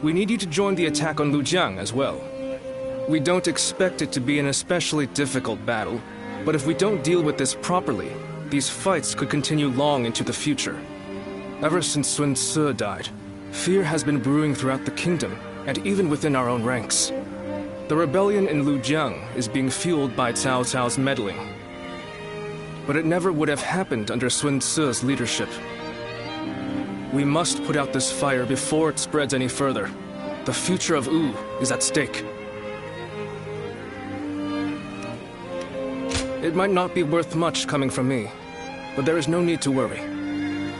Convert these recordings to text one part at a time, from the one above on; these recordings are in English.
We need you to join the attack on Lujiang as well. We don't expect it to be an especially difficult battle, but if we don't deal with this properly, these fights could continue long into the future. Ever since Sun Ce died, fear has been brewing throughout the kingdom, and even within our own ranks. The rebellion in Lujiang is being fueled by Cao Cao's meddling. But it never would have happened under Sun Ce's leadership. We must put out this fire before it spreads any further. The future of Wu is at stake. It might not be worth much coming from me, but there is no need to worry.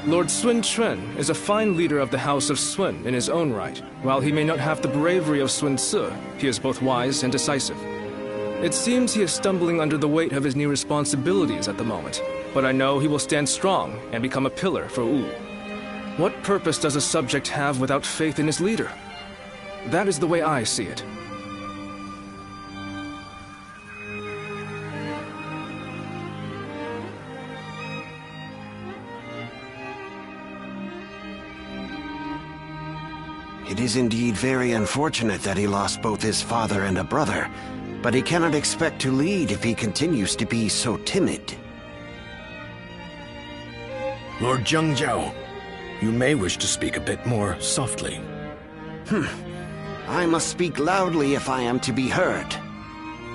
Lord Sun Quan is a fine leader of the House of Sun in his own right. While he may not have the bravery of Sun Ce, he is both wise and decisive. It seems he is stumbling under the weight of his new responsibilities at the moment, but I know he will stand strong and become a pillar for Wu. What purpose does a subject have without faith in his leader? That is the way I see it. It is indeed very unfortunate that he lost both his father and a brother, but he cannot expect to lead if he continues to be so timid. Lord Zhengzhou, you may wish to speak a bit more softly. I must speak loudly if I am to be heard.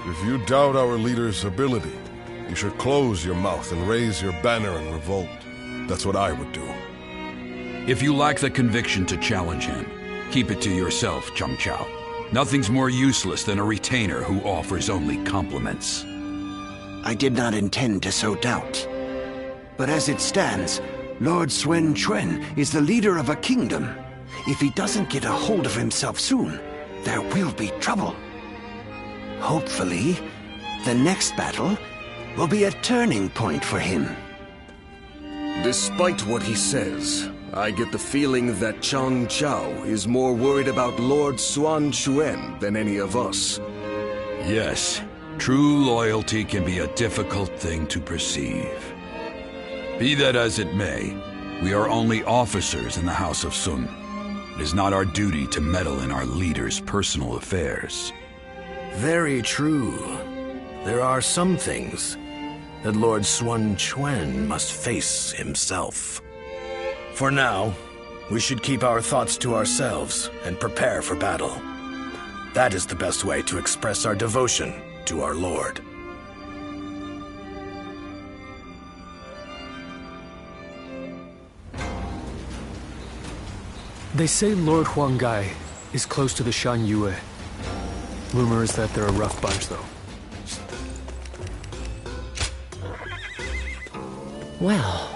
If you doubt our leader's ability, you should close your mouth and raise your banner in revolt. That's what I would do. If you lack the conviction to challenge him, keep it to yourself, Zheng Chao. Nothing's more useless than a retainer who offers only compliments. I did not intend to sow doubt. But as it stands, Lord Sun Quan is the leader of a kingdom. If he doesn't get a hold of himself soon, there will be trouble. Hopefully, the next battle will be a turning point for him. Despite what he says, I get the feeling that Zheng Chao is more worried about Lord Sun Quan than any of us. Yes, true loyalty can be a difficult thing to perceive. Be that as it may, we are only officers in the House of Sun. It is not our duty to meddle in our leader's personal affairs. Very true. There are some things that Lord Sun Quan must face himself. For now, we should keep our thoughts to ourselves and prepare for battle. That is the best way to express our devotion to our Lord. They say Lord Huanggai is close to the Shan Yue. Rumor is that they're a rough bunch, though. Well...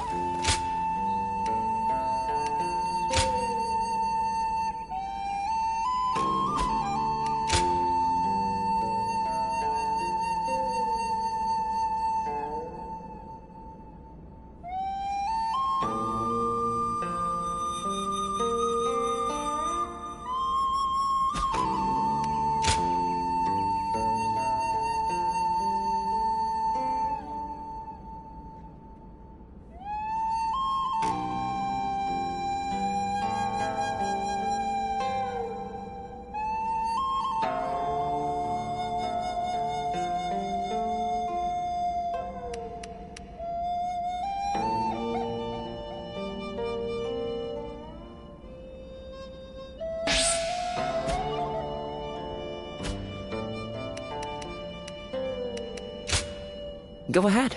Go ahead.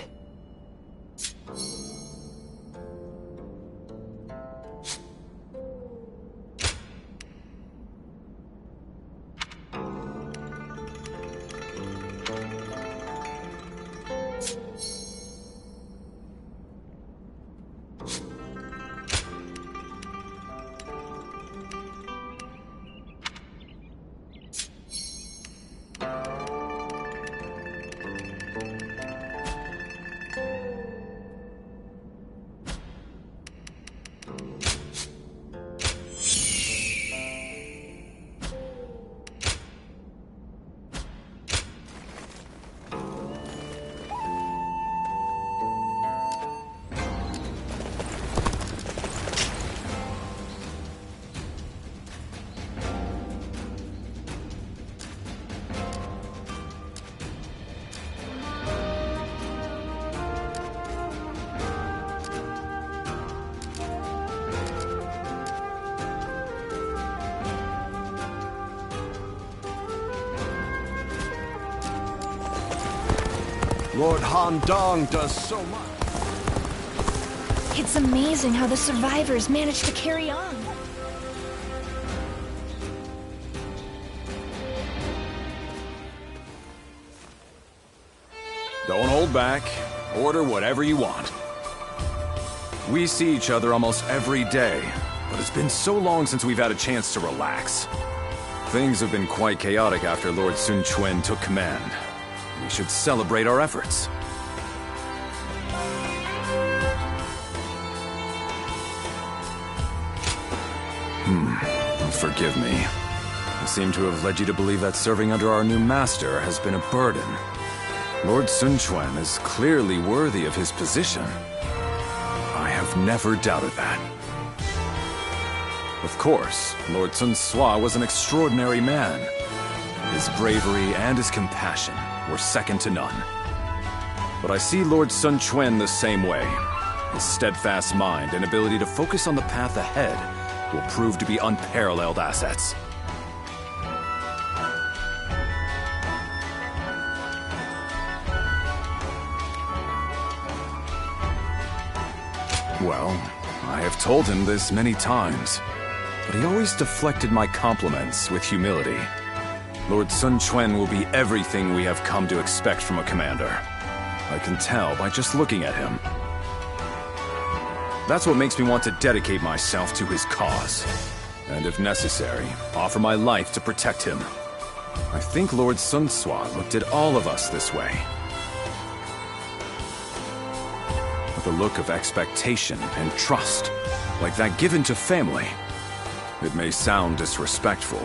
Lord Han Dong does so much. It's amazing how the survivors managed to carry on. Don't hold back. Order whatever you want. We see each other almost every day, but it's been so long since we've had a chance to relax. Things have been quite chaotic after Lord Sun Quan took command. We should celebrate our efforts. Forgive me. I seem to have led you to believe that serving under our new master has been a burden. Lord Sun Quan is clearly worthy of his position. I have never doubted that. Of course, Lord Sun Sua was an extraordinary man. His bravery and his compassion were second to none. But I see Lord Sun Quan the same way. His steadfast mind and ability to focus on the path ahead will prove to be unparalleled assets. Well, I have told him this many times, but he always deflected my compliments with humility. Lord Sun Quan will be everything we have come to expect from a commander. I can tell by just looking at him. That's what makes me want to dedicate myself to his cause. And if necessary, offer my life to protect him. I think Lord Sun Sua looked at all of us this way. With a look of expectation and trust, like that given to family. It may sound disrespectful,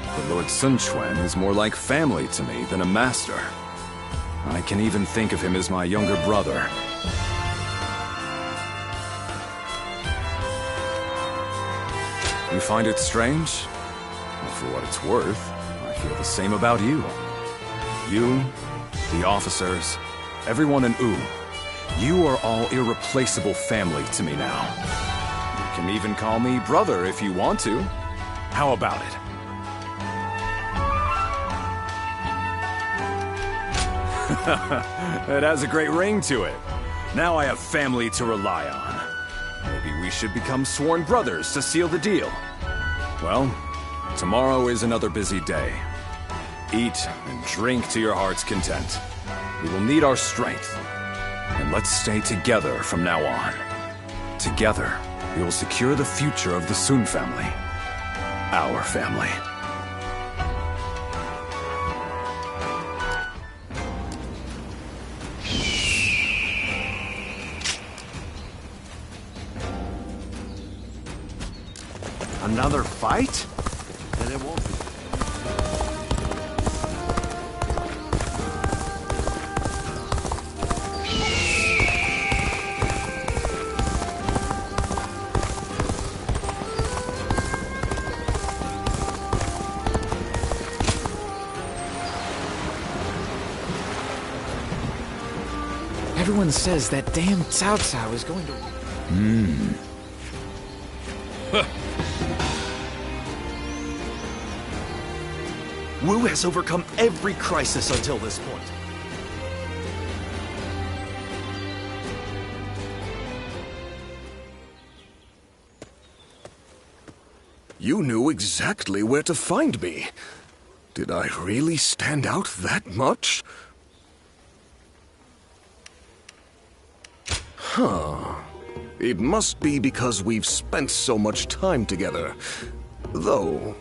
but Lord Sun Quan is more like family to me than a master. I can even think of him as my younger brother. You find it strange? Well, for what it's worth, I feel the same about you. You, the officers, everyone in Wu. You are all irreplaceable family to me now. You can even call me brother if you want to. How about it? It has a great ring to it. Now I have family to rely on. Maybe we should become sworn brothers to seal the deal. Well, tomorrow is another busy day. Eat and drink to your heart's content. We will need our strength. And let's stay together from now on. Together, we will secure the future of the Sun family. Our family. Another fight? Then it won't be. Everyone says that damn Cao Cao is going to... Wu has overcome every crisis until this point. You knew exactly where to find me. Did I really stand out that much? Huh. It must be because we've spent so much time together. Though,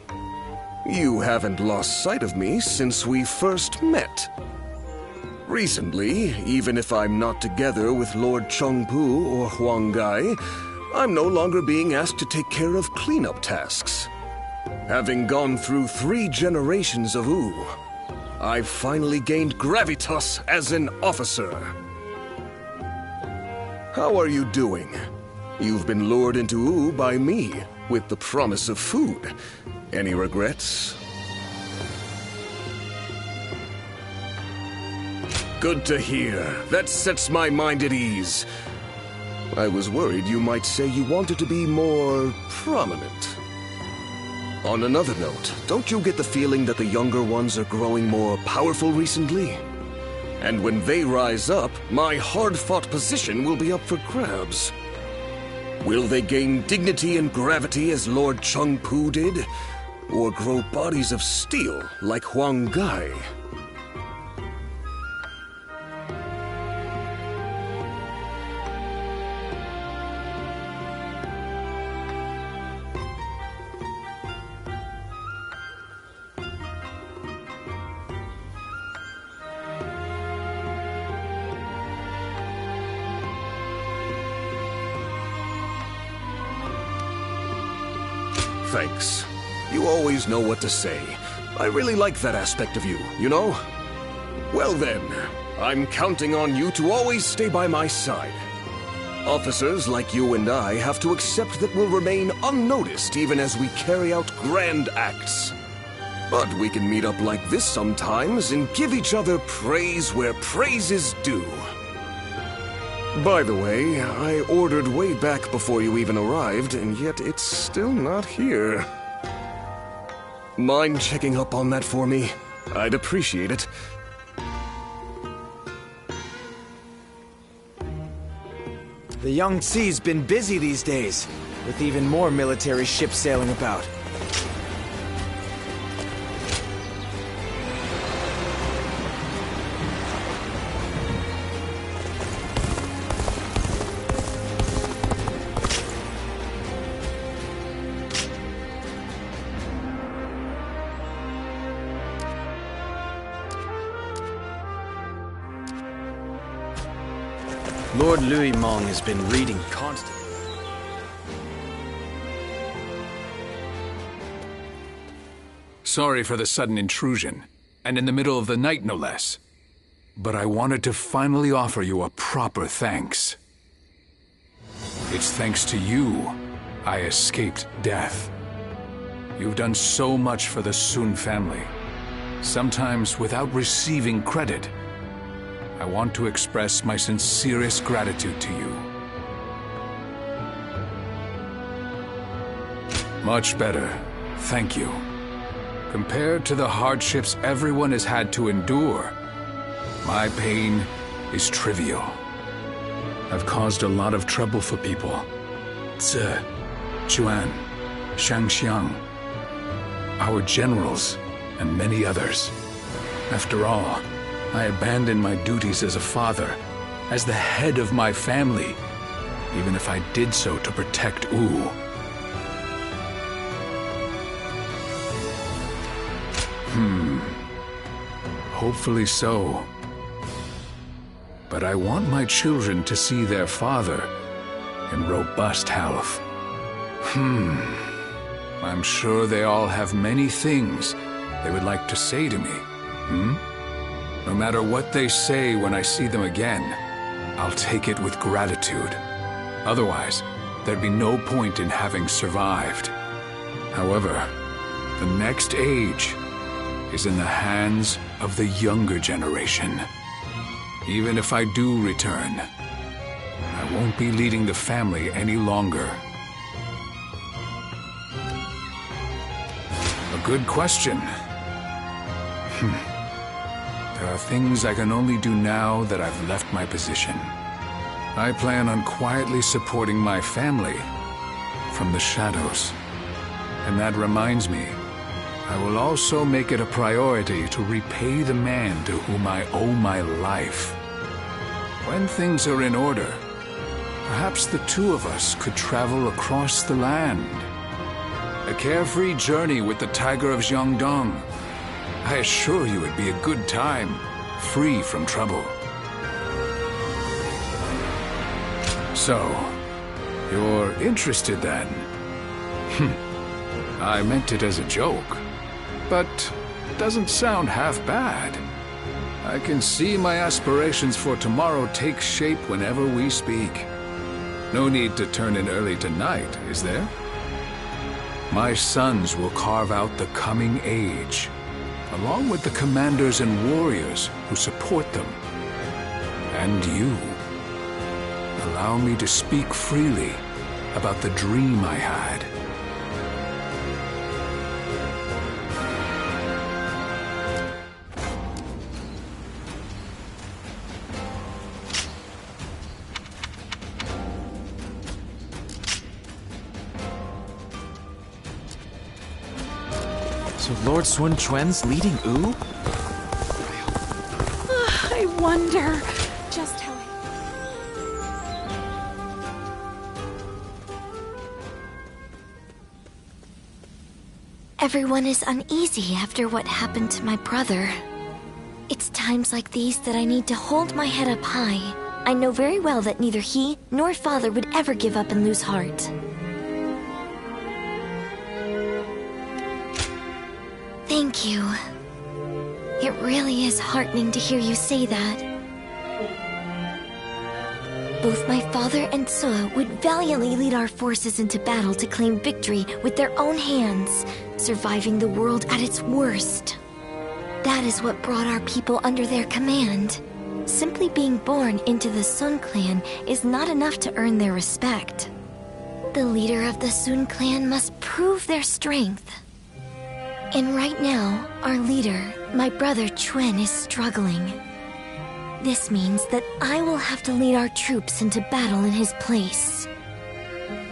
you haven't lost sight of me since we first met. Recently, even if I'm not together with Lord Chongpu or Huang Gai, I'm no longer being asked to take care of cleanup tasks. Having gone through 3 generations of Wu, I've finally gained gravitas as an officer. How are you doing? You've been lured into Wu by me, with the promise of food. Any regrets? Good to hear. That sets my mind at ease. I was worried you might say you wanted to be more prominent. On another note, don't you get the feeling that the younger ones are growing more powerful recently? And when they rise up, my hard-fought position will be up for grabs. Will they gain dignity and gravity as Lord Chengpu did? Or grow bodies of steel like Huang Gai? Thanks. You always know what to say. I really like that aspect of you, you know? Well then, I'm counting on you to always stay by my side. Officers like you and I have to accept that we'll remain unnoticed even as we carry out grand acts. But we can meet up like this sometimes and give each other praise where praise is due. By the way, I ordered way back before you even arrived, and yet it's still not here. Mind checking up on that for me? I'd appreciate it. The Yangtze's been busy these days, with even more military ships sailing about. Lord Louis Mong has been reading constantly. Sorry for the sudden intrusion, and in the middle of the night no less. But I wanted to finally offer you a proper thanks. It's thanks to you I escaped death. You've done so much for the Sun family, sometimes without receiving credit. I want to express my sincerest gratitude to you. Much better, thank you. Compared to the hardships everyone has had to endure, my pain is trivial. I've caused a lot of trouble for people. Zi, Juan, Shangxiang, our generals, and many others. After all, I abandoned my duties as a father, as the head of my family, even if I did so to protect Wu. Hopefully so. But I want my children to see their father in robust health. I'm sure they all have many things they would like to say to me. No matter what they say when I see them again, I'll take it with gratitude. Otherwise, there'd be no point in having survived. However, the next age is in the hands of the younger generation. Even if I do return, I won't be leading the family any longer. A good question. There are things I can only do now that I've left my position. I plan on quietly supporting my family from the shadows. And that reminds me, I will also make it a priority to repay the man to whom I owe my life. When things are in order, perhaps the two of us could travel across the land. A carefree journey with the Tiger of Jiangdong. I assure you it'd be a good time, free from trouble. So, you're interested then? I meant it as a joke, but it doesn't sound half bad. I can see my aspirations for tomorrow take shape whenever we speak. No need to turn in early tonight, is there? My sons will carve out the coming age, along with the commanders and warriors who support them. And you. Allow me to speak freely about the dream I had. So Lord Sun Quan's leading Wu? I wonder just how... Everyone is uneasy after what happened to my brother. It's times like these that I need to hold my head up high. I know very well that neither he nor father would ever give up and lose heart. Thank you. It really is heartening to hear you say that. Both my father and Suo would valiantly lead our forces into battle to claim victory with their own hands, surviving the world at its worst. That is what brought our people under their command. Simply being born into the Sun clan is not enough to earn their respect. The leader of the Sun clan must prove their strength. And right now, our leader, my brother Chuen, is struggling. This means that I will have to lead our troops into battle in his place.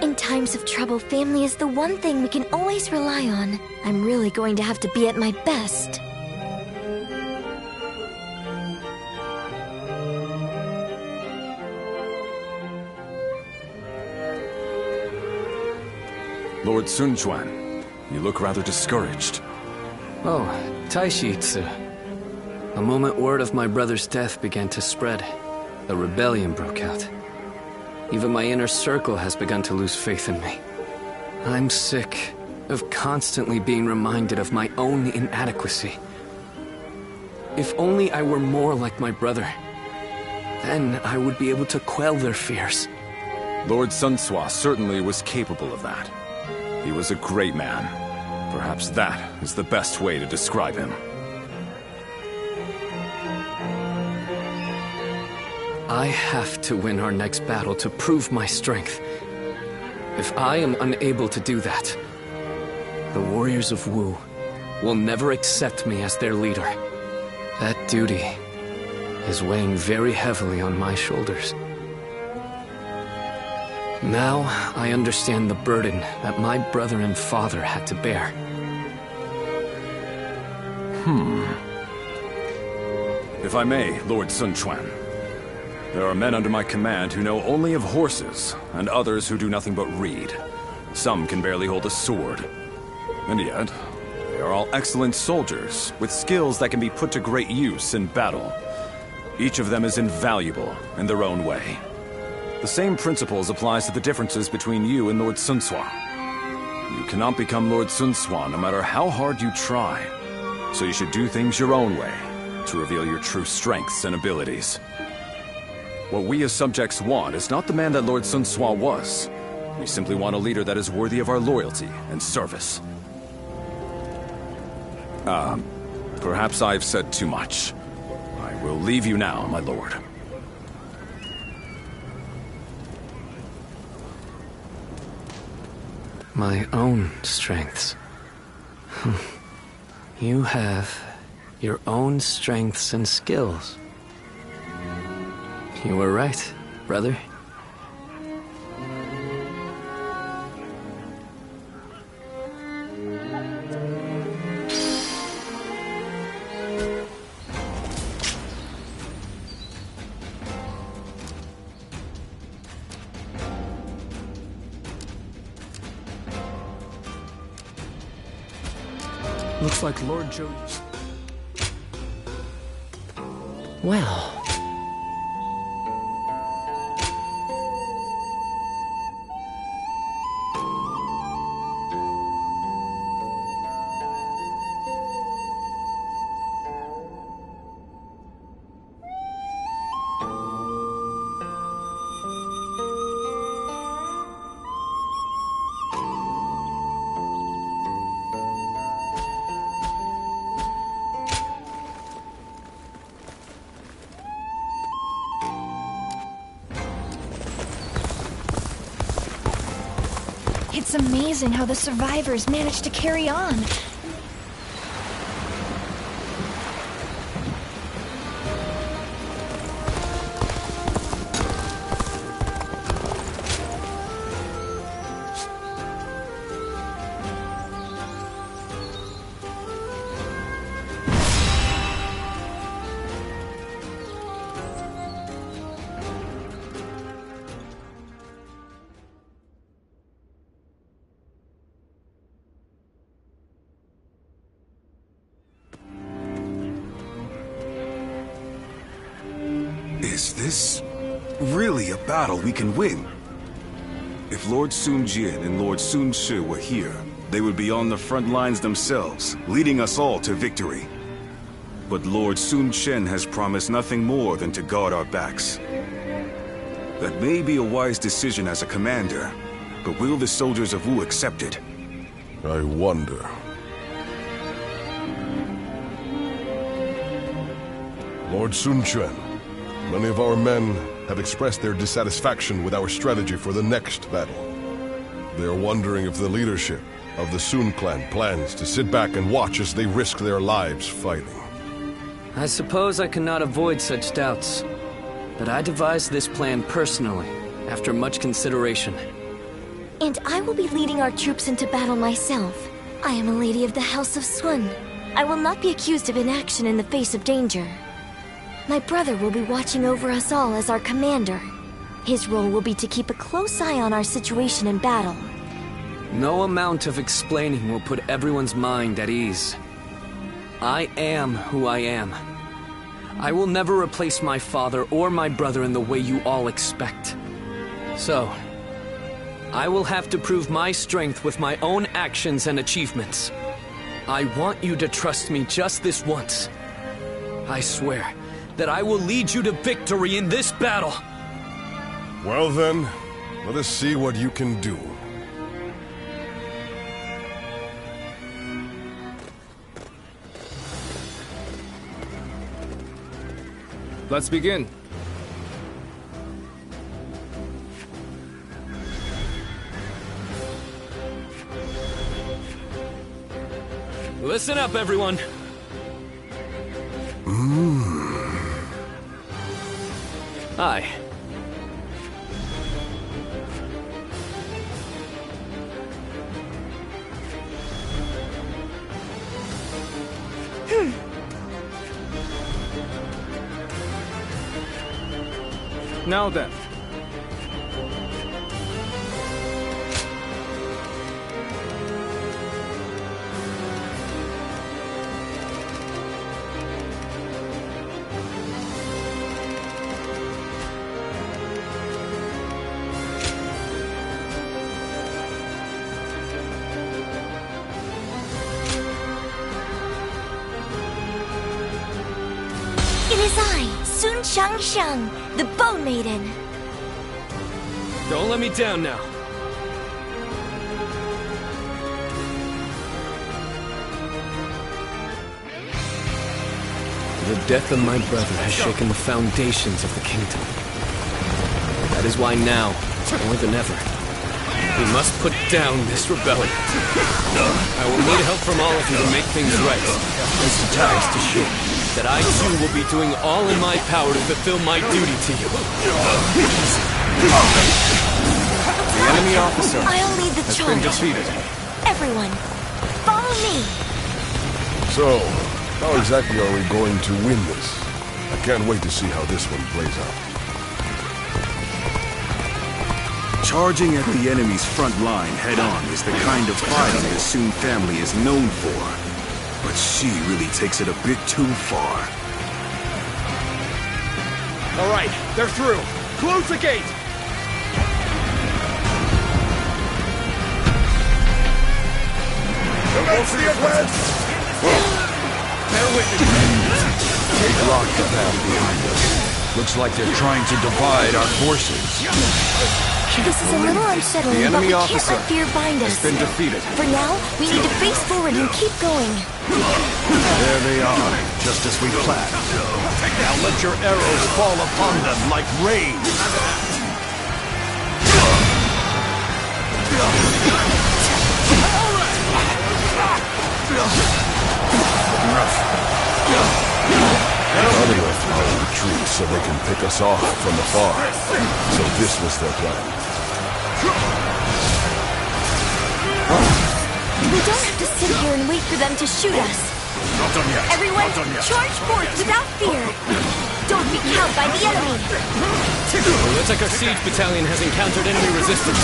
In times of trouble, family is the one thing we can always rely on. I'm really going to have to be at my best. Lord Sun Quan, you look rather discouraged. Oh, Taishitsu. The moment word of my brother's death began to spread, a rebellion broke out. Even my inner circle has begun to lose faith in me. I'm sick of constantly being reminded of my own inadequacy. If only I were more like my brother, then I would be able to quell their fears. Lord Sun Sua certainly was capable of that. He was a great man. Perhaps that is the best way to describe him. I have to win our next battle to prove my strength. If I am unable to do that, the warriors of Wu will never accept me as their leader. That duty is weighing very heavily on my shoulders. Now I understand the burden that my brother and father had to bear. If I may, Lord Sun Quan. There are men under my command who know only of horses, and others who do nothing but read. Some can barely hold a sword. And yet, they are all excellent soldiers, with skills that can be put to great use in battle. Each of them is invaluable in their own way. The same principles applies to the differences between you and Lord Sun Sua. You cannot become Lord Sun Sua no matter how hard you try. So you should do things your own way, to reveal your true strengths and abilities. What we as subjects want is not the man that Lord Sun Sua was. We simply want a leader that is worthy of our loyalty and service. Perhaps I've said too much. I will leave you now, my lord. My own strengths. You have your own strengths and skills. You were right, brother. Looks like Lord Joe... Well... It's amazing how the survivors managed to carry on. Is this really a battle we can win? If Lord Sun Jian and Lord Sun Shi were here, they would be on the front lines themselves, leading us all to victory. But Lord Sun Chen has promised nothing more than to guard our backs. That may be a wise decision as a commander, but will the soldiers of Wu accept it? I wonder. Lord Sun Quan, many of our men have expressed their dissatisfaction with our strategy for the next battle. They are wondering if the leadership of the Sun clan plans to sit back and watch as they risk their lives fighting. I suppose I cannot avoid such doubts, but I devised this plan personally, after much consideration. And I will be leading our troops into battle myself. I am a lady of the House of Sun. I will not be accused of inaction in the face of danger. My brother will be watching over us all as our commander. His role will be to keep a close eye on our situation in battle. No amount of explaining will put everyone's mind at ease. I am who I am. I will never replace my father or my brother in the way you all expect. So, I will have to prove my strength with my own actions and achievements. I want you to trust me just this once. I swear that I will lead you to victory in this battle. Well then, let us see what you can do. Let's begin. Listen up, everyone. Aye. Now then. It is I, Sun Shangsheng, the Bone Maiden. Don't let me down now. The death of my brother has shaken the foundations of the kingdom. That is why now, more than ever, we must put down this rebellion. I will need help from all of you to make things right. Rest assured that I too will be doing all in my power to fulfill my duty to you. The enemy officer I'll lead the has charge. been defeated. Everyone, follow me. So, how exactly are we going to win this? I can't wait to see how this one plays out. Charging at the enemy's front line head-on is the kind of fighting the Sun family is known for. But she really takes it a bit too far. All right, they're through. Close the gate! Commence the advance! Bear with me. They blocked the path behind us. Looks like they're trying to divide our forces. This is a little unsettling, The but we enemy can't officer let fear bind us. has been defeated. For now, we need to face forward and keep going. There they are, just as we planned. Now let your arrows fall upon them like rain. Cutting off our retreat so they can pick us off from afar. So this was their plan. We don't have to sit here and wait for them to shoot us. Not done yet. Everyone, Not done yet. charge forth without fear. Don't be cowed by the enemy. It looks like our siege battalion has encountered enemy resistance.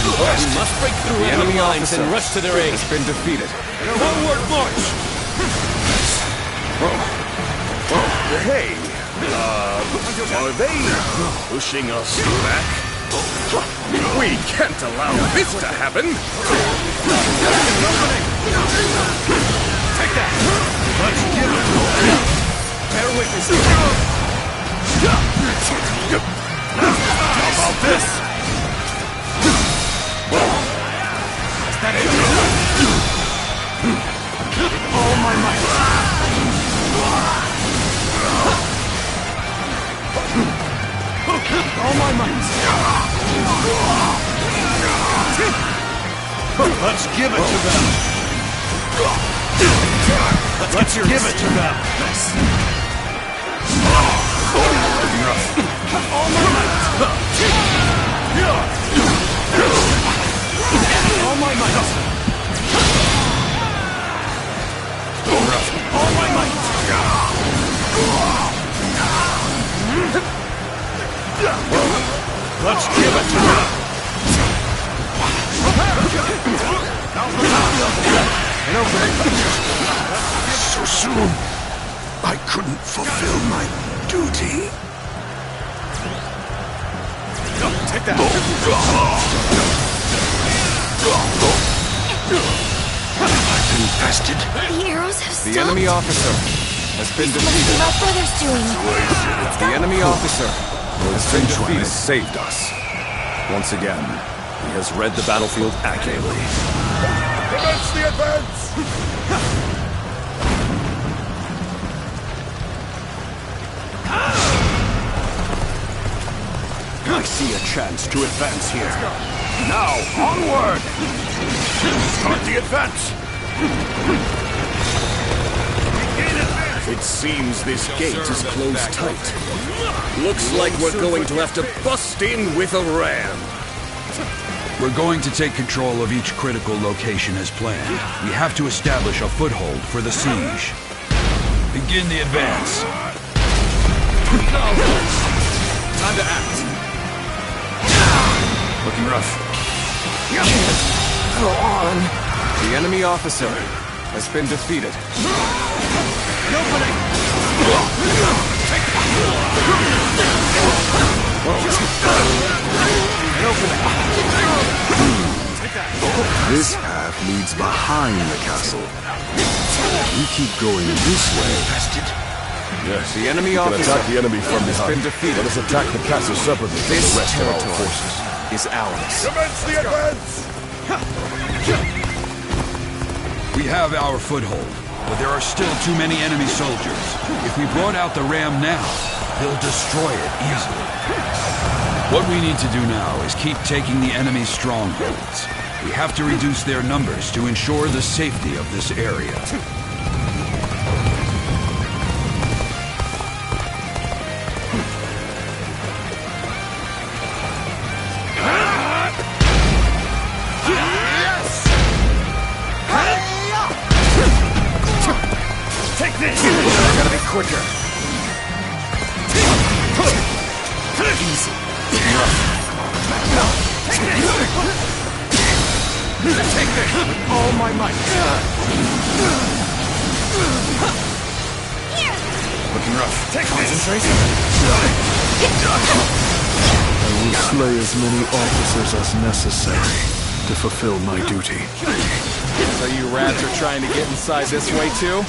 We must break through The enemy enemy lines officer and rush to their aid. has been defeated. Forward march! Hey, Are they pushing us back? We can't allow this to happen! Take that! Let's give it! Bear witness! How about this? Is that it? With all my might! All my might! Let's give it to them! Let's give it to them! All my might! All my might! All my might! Let's give it to them! So soon, I couldn't fulfill my duty. Take that! I've been bested. The arrows have stopped. The enemy officer has been What is defeated. my brother's doing? The enemy officer has been defeated. Saved us. Once again, he has read the battlefield accurately. Commence the advance! I see a chance to advance here. Now, onward! Start the advance! It seems this gate is closed tight. Looks like we're going to have to bust in with a ram. We're going to take control of each critical location as planned. We have to establish a foothold for the siege. Begin the advance. Time to act. Looking rough. Go on. The enemy officer has been defeated. This path leads behind the castle. We keep going this way. Yes, The enemy we can officer attack the enemy from has behind. been defeated. Let us attack the castle separately from This the rest of our territory forces. is ours. Commence the advance! We have our foothold, but there are still too many enemy soldiers. If we brought out the ram now, they'll destroy it easily. What we need to do now is keep taking the enemy's strongholds. We have to reduce their numbers to ensure the safety of this area. Take this! Gotta be quicker. Easy. Take this with all my might. Looking rough. Take Concentrate. I will slay as many officers as necessary to fulfill my duty. So you rats are trying to get inside this way too?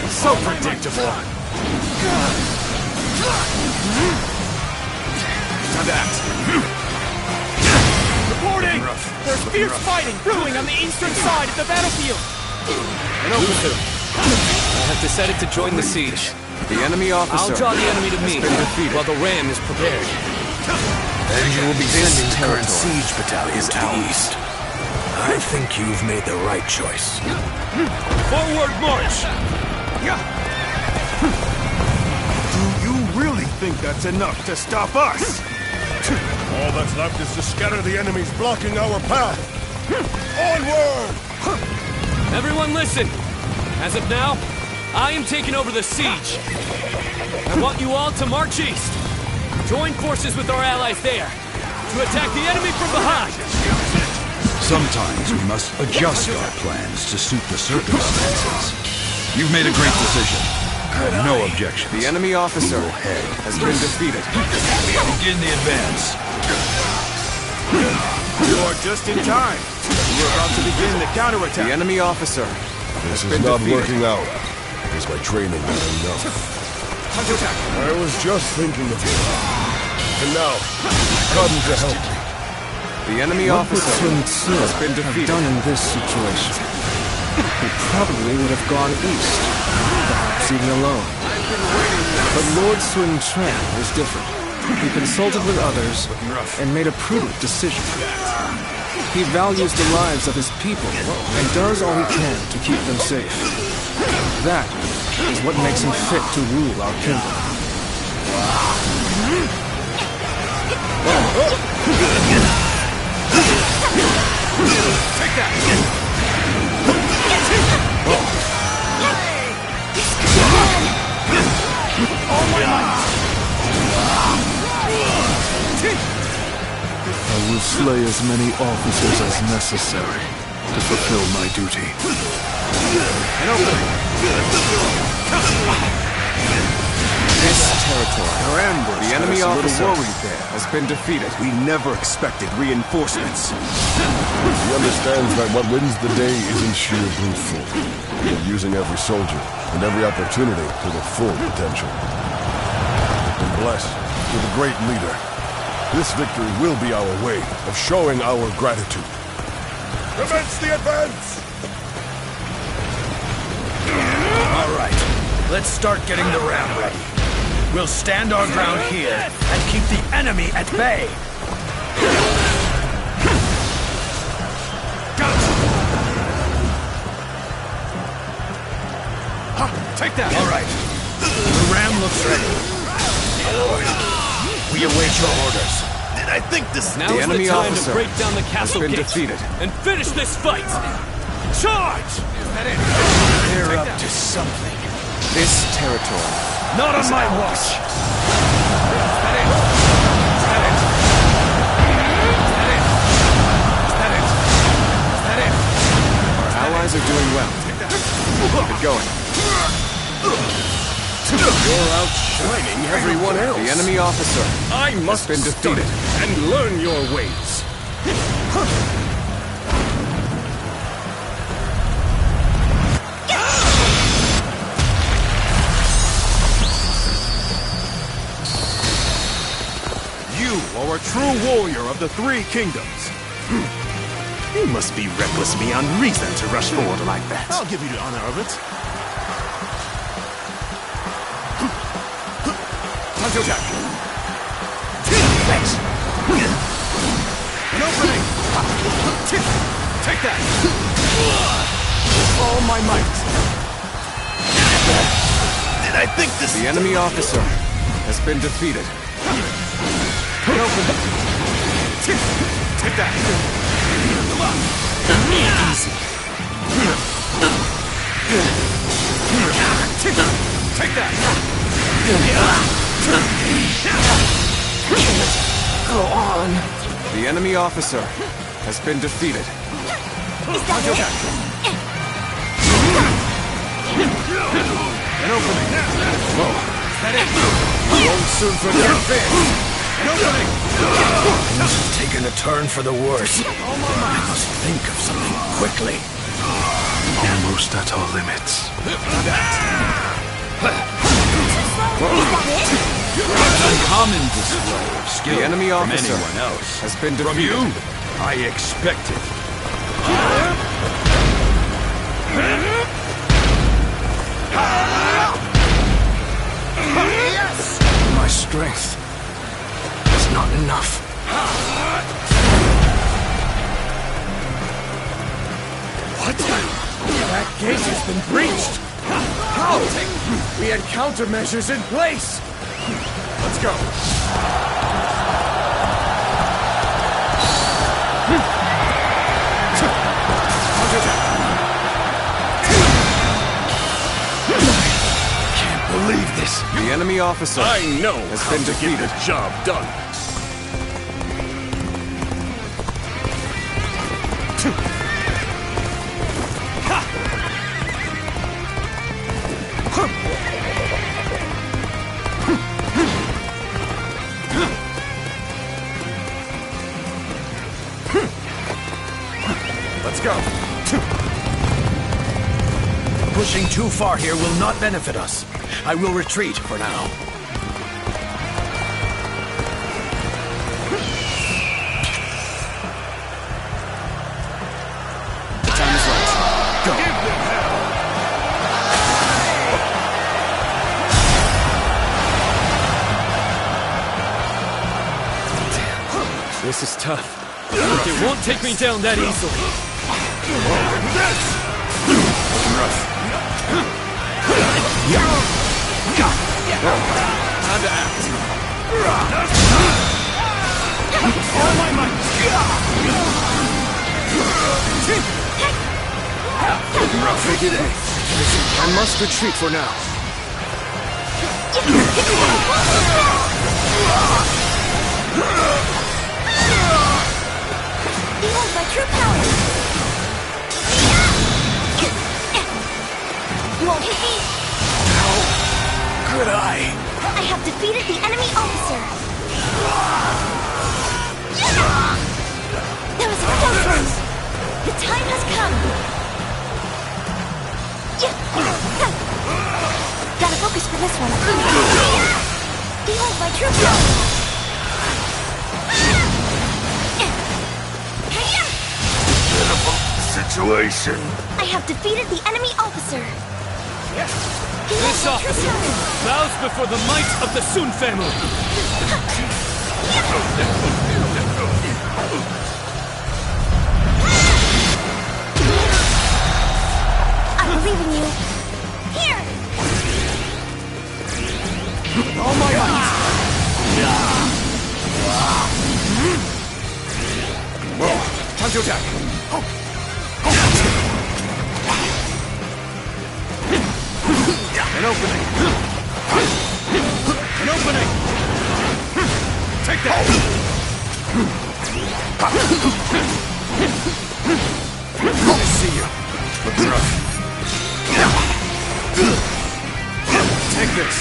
So predictable. Time to act. Reporting! There's fierce fighting brewing on the eastern side of the battlefield. I have decided to join the siege. The enemy officer I'll draw the enemy to me has been defeated. while the ram is prepared. And you will be sending territory current siege battalions to the east. I think you've made the right choice. Forward march! Do you really think that's enough to stop us? All that's left is to scatter the enemies blocking our path. Onward! Everyone listen! As of now, I am taking over the siege. I want you all to march east. Join forces with our allies there to attack the enemy from behind. Sometimes we must adjust our plans to suit the circumstances. You've made a great decision. No objections. The enemy officer has been defeated. Begin the advance. You are just in time. We're about to begin the counterattack. The enemy officer This has is been not defeated. working out. Is my training not enough? I was just thinking of you. And now, you've come to help me. The enemy What would officer Sun Tzu has been have defeated. done in this situation? He probably would have gone east, perhaps even alone. But Lord Sun Quan was different. He consulted with others and made a prudent decision. He values the lives of his people and does all he can to keep them safe. That is what makes him fit to rule our kingdom. Take that! All my might! I will slay as many officers as necessary to fulfill my duty. An opening! This territory, Our ambush the enemy had us a officer little worried there. has been defeated. We never expected reinforcements. He understands that what wins the day isn't sheer brute force, but using every soldier and every opportunity to the full potential. And blessed with a great leader, this victory will be our way of showing our gratitude. Commence the advance! All right, let's start getting the ram ready. We'll stand our ground here and keep the enemy at bay. Take that! All right, the ram looks ready. We await your orders. Did I think this The enemy officer break down the has castle been gate defeated. and finish this fight? Charge! They're up to something. This territory Not on is my ours. watch. Our allies are doing well. Keep it going. You're outshining everyone else. The enemy officer I has must been defeated. and learn your ways. You are a true warrior of the Three Kingdoms. You must be reckless beyond reason to rush forward like that. I'll give you the honor of it. Time to attack. Thanks. An opening! Take that! With all my might. Did I think this... The enemy officer has been defeated. An opening! Take that! Easy. Take that! Go on. The enemy officer has been defeated. Time to attack. An opening! Whoa! That it! Won't soon forget this! An opening! Things have taken a turn for the worse. I must think of something quickly. Almost at our limits. An uncommon display of skill The enemy from officer anyone else. has been From defeated. you, I expect it. My strength is not enough. What? That gate has been breached! How? We had countermeasures in place! Let's go! Can't believe this! The enemy officer I know has how been to defeated. get the job done. Let's go. Pushing too far here will not benefit us. I will retreat for now. The time is right. Go. This is tough. They won't take me down that easily. Time to act. All my might. Take it. I must retreat for now. Behold my true power! You won't hit me! How could I? I have defeated the enemy officer! That was a close one! The time has come! Gotta focus for this one. Behold my true power! Situation. I have defeated the enemy officer. This officer bows before the might of the Sun family. I believe in you. Here. With all my might. Whoa! Time to attack. An opening! An opening! Take that! I see you. Looks rough. Take this.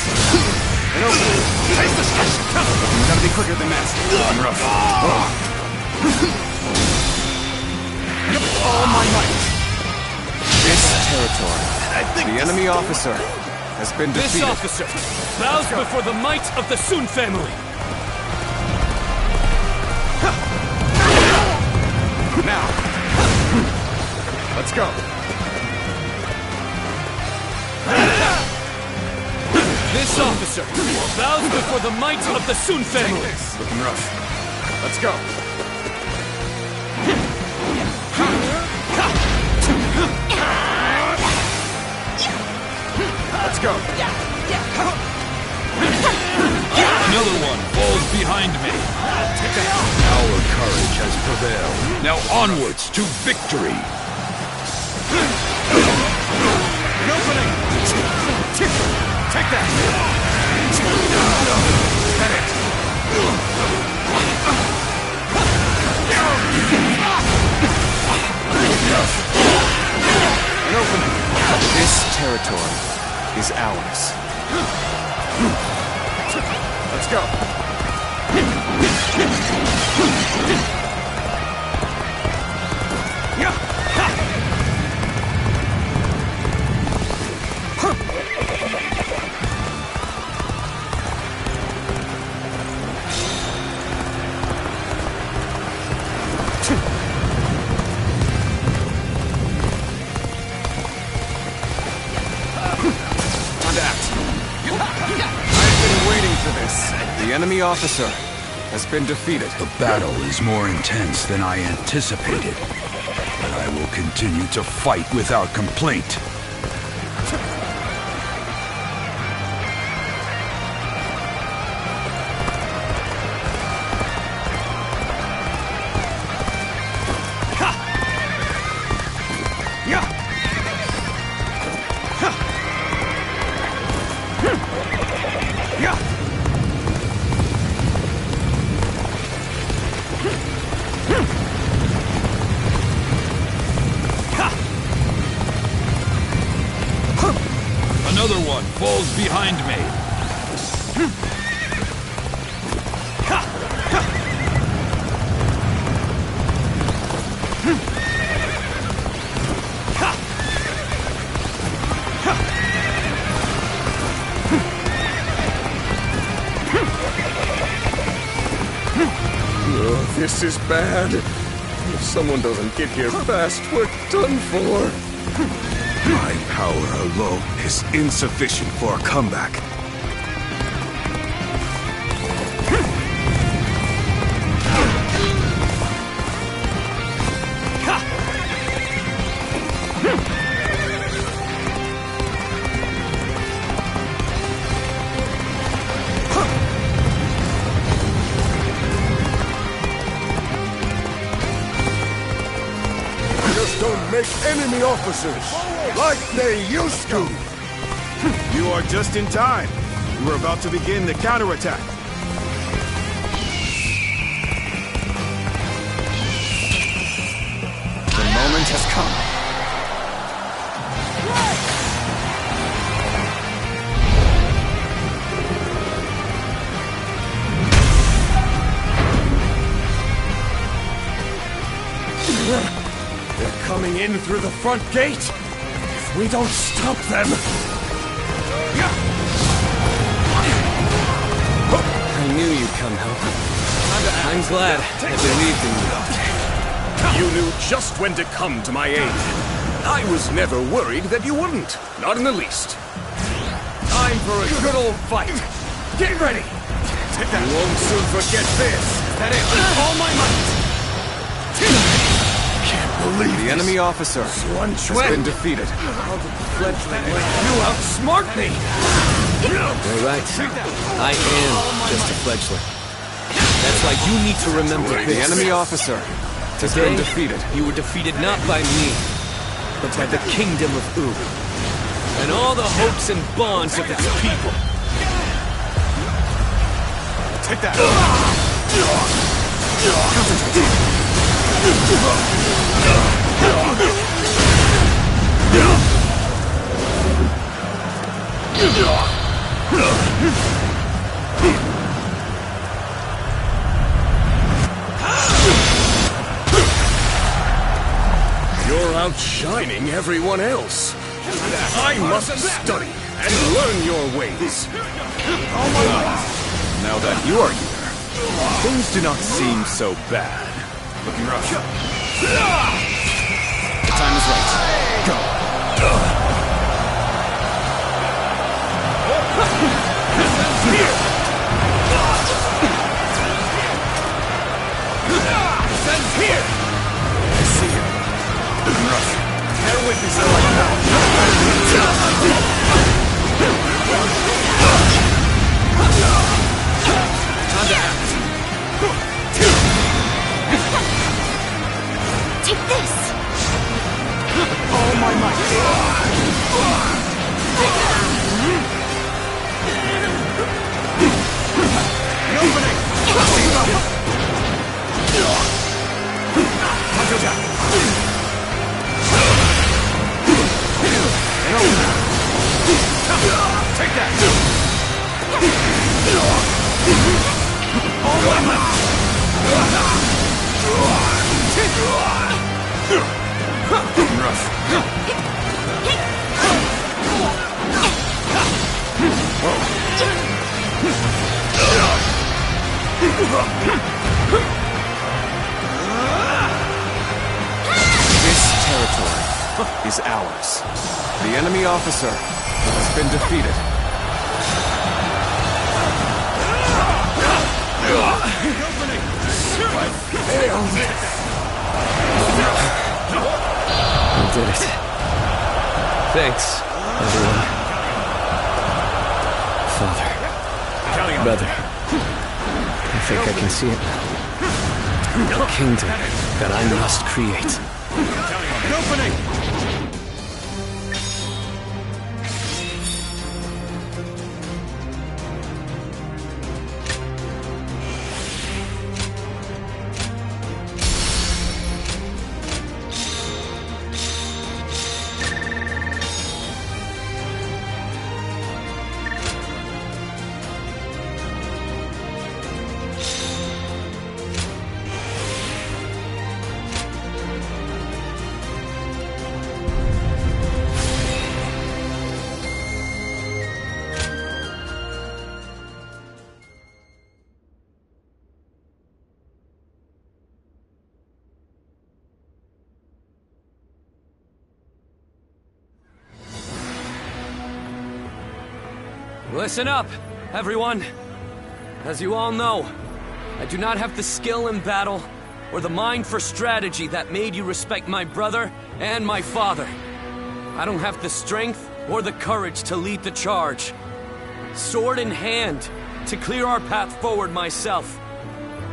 An opening! Take this! Gotta be quicker than that. I'm rough. All my might. This territory. The enemy officer has been defeated. This officer bows before the might of the Sun family. Now, let's go. This officer bows before the might of the Sun family. Looking rough. Let's go. Let's go. Another one falls behind me. Our courage has prevailed. Now onwards to victory. An opening. Take that. Is that it? An opening. This territory is ours. Let's go. The enemy officer has been defeated. The battle is more intense than I anticipated, but I will continue to fight without complaint. Another one falls behind me. This is bad. If someone doesn't get here fast, we're done for. My power alone is insufficient for a comeback. Don't make enemy officers like they used to. You are just in time. We're about to begin the counterattack. The moment has come. They're coming in through the front gate. If we don't stop them... I knew you'd come help. I'm glad I believed in you. You knew just when to come to my aid. I was never worried that you wouldn't. Not in the least. Time for a good old fight. Get ready. You won't soon forget this. That is with all my might. The enemy officer has been defeated. You outsmart me. You're right. I am just a fledgling. That's why you need to remember this. The enemy officer has been defeated. You were defeated not by me, but by the kingdom of U, and all the hopes and bonds of its people. Take that. You're outshining everyone else. I must study and learn your ways. Now that you are here, things do not seem so bad. Looking rough. The time is right. Go. Sends here! I see him. Looking rough. Bear with me, sir. Time to act. Take this! All my might. An opening! Counter attack! An opening! Take that! All my might! Rough. This territory is ours. The enemy officer has been defeated. You did it. Thanks, everyone. Father. Brother. I think I can see it now. A kingdom that I must create. An opening! Listen up, everyone. As you all know, I do not have the skill in battle or the mind for strategy that made you respect my brother and my father. I don't have the strength or the courage to lead the charge. Sword in hand, to clear our path forward myself.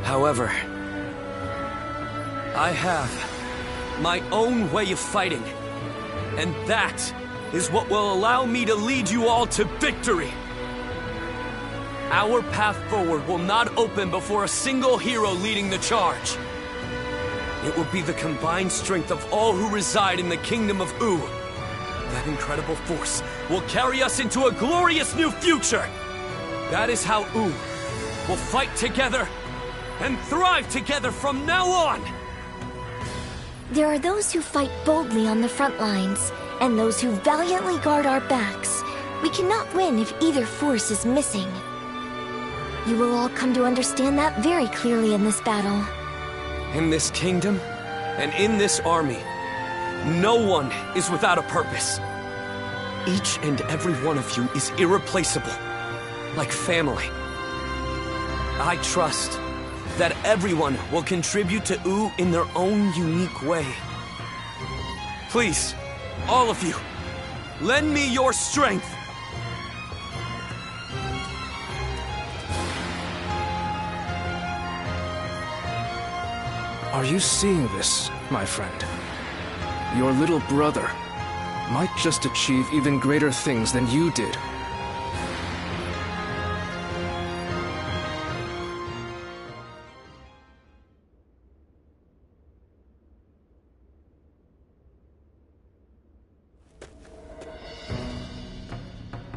However, I have my own way of fighting, and that is what will allow me to lead you all to victory. Our path forward will not open before a single hero leading the charge. It will be the combined strength of all who reside in the kingdom of U. That incredible force will carry us into a glorious new future. That is how U will fight together and thrive together from now on. There are those who fight boldly on the front lines, and those who valiantly guard our backs. We cannot win if either force is missing. You will all come to understand that very clearly in this battle. In this kingdom, and in this army, no one is without a purpose. Each and every one of you is irreplaceable, like family. I trust that everyone will contribute to U in their own unique way. Please, all of you, lend me your strength. Are you seeing this, my friend? Your little brother might just achieve even greater things than you did.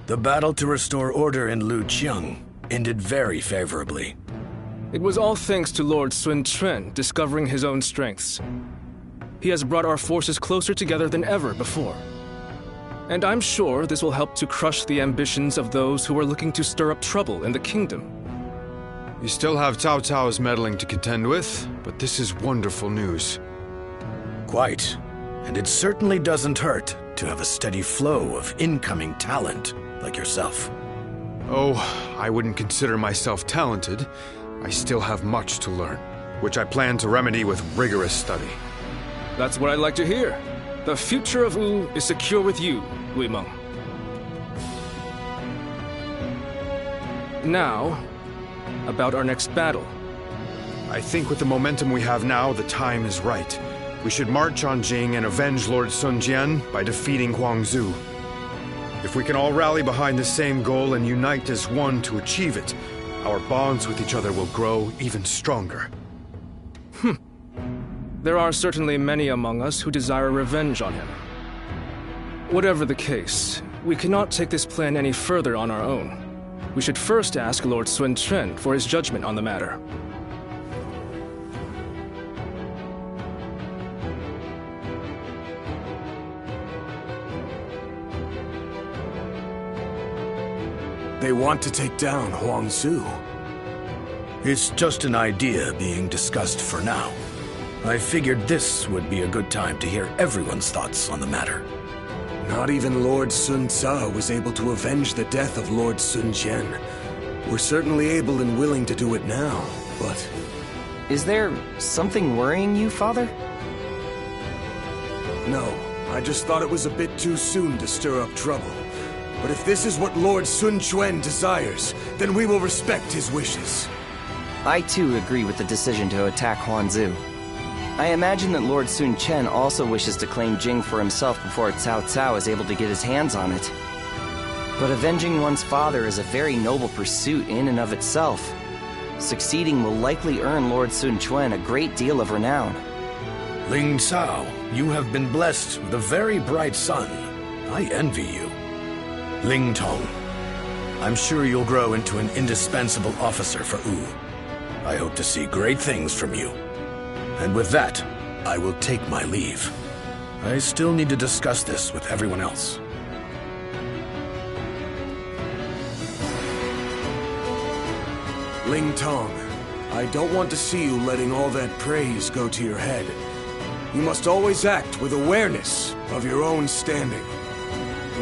The battle to restore order in Luqiang ended very favorably. It was all thanks to Lord Sun Quan discovering his own strengths. He has brought our forces closer together than ever before. And I'm sure this will help to crush the ambitions of those who are looking to stir up trouble in the kingdom. You still have Cao Cao's meddling to contend with, but this is wonderful news. Quite. And it certainly doesn't hurt to have a steady flow of incoming talent like yourself. Oh, I wouldn't consider myself talented. I still have much to learn, which I plan to remedy with rigorous study. That's what I like to hear. The future of U is secure with you, Wei Meng. Now, about our next battle. I think with the momentum we have now, the time is right. We should march on Jing and avenge Lord Sun Jian by defeating Huangzu. If we can all rally behind the same goal and unite as one to achieve it, our bonds with each other will grow even stronger. There are certainly many among us who desire revenge on him. Whatever the case, we cannot take this plan any further on our own. We should first ask Lord Sun Quan for his judgment on the matter. They want to take down Huangzu. It's just an idea being discussed for now. I figured this would be a good time to hear everyone's thoughts on the matter. Not even Lord Sun Ce was able to avenge the death of Lord Sun Jian. We're certainly able and willing to do it now, but... Is there something worrying you, Father? No, I just thought it was a bit too soon to stir up trouble. But if this is what Lord Sun Quan desires, then we will respect his wishes. I too agree with the decision to attack Huangzu. I imagine that Lord Sun Quan also wishes to claim Jing for himself before Cao Cao is able to get his hands on it. But avenging one's father is a very noble pursuit in and of itself. Succeeding will likely earn Lord Sun Quan a great deal of renown. Ling Cao, you have been blessed with a very bright son. I envy you. Ling Tong, I'm sure you'll grow into an indispensable officer for U. I hope to see great things from you. And with that, I will take my leave. I still need to discuss this with everyone else. Ling Tong, I don't want to see you letting all that praise go to your head. You must always act with awareness of your own standing.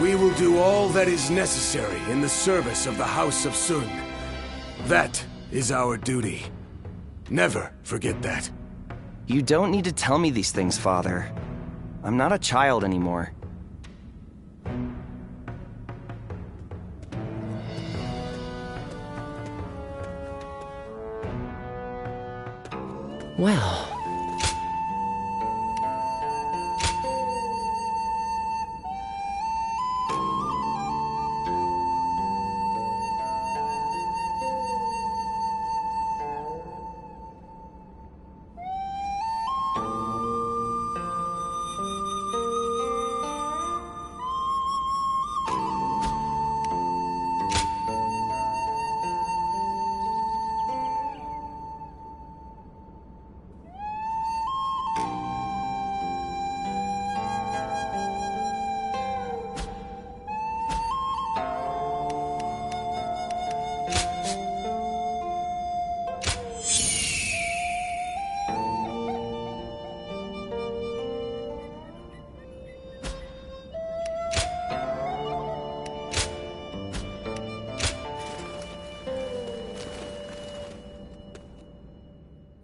We will do all that is necessary in the service of the House of Sun. That is our duty. Never forget that. You don't need to tell me these things, Father. I'm not a child anymore. Well...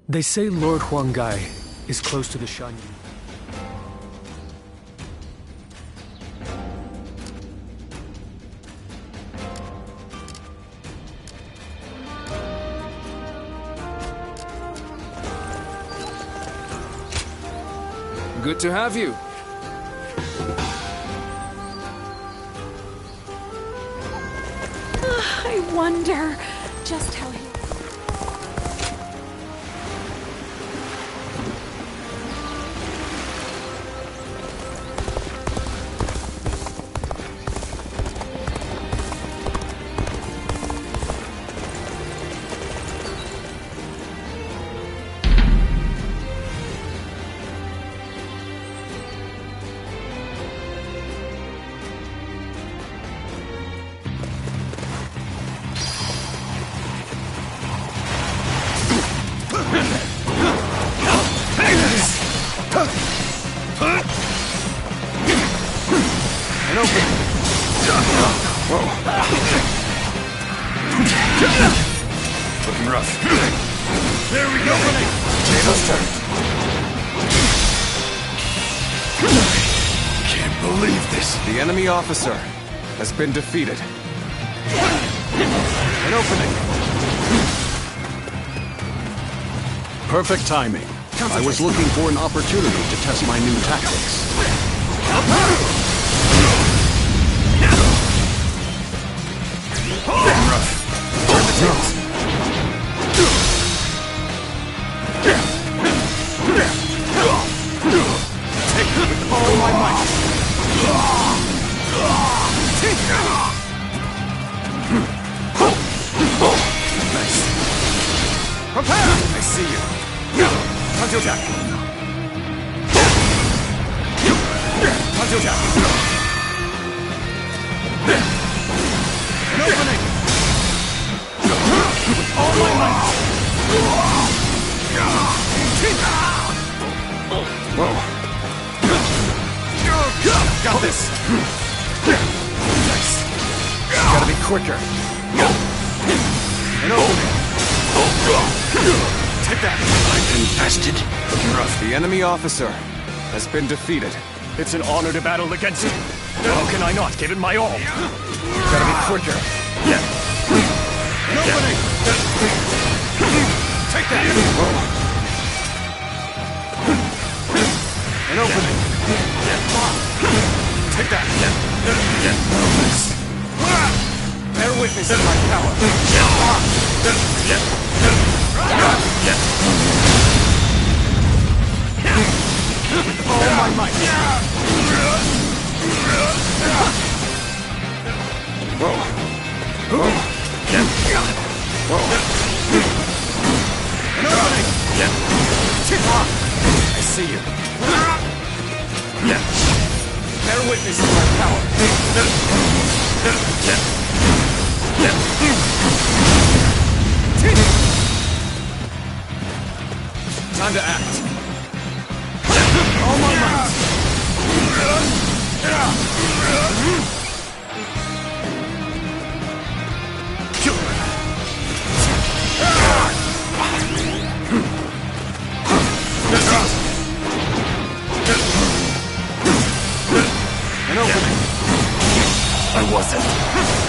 They say Lord Huanggai is close to the Shan Yu. Good to have you. I wonder just how he... Looking rough. There we go. Jato's turn. Can't believe this. The enemy officer has been defeated. An opening. Perfect timing. I was looking for an opportunity to test my new tactics. Rough. Turn the tables. Take it with all my might. Nice. Prepare! I see you. Counter attack. Counter attack. An opening. With all my might. Whoa. Got this. Nice. Gotta be quicker. An opening. Take that. I'm infested. Looking rough. The enemy officer has been defeated. It's an honor to battle against you. How can I not give it my all? Gotta be quicker. An opening. Take that. An opening. Take that. Bear witness to my power. With all my might. Whoa. An opening. I see you. Bear witness to my power. Time to act. All my might. was it?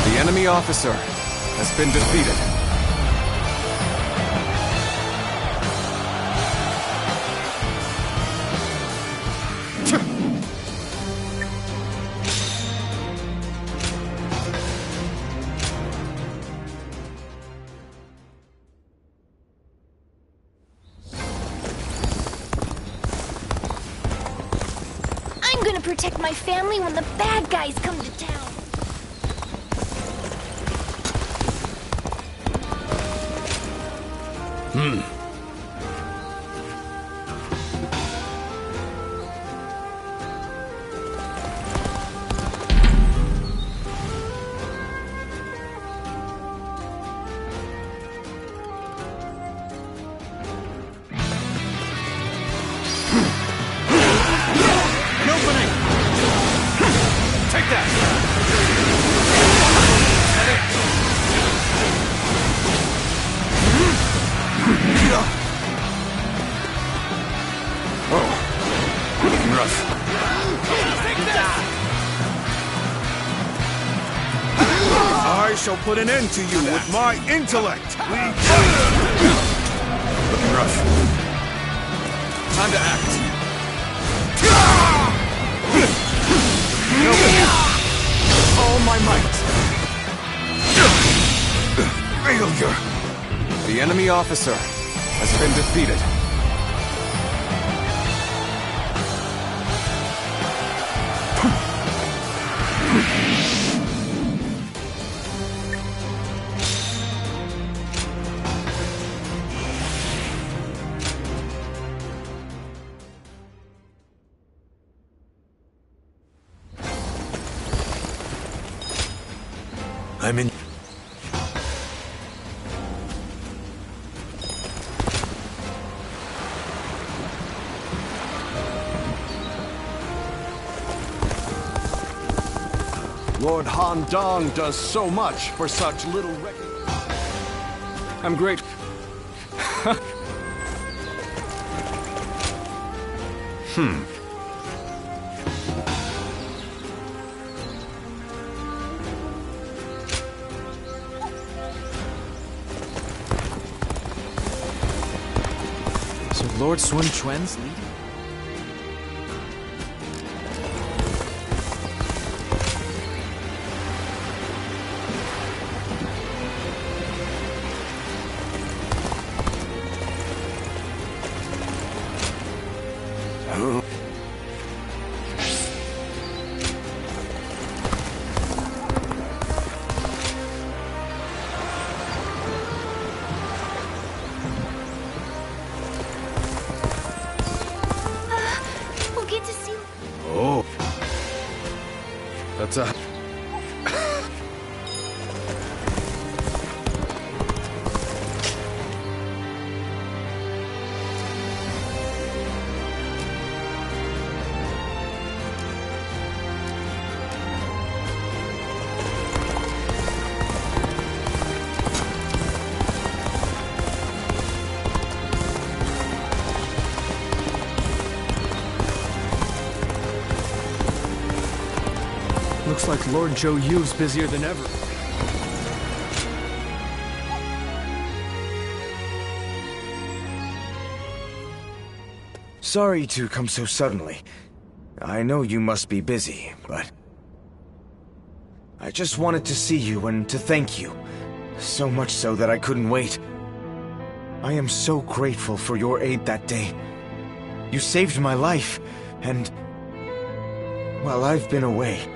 The enemy officer has been defeated. I'm gonna protect my family when the bad guys come to town. I shall put an end to you with my intellect! Looking rough. Time to act. All my might. Failure! The enemy officer has been defeated. I'm in. Lord Han Dong does so much for such little I'm grateful. So Lord Sun Quan's leading? We'll get to see. Oh. That's a... Looks like Lord Zhou Yu's busier than ever. Sorry to come so suddenly. I know you must be busy, but... I just wanted to see you and to thank you. So much so that I couldn't wait. I am so grateful for your aid that day. You saved my life, and... while I've been away,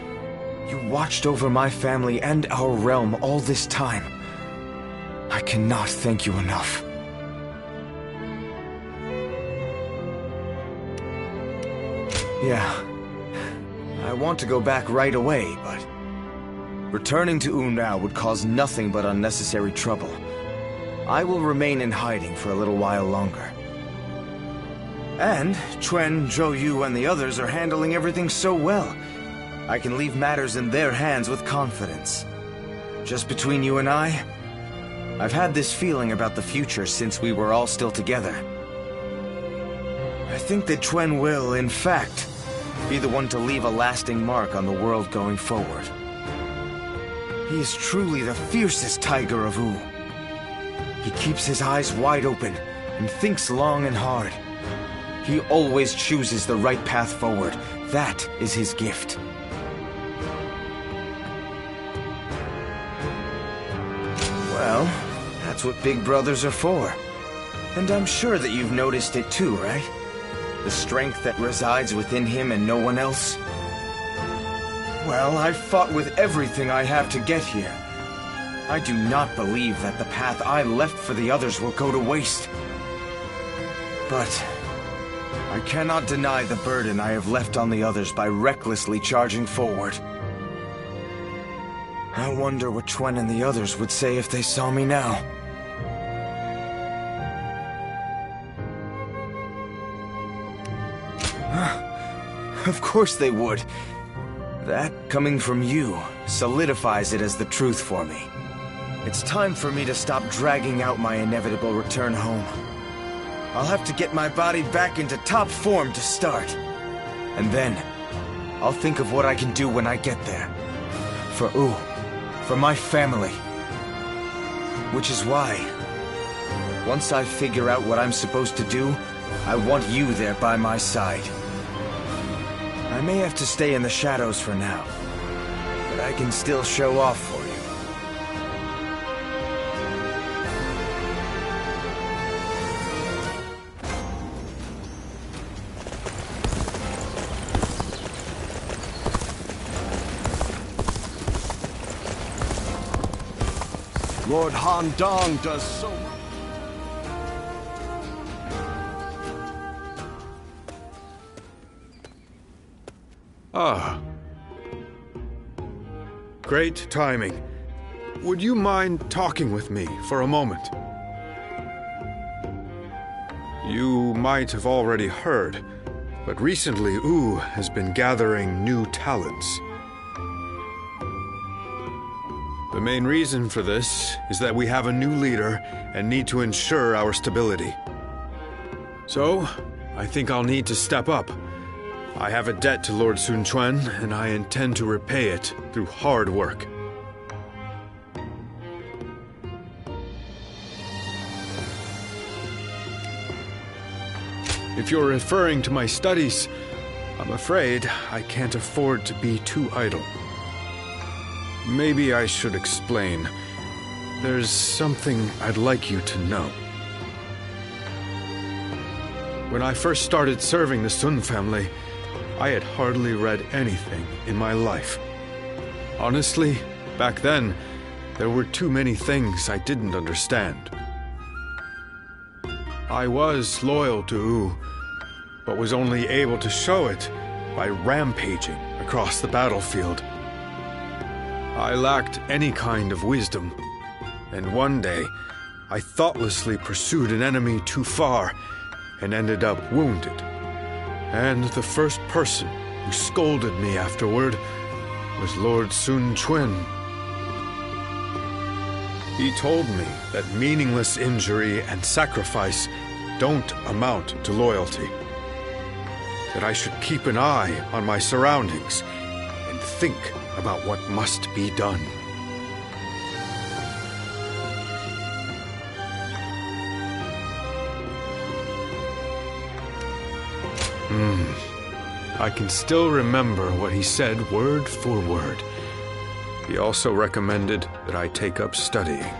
you watched over my family and our realm all this time. I cannot thank you enough. Yeah. I want to go back right away, but... returning to Unao would cause nothing but unnecessary trouble. I will remain in hiding for a little while longer. And Quan, Zhou Yu, and the others are handling everything so well. I can leave matters in their hands with confidence. Just between you and I, I've had this feeling about the future since we were all still together. I think that Quan will, in fact, be the one to leave a lasting mark on the world going forward. He is truly the fiercest tiger of Wu. He keeps his eyes wide open and thinks long and hard. He always chooses the right path forward. That is his gift. Well, that's what big brothers are for. And I'm sure that you've noticed it too, right? The strength that resides within him and no one else. Well, I've fought with everything I have to get here. I do not believe that the path I left for the others will go to waste. But I cannot deny the burden I have left on the others by recklessly charging forward. I wonder what Chuen and the others would say if they saw me now. Of course they would. That, coming from you, solidifies it as the truth for me. It's time for me to stop dragging out my inevitable return home. I'll have to get my body back into top form to start. And then, I'll think of what I can do when I get there. For Wu, for my family. Which is why, once I figure out what I'm supposed to do, I want you there by my side. I may have to stay in the shadows for now, but I can still show off for you. Lord Han Dong does so much. Ah. Great timing. Would you mind talking with me for a moment? You might have already heard, but recently Wu has been gathering new talents. The main reason for this is that we have a new leader and need to ensure our stability. So, I think I'll need to step up. I have a debt to Lord Sun Quan, and I intend to repay it through hard work. If you're referring to my studies, I'm afraid I can't afford to be too idle. Maybe I should explain. There's something I'd like you to know. When I first started serving the Sun family, I had hardly read anything in my life. Honestly, back then, there were too many things I didn't understand. I was loyal to Wu, but was only able to show it by rampaging across the battlefield. I lacked any kind of wisdom, and one day, I thoughtlessly pursued an enemy too far and ended up wounded. And the first person who scolded me afterward was Lord Sun Quan. He told me that meaningless injury and sacrifice don't amount to loyalty. That I should keep an eye on my surroundings and think about what must be done. I can still remember what he said word for word. He also recommended that I take up studying.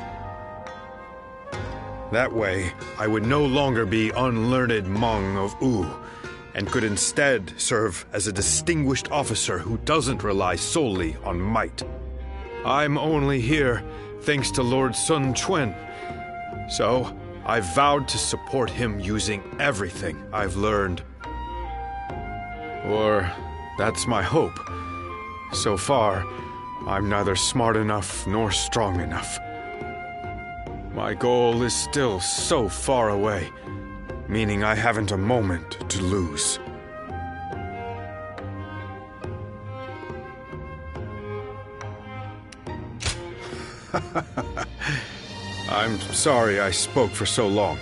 That way, I would no longer be unlearned Hmong of Wu, and could instead serve as a distinguished officer who doesn't rely solely on might. I'm only here thanks to Lord Sun Quan, so I vowed to support him using everything I've learned. Or, that's my hope. So far, I'm neither smart enough nor strong enough. My goal is still so far away, meaning I haven't a moment to lose. I'm sorry I spoke for so long.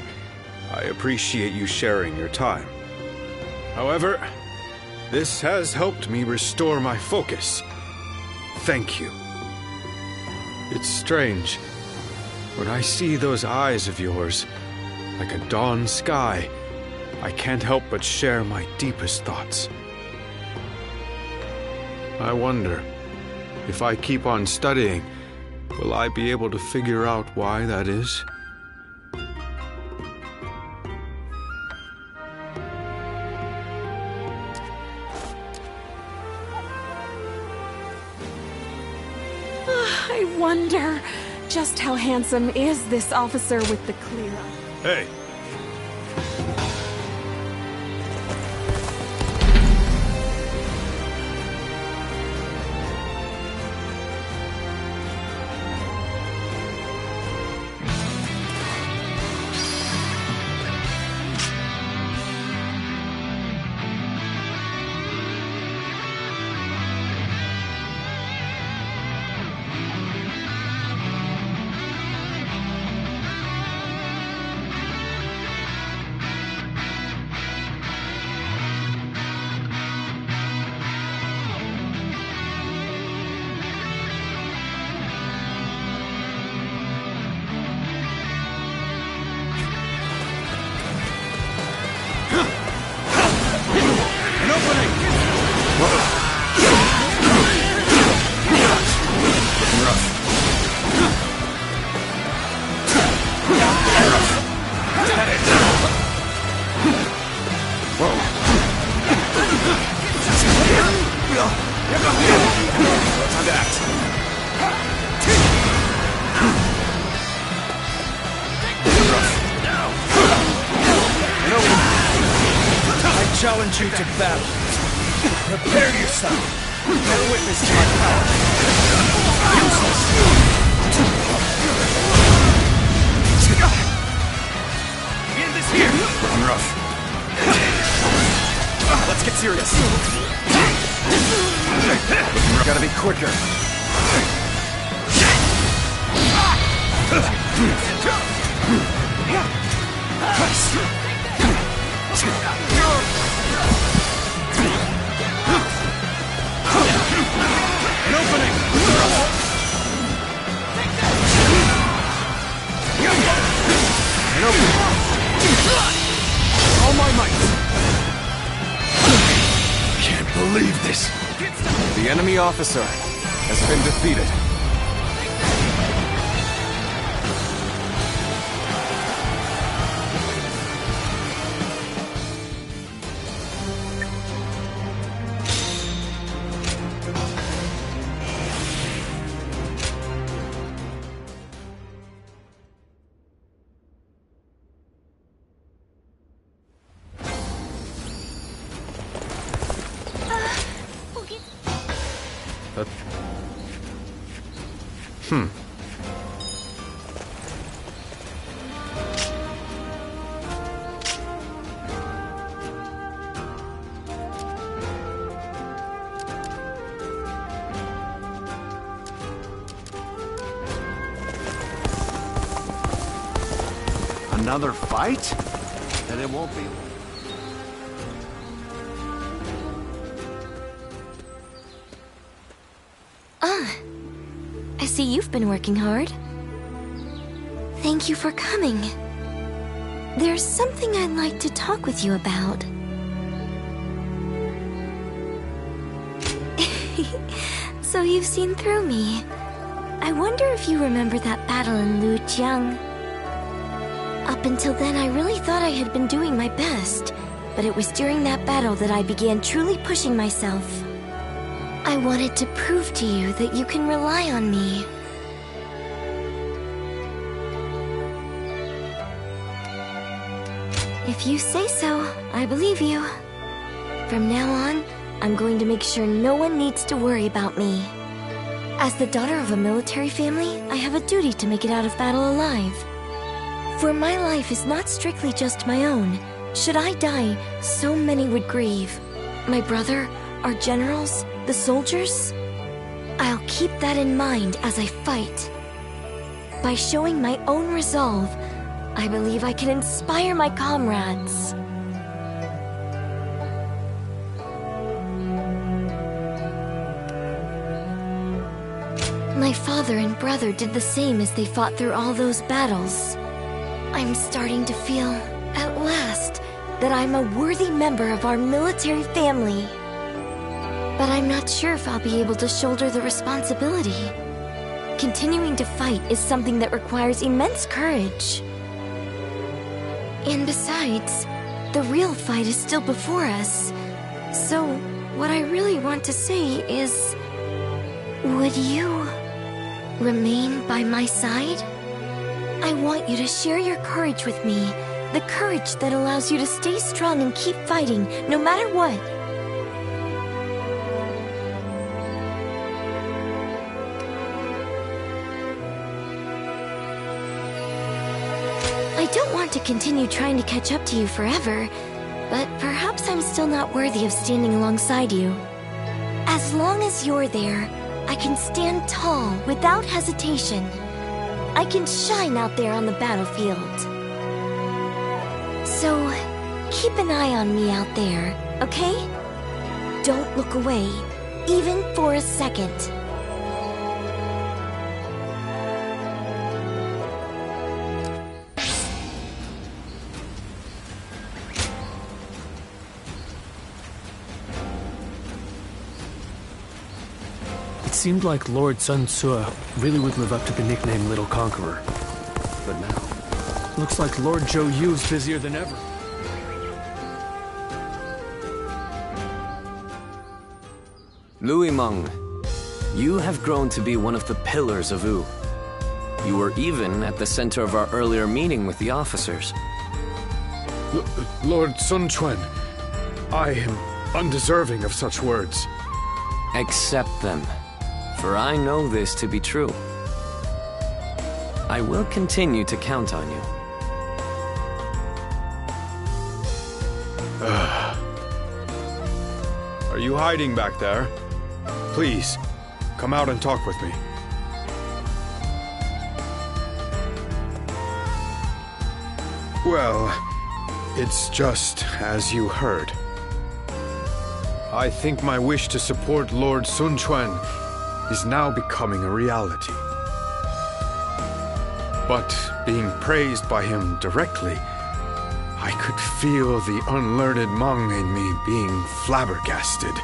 I appreciate you sharing your time. However, this has helped me restore my focus. Thank you. It's strange. When I see those eyes of yours, like a dawn sky, I can't help but share my deepest thoughts. I wonder, if I keep on studying, will I be able to figure out why that is? I wonder just how handsome is this officer with the clear eye. Hey! Challenge you to battle. Prepare yourself. Bear witness to my power. Useless. End this here. I'm rough. Let's get serious. Gotta be quicker. An opening! An opening! All my might! Can't believe this! The enemy officer has been defeated. Another fight? Then it won't be... I see you've been working hard. Thank you for coming. There's something I'd like to talk with you about. So you've seen through me. I wonder if you remember that battle in Lujiang. Up until then, I really thought I had been doing my best, but it was during that battle that I began truly pushing myself. I wanted to prove to you that you can rely on me. If you say so, I believe you. From now on, I'm going to make sure no one needs to worry about me. As the daughter of a military family, I have a duty to make it out of battle alive. For my life is not strictly just my own. Should I die, so many would grieve. My brother, our generals, the soldiers? I'll keep that in mind as I fight. By showing my own resolve, I believe I can inspire my comrades. My father and brother did the same as they fought through all those battles. I'm starting to feel, at last, that I'm a worthy member of our military family. But I'm not sure if I'll be able to shoulder the responsibility. Continuing to fight is something that requires immense courage. And besides, the real fight is still before us. So, what I really want to say is... would you remain by my side? I want you to share your courage with me. The courage that allows you to stay strong and keep fighting, no matter what. I don't want to continue trying to catch up to you forever, but perhaps I'm still not worthy of standing alongside you. As long as you're there, I can stand tall without hesitation. I can shine out there on the battlefield. So, keep an eye on me out there, okay? Don't look away, even for a second. It seemed like Lord Sun Ce really would live up to the nickname Little Conqueror. But now, looks like Lord Zhou Yu's busier than ever. Louis Meng, you have grown to be one of the pillars of Wu. You were even at the center of our earlier meeting with the officers. Lord Sun Quan, I am undeserving of such words. Accept them, for I know this to be true. I will continue to count on you. Are you hiding back there? Please, come out and talk with me. Well, it's just as you heard. I think my wish to support Lord Sun Quan is now becoming a reality. But being praised by him directly, I could feel the unlearned Hmong in me being flabbergasted.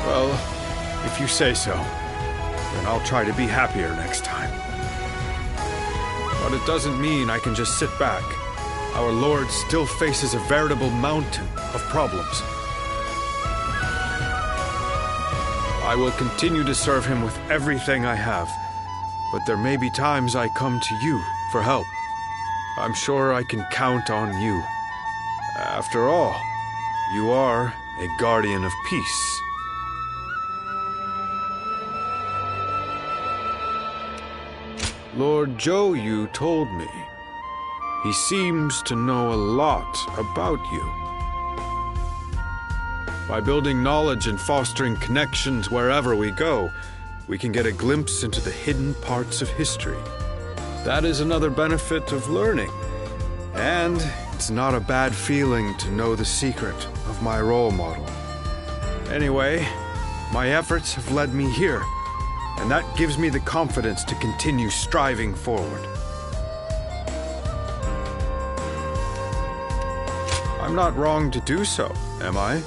Well, if you say so, then I'll try to be happier next time. But it doesn't mean I can just sit back. Our Lord still faces a veritable mountain of problems. I will continue to serve him with everything I have, but there may be times I come to you for help. I'm sure I can count on you. After all, you are a guardian of peace. Lord Zhou Yu told me. He seems to know a lot about you. By building knowledge and fostering connections wherever we go, we can get a glimpse into the hidden parts of history. That is another benefit of learning. And it's not a bad feeling to know the secret of my role model. Anyway, my efforts have led me here, and that gives me the confidence to continue striving forward. I'm not wrong to do so, am I?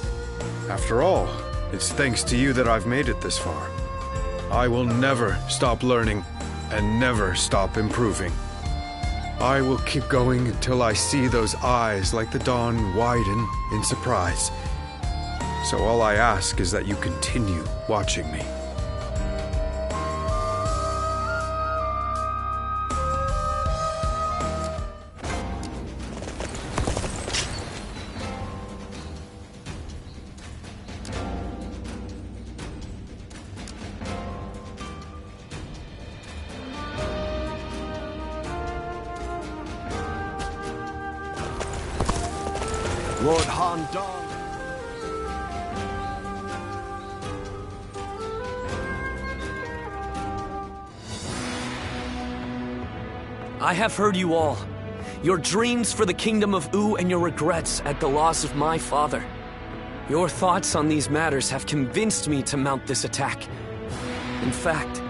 After all, it's thanks to you that I've made it this far. I will never stop learning and never stop improving. I will keep going until I see those eyes like the dawn widen in surprise. So all I ask is that you continue watching me. Lord Han Dong. I have heard you all. Your dreams for the kingdom of U and your regrets at the loss of my father. Your thoughts on these matters have convinced me to mount this attack. In fact,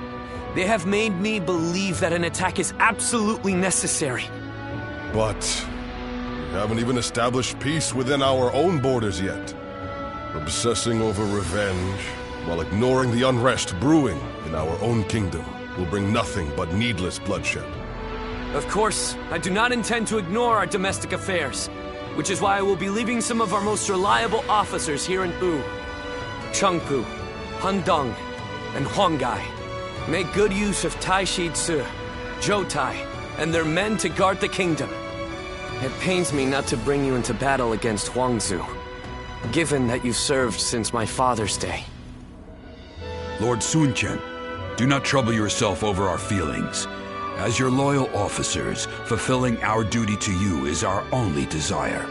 they have made me believe that an attack is absolutely necessary. But we haven't even established peace within our own borders yet. Obsessing over revenge while ignoring the unrest brewing in our own kingdom will bring nothing but needless bloodshed. Of course, I do not intend to ignore our domestic affairs, which is why I will be leaving some of our most reliable officers here in U. Chengpu, Handong, and Huanggai. Make good use of Taishi Ci, Zhoutai, and their men to guard the kingdom. It pains me not to bring you into battle against Huangzu, given that you've served since my father's day. Lord Sun Quan, do not trouble yourself over our feelings. As your loyal officers, fulfilling our duty to you is our only desire.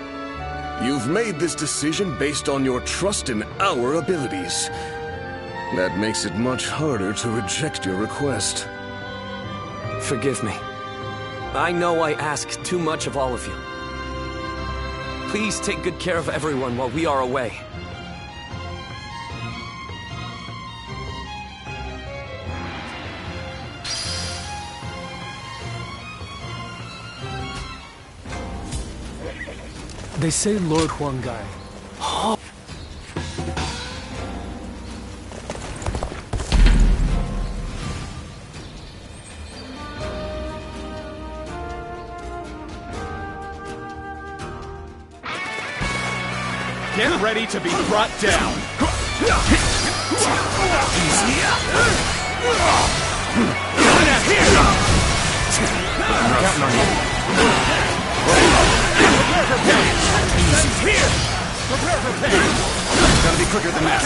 You've made this decision based on your trust in our abilities. That makes it much harder to reject your request. Forgive me. I know I ask too much of all of you. Please take good care of everyone while we are away. They say Lord Huanggai. Get ready to be brought down. Here! Prepare for pain! Gotta be quicker than that.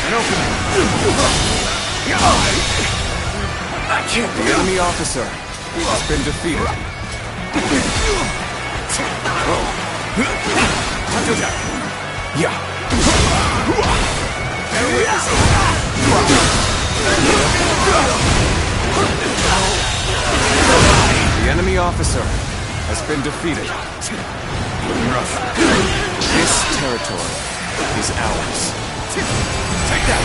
An opening. I can't be. The enemy officer has been defeated. The enemy officer has been defeated. Rough. This territory is ours. Take that!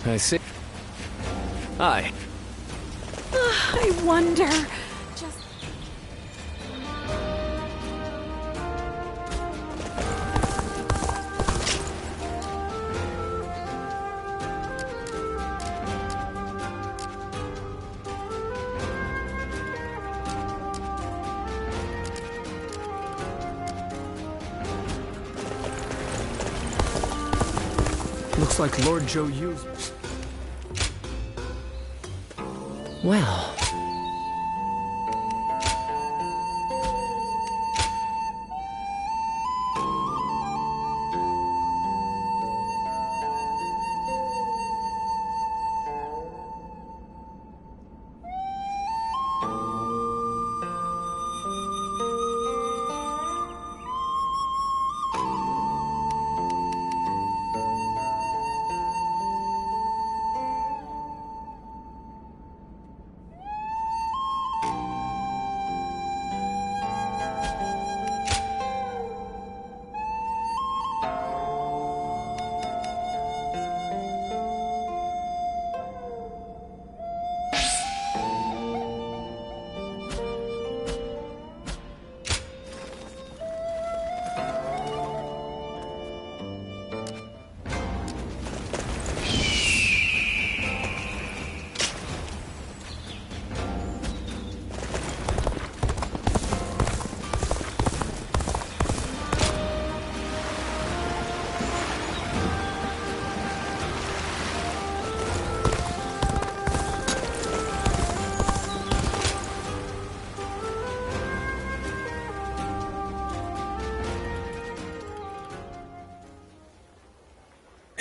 I see. Hi. I wonder... just... Looks like Lord Zhou Yu's... Well...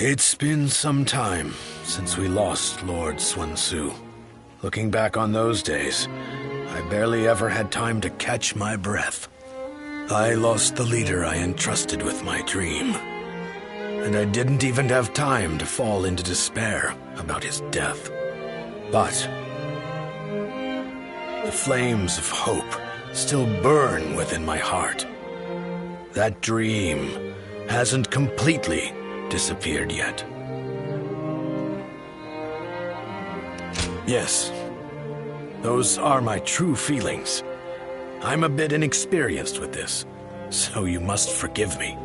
It's been some time since we lost Lord Sun Tzu. Looking back on those days, I barely ever had time to catch my breath. I lost the leader I entrusted with my dream. And I didn't even have time to fall into despair about his death. But the flames of hope still burn within my heart. That dream hasn't completely disappeared yet. Yes, those are my true feelings. I'm a bit inexperienced with this, so you must forgive me.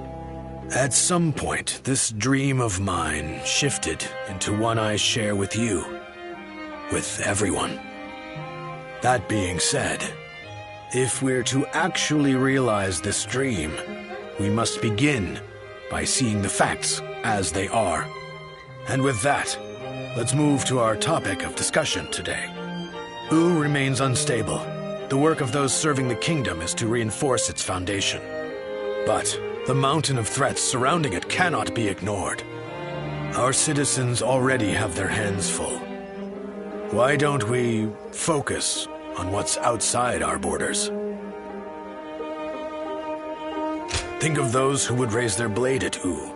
At some point, this dream of mine shifted into one I share with you, with everyone. That being said, if we're to actually realize this dream, we must begin by seeing the facts as they are. And with that, let's move to our topic of discussion today. U remains unstable. The work of those serving the kingdom is to reinforce its foundation. But the mountain of threats surrounding it cannot be ignored. Our citizens already have their hands full. Why don't we focus on what's outside our borders? Think of those who would raise their blade at U.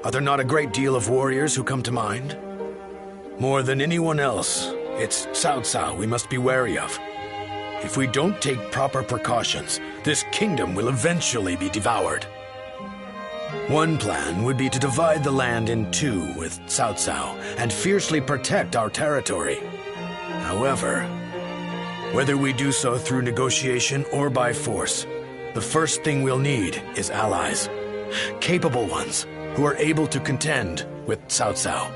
Are there not a great deal of warriors who come to mind? More than anyone else, it's Cao Cao we must be wary of. If we don't take proper precautions, this kingdom will eventually be devoured. One plan would be to divide the land in two with Cao Cao and fiercely protect our territory. However, whether we do so through negotiation or by force, the first thing we'll need is allies. Capable ones who are able to contend with Cao Cao.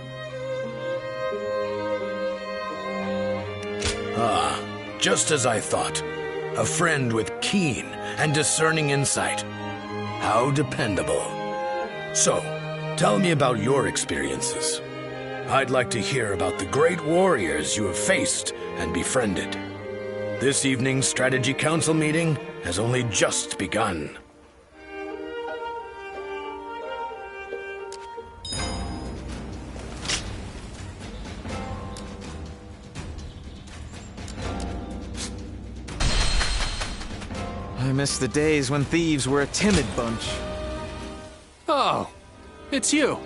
Ah, just as I thought. A friend with keen and discerning insight. How dependable. So, tell me about your experiences. I'd like to hear about the great warriors you have faced and befriended. This evening's Strategy Council meeting has only just begun. I miss the days when thieves were a timid bunch. Oh, it's you.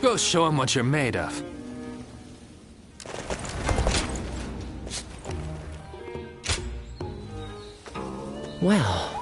Go show him what you're made of. Well...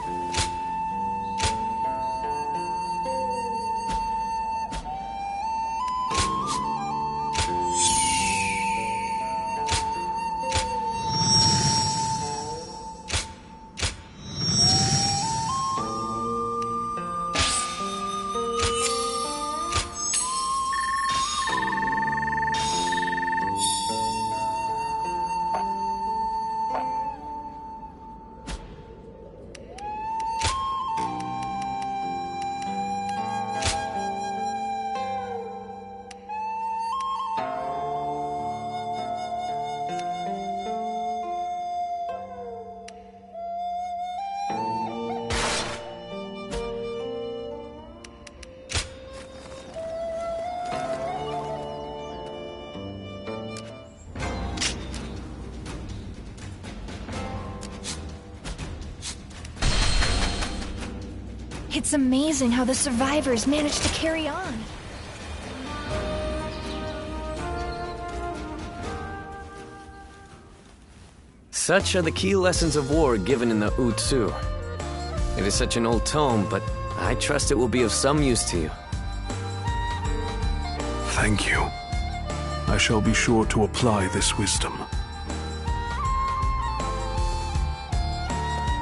It's amazing how the survivors managed to carry on. Such are the key lessons of war given in the Wu Tzu. It is such an old tome, but I trust it will be of some use to you. Thank you. I shall be sure to apply this wisdom.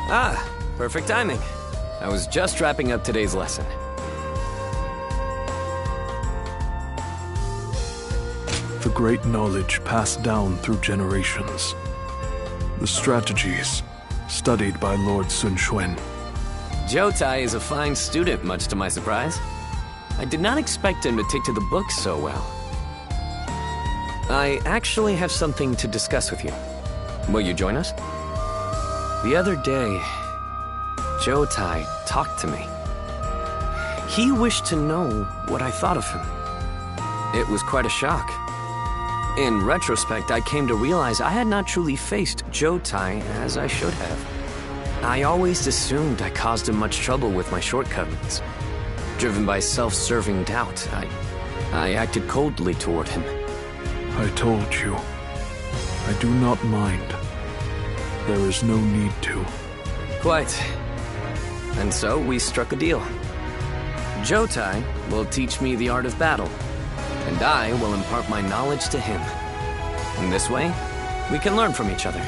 Ah, perfect timing. I was just wrapping up today's lesson. The great knowledge passed down through generations. The strategies studied by Lord Sun Quan. Jotai is a fine student, much to my surprise. I did not expect him to take to the books so well. I actually have something to discuss with you. Will you join us? The other day, Jotai talked to me. He wished to know what I thought of him. It was quite a shock. In retrospect, I came to realize I had not truly faced Jotai as I should have. I always assumed I caused him much trouble with my shortcomings. Driven by self-serving doubt, I acted coldly toward him. I told you. I do not mind. There is no need to. Quite. And so we struck a deal. Jotai will teach me the art of battle, and I will impart my knowledge to him. In this way, we can learn from each other.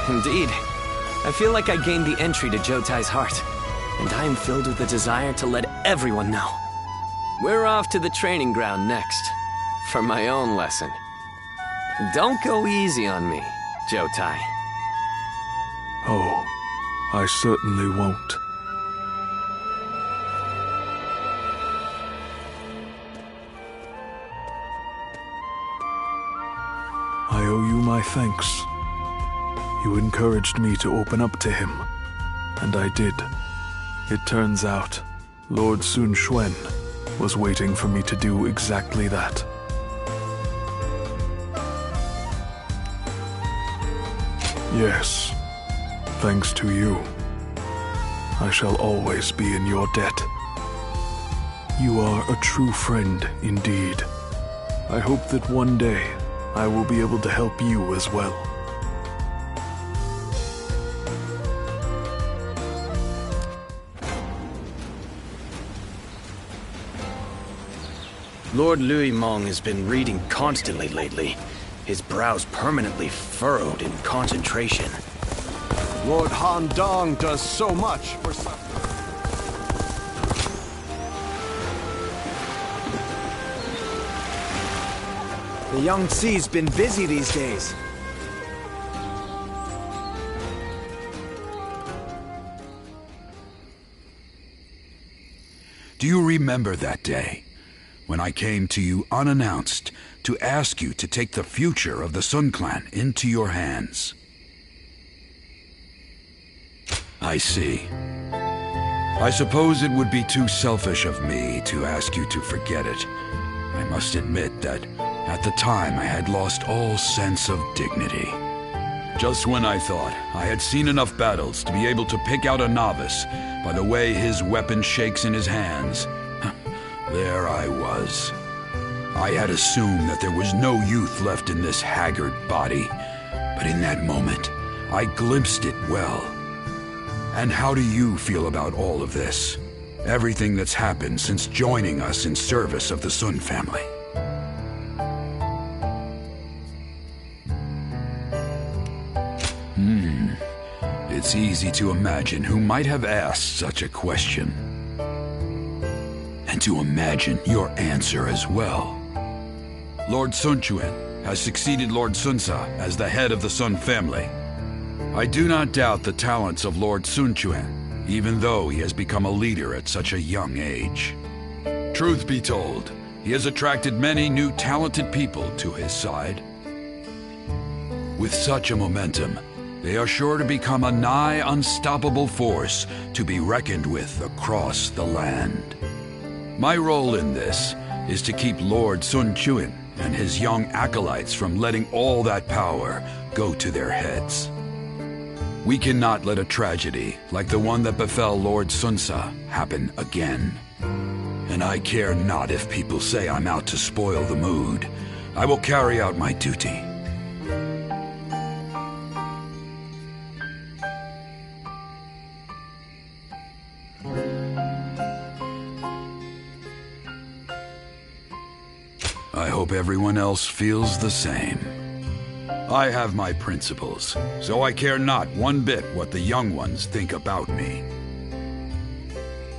Indeed. I feel like I gained the entry to Jotai's heart, and I am filled with a desire to let everyone know. We're off to the training ground next, for my own lesson. Don't go easy on me, Jotai. Oh, I certainly won't. I owe you my thanks. You encouraged me to open up to him, and I did. It turns out, Lord Sun Quan was waiting for me to do exactly that. Yes, thanks to you, I shall always be in your debt. You are a true friend indeed. I hope that one day I will be able to help you as well. Lord Louis Mong has been reading constantly lately, his brows permanently furrowed in concentration. Lord Han Dong does so much for some... The young Xi's been busy these days. Do you remember that day, when I came to you unannounced to ask you to take the future of the Sun Clan into your hands? I see. I suppose it would be too selfish of me to ask you to forget it. I must admit that at the time I had lost all sense of dignity. Just when I thought I had seen enough battles to be able to pick out a novice by the way his weapon shakes in his hands, there I was. I had assumed that there was no youth left in this haggard body, but in that moment, I glimpsed it well. And how do you feel about all of this? Everything that's happened since joining us in service of the Sun family? It's easy to imagine who might have asked such a question. And to imagine your answer as well. Lord Sun Quan has succeeded Lord Sunsa as the head of the Sun family. I do not doubt the talents of Lord Sun Quan, even though he has become a leader at such a young age. Truth be told, he has attracted many new talented people to his side. With such a momentum, they are sure to become a nigh unstoppable force to be reckoned with across the land. My role in this is to keep Lord Sun Quan and his young acolytes from letting all that power go to their heads. We cannot let a tragedy like the one that befell Lord Sunsa happen again. And I care not if people say I'm out to spoil the mood. I will carry out my duty. I hope everyone else feels the same. I have my principles, so I care not one bit what the young ones think about me.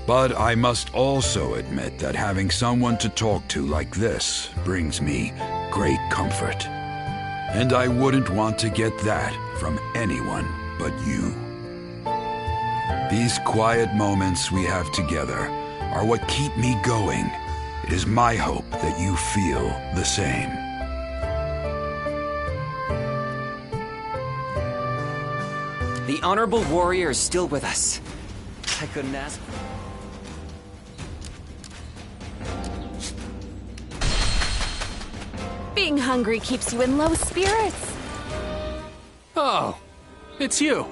But I must also admit that having someone to talk to like this brings me great comfort. And I wouldn't want to get that from anyone but you. These quiet moments we have together are what keep me going. It is my hope that you feel the same. The Honorable Warrior is still with us. I couldn't ask. Being hungry keeps you in low spirits. Oh, it's you.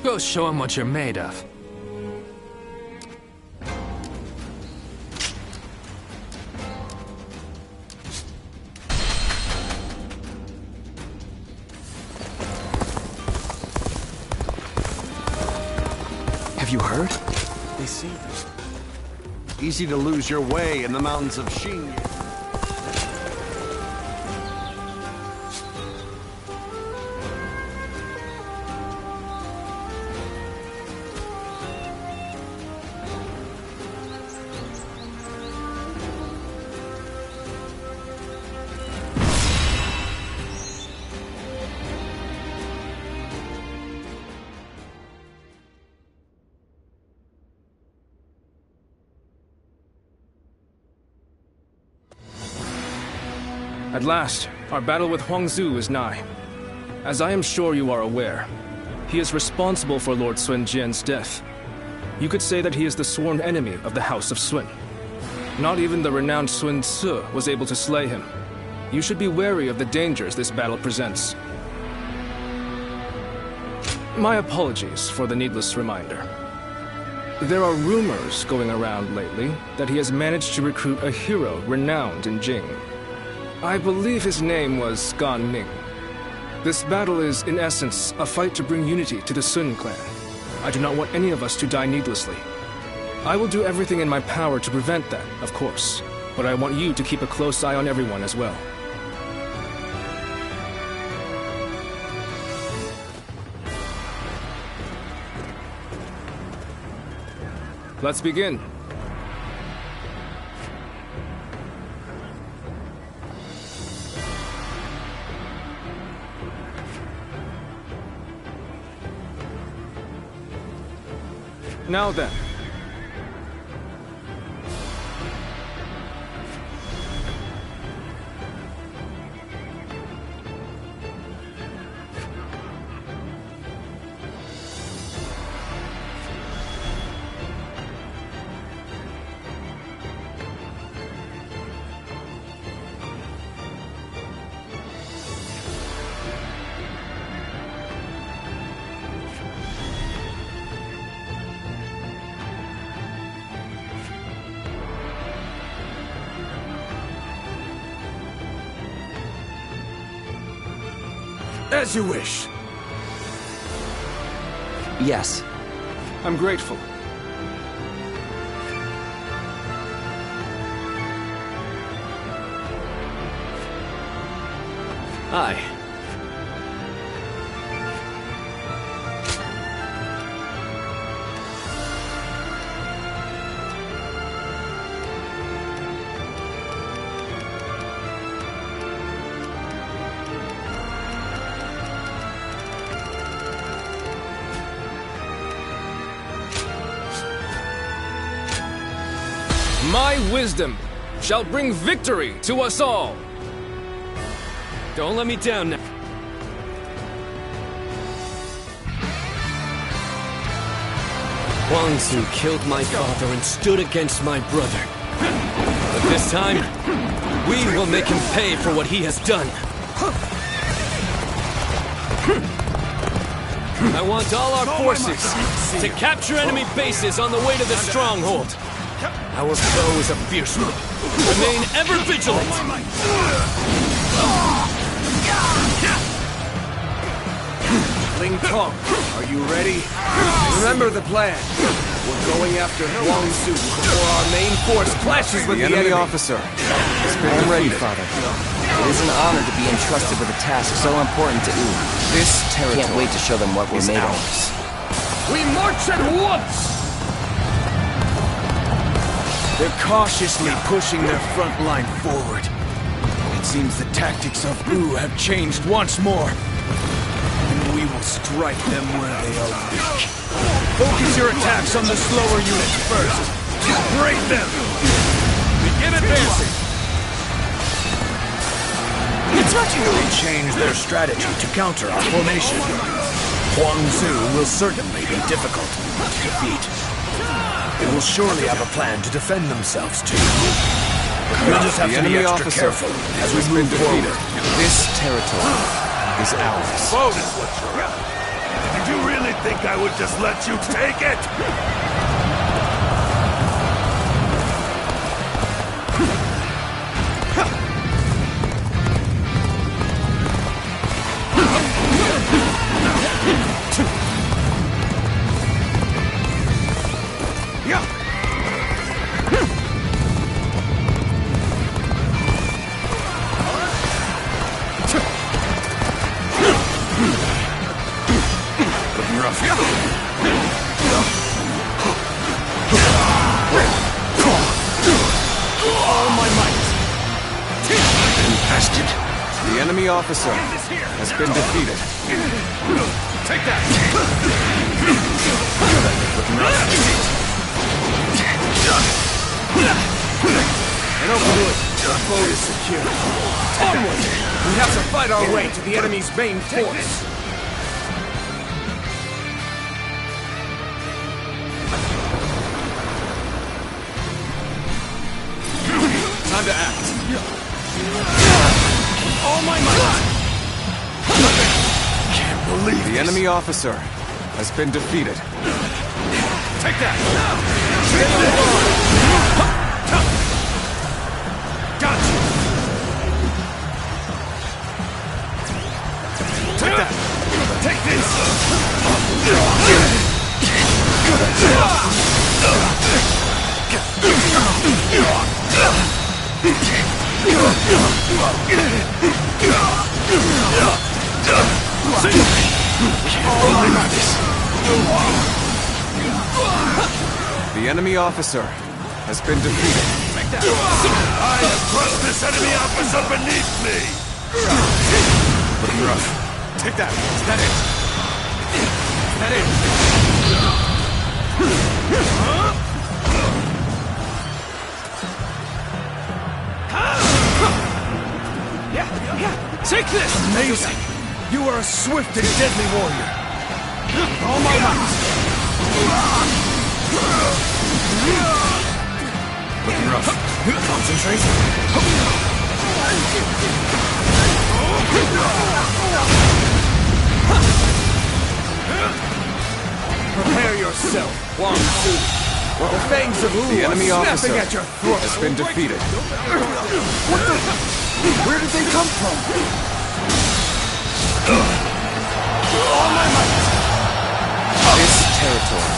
Go show him what you're made of. Have you heard? They say easy to lose your way in the mountains of Xing. At last, our battle with Huangzu is nigh. As I am sure you are aware, he is responsible for Lord Sun Jian's death. You could say that he is the sworn enemy of the House of Sun. Not even the renowned Sun Ce was able to slay him. You should be wary of the dangers this battle presents. My apologies for the needless reminder. There are rumors going around lately that he has managed to recruit a hero renowned in Jing. I believe his name was Gan Ning. This battle is, in essence, a fight to bring unity to the Sun clan. I do not want any of us to die needlessly. I will do everything in my power to prevent that, of course, but I want you to keep a close eye on everyone as well. Let's begin. Now then. As you wish. Yes. I'm grateful. Aye. My wisdom shall bring victory to us all. Don't let me down now. Huang Zu killed my father and stood against my brother. But this time, we will make him pay for what he has done. I want all our forces to capture enemy bases on the way to the stronghold. Our foe is a fierce one. Remain ever vigilant. Ling Tong, are you ready? Remember the plan. We're going after Huang Zu before our main force clashes with the enemy. Officer has been ready, Father. It is an honor to be entrusted with a task so important to Wu. This territory can't wait to show them what we're made of. We march at once! They're cautiously pushing their front line forward. It seems the tactics of Wu have changed once more. And we will strike them where they are weak. Focus your attacks on the slower units first. Break them! Begin advancing! It's not you! They changed their strategy to counter our formation. Huang Zu will certainly be difficult to defeat. They will surely have a plan to defend themselves too. We'll just have to be extra careful as we move forward. This territory is ours. Vote is what you're at. Did you really think I would just let you take it? The enemy officer has been defeated. Take that! And Oakwood, our boat is secure. Onward! We have to fight our way to the enemy's main force. Time to act. All my might! Can't believe the enemy officer has been defeated. Take that! Got you! Take that! Take this! The enemy officer has been defeated. I have crushed this enemy officer beneath me! Looking rough. Take that! Is that it? Is that it? Take this! Amazing! You are a swift and deadly warrior. All my might! Looking rough. Concentrate. Prepare yourself, Huang Zu. The fangs of Wu The enemy are officer snapping at your throat. has been defeated. What the? Where did they come from? All my might! This territory,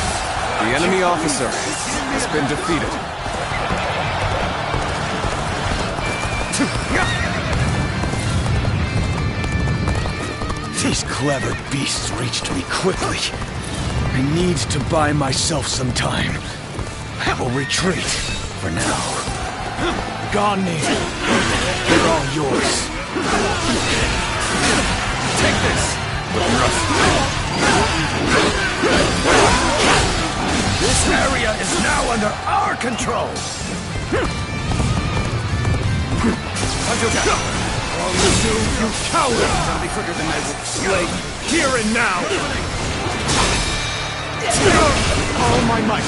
the enemy officer has been defeated. These clever beasts reached me quickly. I need to buy myself some time. I will retreat for now. Gani, they're all yours. Take this! This area is now under our control. Tzu, you coward! Gotta be quicker than that. Slay here and now! All my might!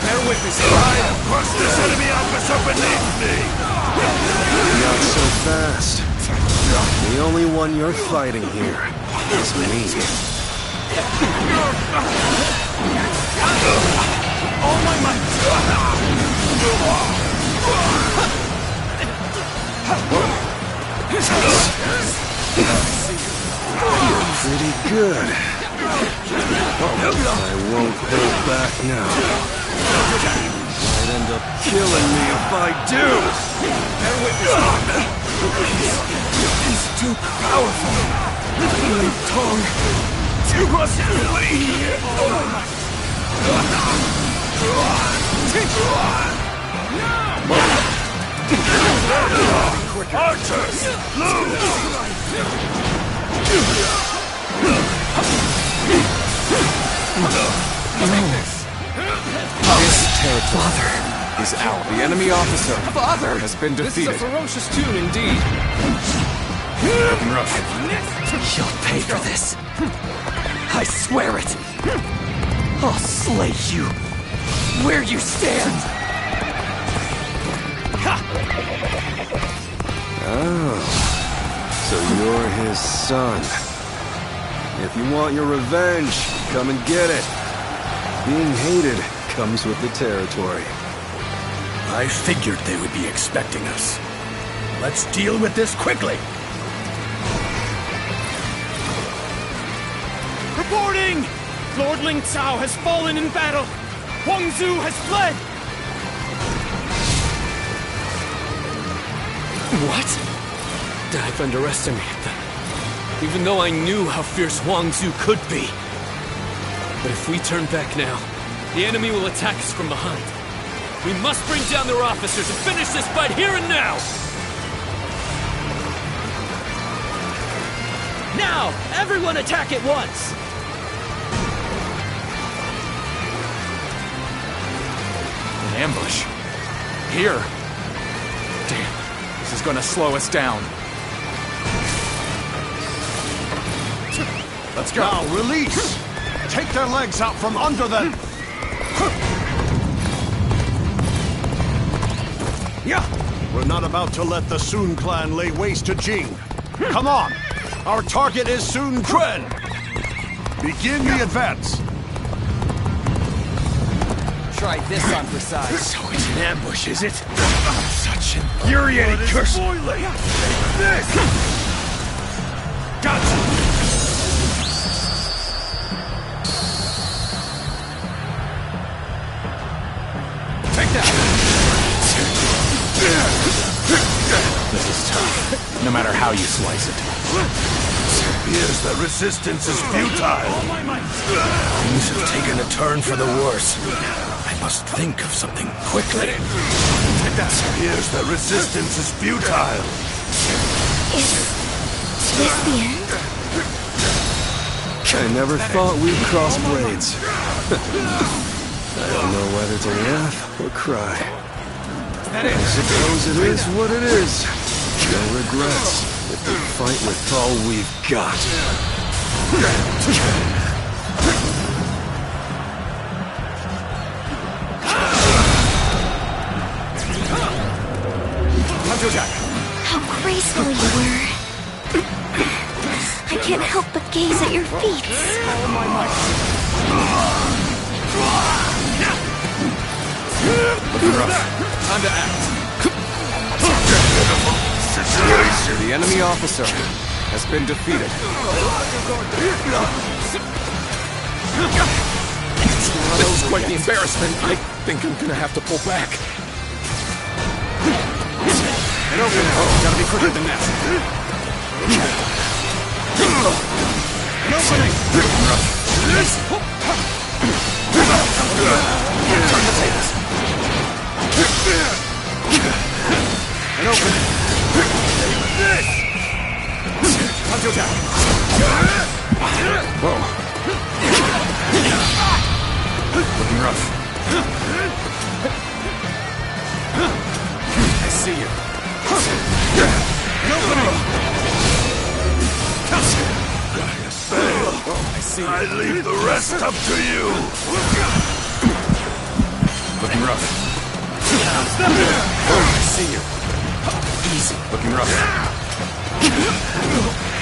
Bear witness, I have crushed this enemy officer beneath me! Not so fast. The only one you're fighting here is me. All my might! You're pretty good. I won't hold back now. Might end up killing me if I do. He's too powerful. My tongue. You must flee. Archers, This territory is out. The enemy officer has been defeated. This is a ferocious tune indeed. You'll pay for this. I swear it. I'll slay you where you stand. Oh, so you're his son. If you want your revenge, come and get it. Being hated comes with the territory. I figured they would be expecting us. Let's deal with this quickly. reporting! Lord Ling Cao has fallen in battle. Huang Zu has fled. What? I've underestimated them. Even though I knew how fierce Huang Zu could be. But if we turn back now, the enemy will attack us from behind. We must bring down their officers and finish this fight here and now! Now! Everyone attack at once! An ambush. Here. Damn. This is gonna slow us down. Let's go. Now, release! Take their legs out from under them! Yeah! We're not about to let the Sun clan lay waste to Jing. Come on! Our target is Sun Quan! Begin the advance! Try this on for size. So it's an ambush, is it? Such infuriating curse! This! Gotcha! This is tough, no matter how you slice it. Appears that resistance is futile. Things have taken a turn for the worse. I must think of something quickly. Appears that resistance is futile. Is this the end? I never thought we'd cross blades. I don't know whether to laugh or cry. I suppose it is what it is. No regrets if we fight with all we've got. How graceful you were. I can't help but gaze at your feet. Looking rough. Time to act. The enemy officer has been defeated. This is quite the embarrassment. I think I'm gonna have to pull back. An opening. Gotta be quicker than that. An opening. Turn the tables. An opening. This! Onto attack. Whoa. Looking rough. I see you. An opening! I see you. I leave the rest up to you. Looking rough. I see you. Easy. Looking rough.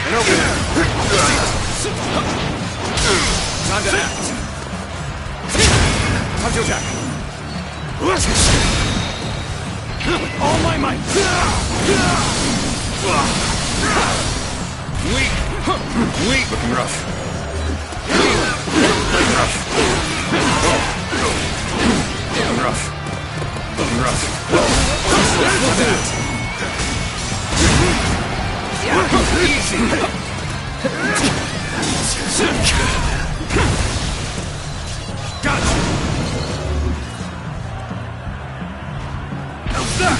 An opening. Time to act. Time to attack. With all my might. Weak. Weak. Looking rough. Looking rough. Looking rough. Looking rough. This will do it. Easy. Got you. How's that?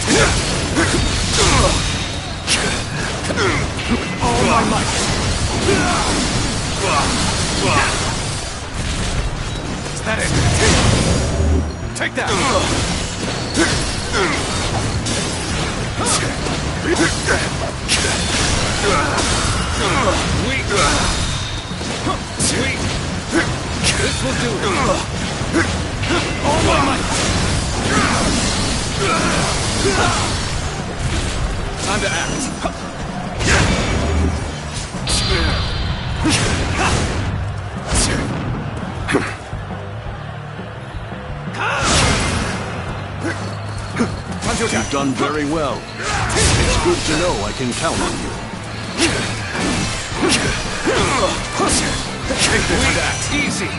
All my might. Is that it? Take that! Weak! Weak! This will do it! All my might! Time to act! You've done very well. It's good to know I can count on you. Take this and act. Easy.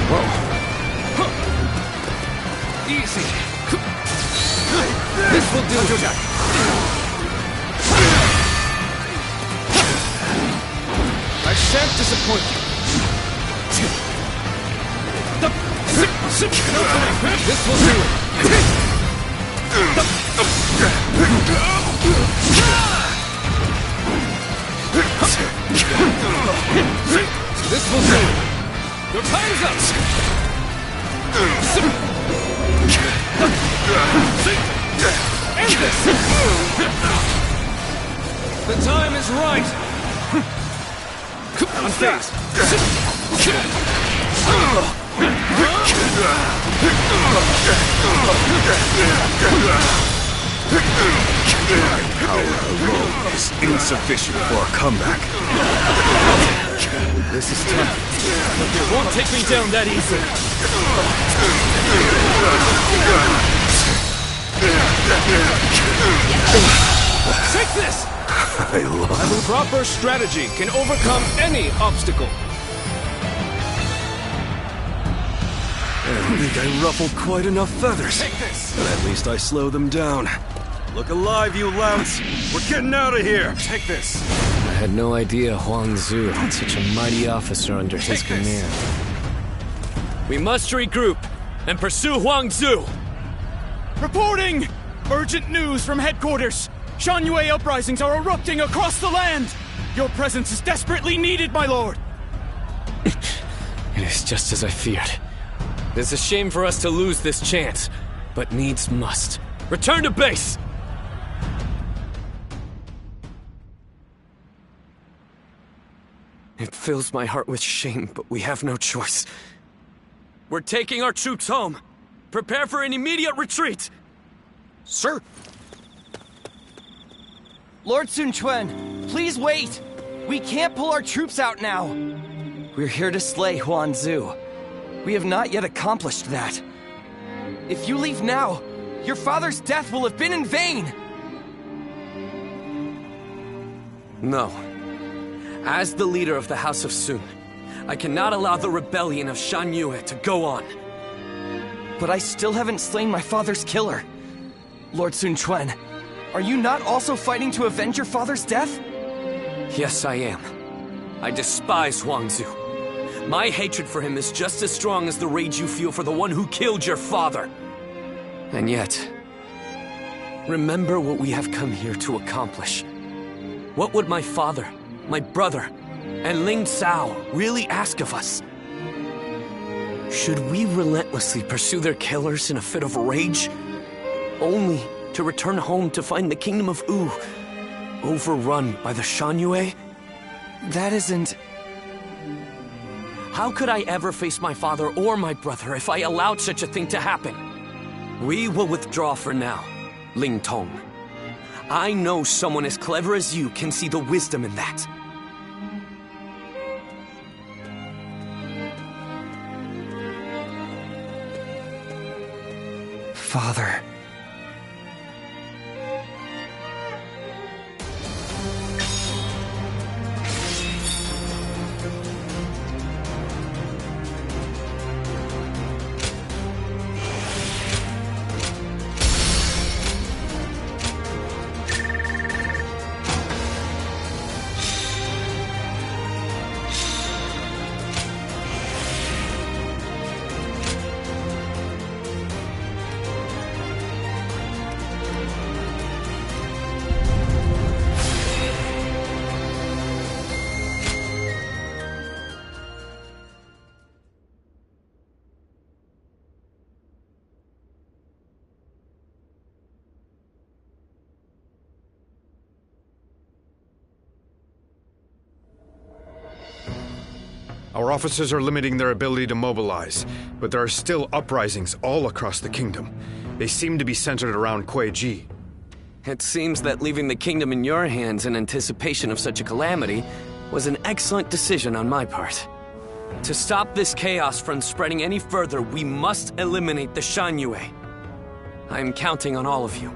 Whoa. Easy. This will do it. I shan't disappoint you. This will do it. This will do it. Your time's up. End this. The time is right. Unfazed. My power alone is insufficient for a comeback. This is tough. You won't take me down that easy. Take this! I love it. Proper strategy can overcome any obstacle. I don't think I ruffled quite enough feathers. Take this! But at least I slowed them down. Look alive, you louts! We're getting out of here! Take this! I had no idea Huang Zu had such a mighty officer under his command. We must regroup and pursue Huang Zu! Reporting! Urgent news from headquarters! Shanyue uprisings are erupting across the land! Your presence is desperately needed, my lord! It is just as I feared. It's a shame for us to lose this chance, but needs must. Return to base! It fills my heart with shame, but we have no choice. We're taking our troops home. Prepare for an immediate retreat! Sir! Lord Sun Quan, please wait! We can't pull our troops out now! We're here to slay Huang Zu. We have not yet accomplished that. If you leave now, your father's death will have been in vain! No. As the leader of the House of Sun, I cannot allow the rebellion of Shanyue to go on. But I still haven't slain my father's killer. Lord Sun Quan, are you not also fighting to avenge your father's death? Yes, I am. I despise Huang Zu. My hatred for him is just as strong as the rage you feel for the one who killed your father. And yet, remember what we have come here to accomplish. What would my father, my brother, and Ling Cao really ask of us? Should we relentlessly pursue their killers in a fit of rage? only to return home to find the kingdom of U overrun by the Shanyue? That isn't... How could I ever face my father or my brother if I allowed such a thing to happen? We will withdraw for now, Ling Tong. I know someone as clever as you can see the wisdom in that. Father... Our officers are limiting their ability to mobilize, but there are still uprisings all across the kingdom. They seem to be centered around Kuei-ji. It seems that leaving the kingdom in your hands in anticipation of such a calamity was an excellent decision on my part. To stop this chaos from spreading any further, we must eliminate the Shanyue. I am counting on all of you.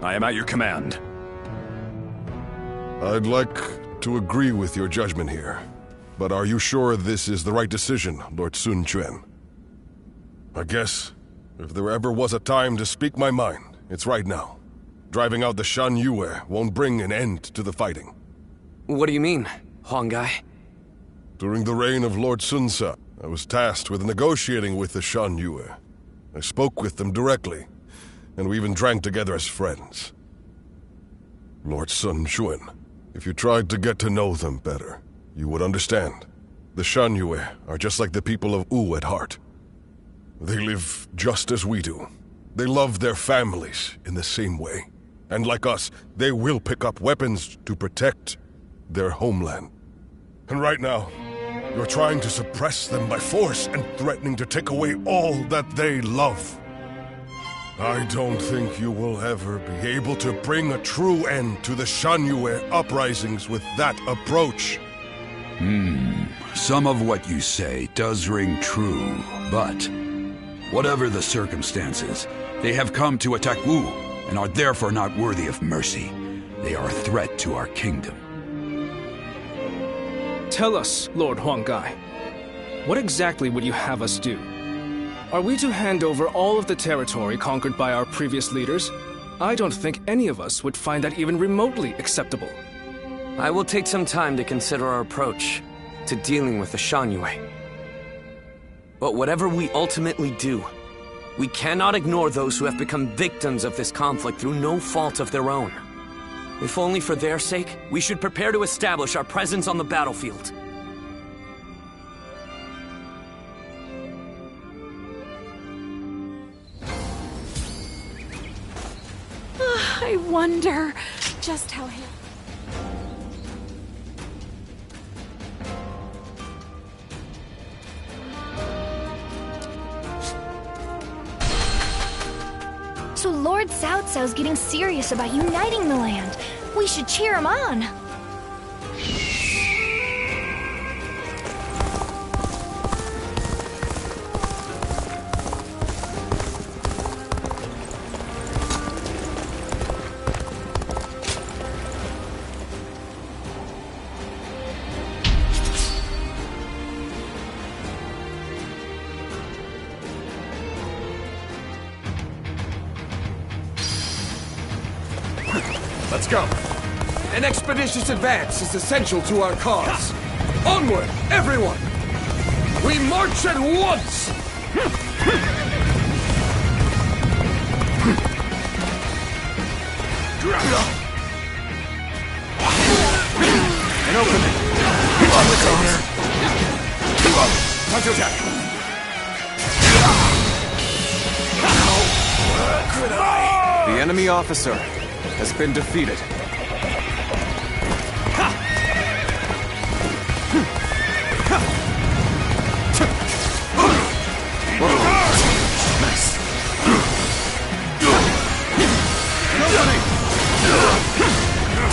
I am at your command. I'd like to agree with your judgment here. But are you sure this is the right decision, Lord Sun Quan? I guess, if there ever was a time to speak my mind, it's right now. Driving out the Shanyue won't bring an end to the fighting. What do you mean, Huanggai? During the reign of Lord Sun Ce, I was tasked with negotiating with the Shanyue. I spoke with them directly, and we even drank together as friends. Lord Sun Quan, if you tried to get to know them better, you would understand. The Shanyue are just like the people of U at heart. They live just as we do. They love their families in the same way. And like us, they will pick up weapons to protect their homeland. And right now, you're trying to suppress them by force and threatening to take away all that they love. I don't think you will ever be able to bring a true end to the Shanyue uprisings with that approach. Some of what you say does ring true, but whatever the circumstances, they have come to attack Wu and are therefore not worthy of mercy. They are a threat to our kingdom. Tell us, Lord Huanggai, what exactly would you have us do? Are we to hand over all of the territory conquered by our previous leaders? I don't think any of us would find that even remotely acceptable. I will take some time to consider our approach to dealing with the Shanyue. But whatever we ultimately do, we cannot ignore those who have become victims of this conflict through no fault of their own. If only for their sake, we should prepare to establish our presence on the battlefield. I wonder just how... So Lord Cao Cao's getting serious about uniting the land. We should cheer him on. Let's go. An expeditious advance is essential to our cause. Onward, everyone! We march at once! An opening. On its honor. Time to attack. could I? The enemy officer has been defeated. Nice. An opening.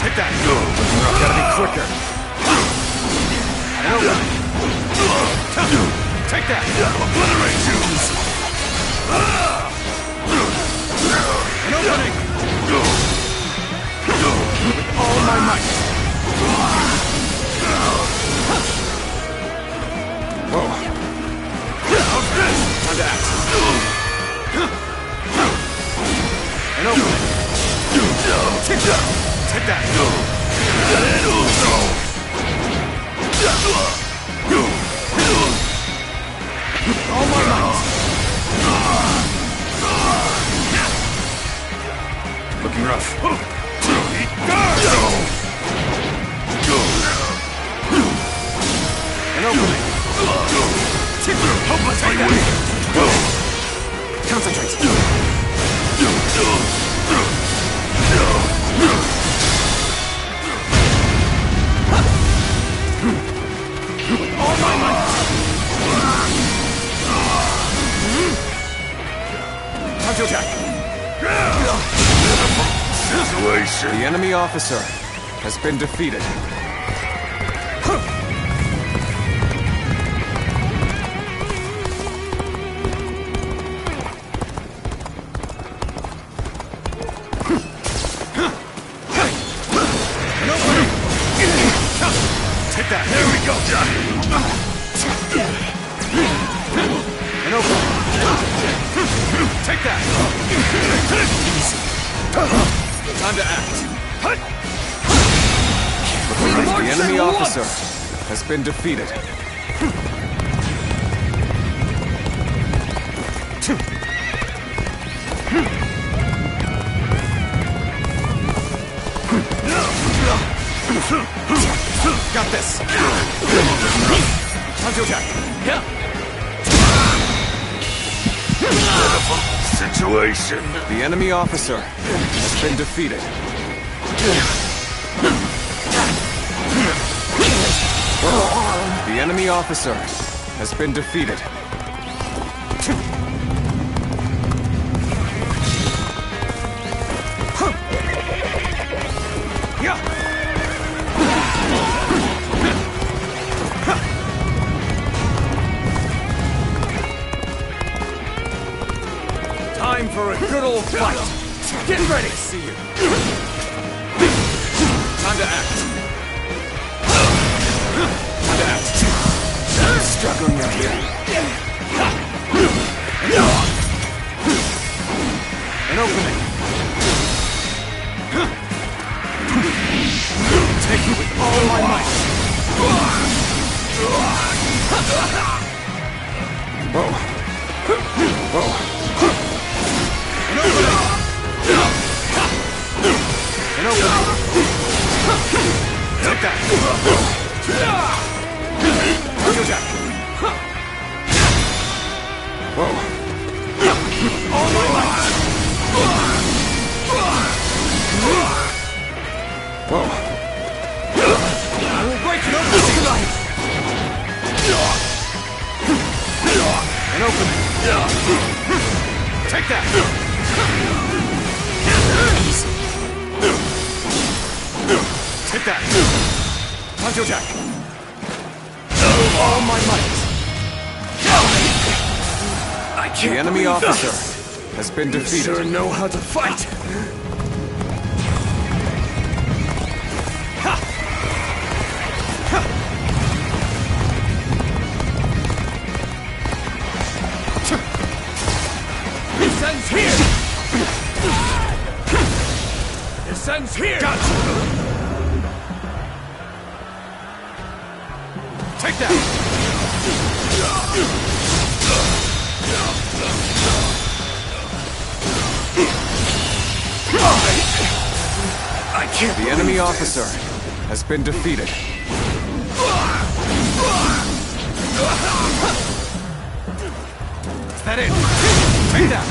Take that. Gotta be quicker. An opening. Take that. Obliterate you. An opening. With all my might. Whoa. How's this? Time to act. An opening. Take that. Take that. All my might. Looking rough. An opening. Help us take that. Concentrate. With all my might. Time to attack. Situation. The enemy officer has been defeated. Take that. There we go, Jack. An opening. Take that. Easy. Time to act. The enemy officer has been defeated. Got this. Time to attack. Situation. The enemy officer has been defeated. The enemy officer has been defeated. Time for a good old fight. Get ready. See you. Time to act. Time to act. Struggling out here. An opening. Take it with all my might. Whoa. Whoa. An opening. An opening. Take that. Time to attack. Whoa. All my might. Whoa. I will break it open tonight. An opening. Take that. Easy. Take that. Time to attack. All my might. I can't. The enemy officer has been defeated. You sure know how to fight. This ends here. This ends here. Gotcha. Take that. I can't. The enemy officer has been defeated. Is that it? Take that.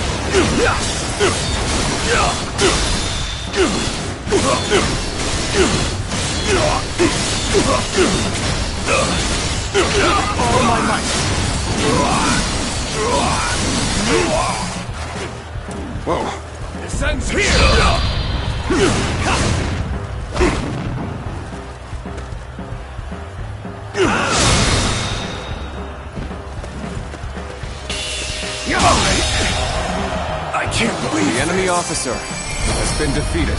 All my might. Whoa. This ends here! I can't believe the enemy officer has been defeated.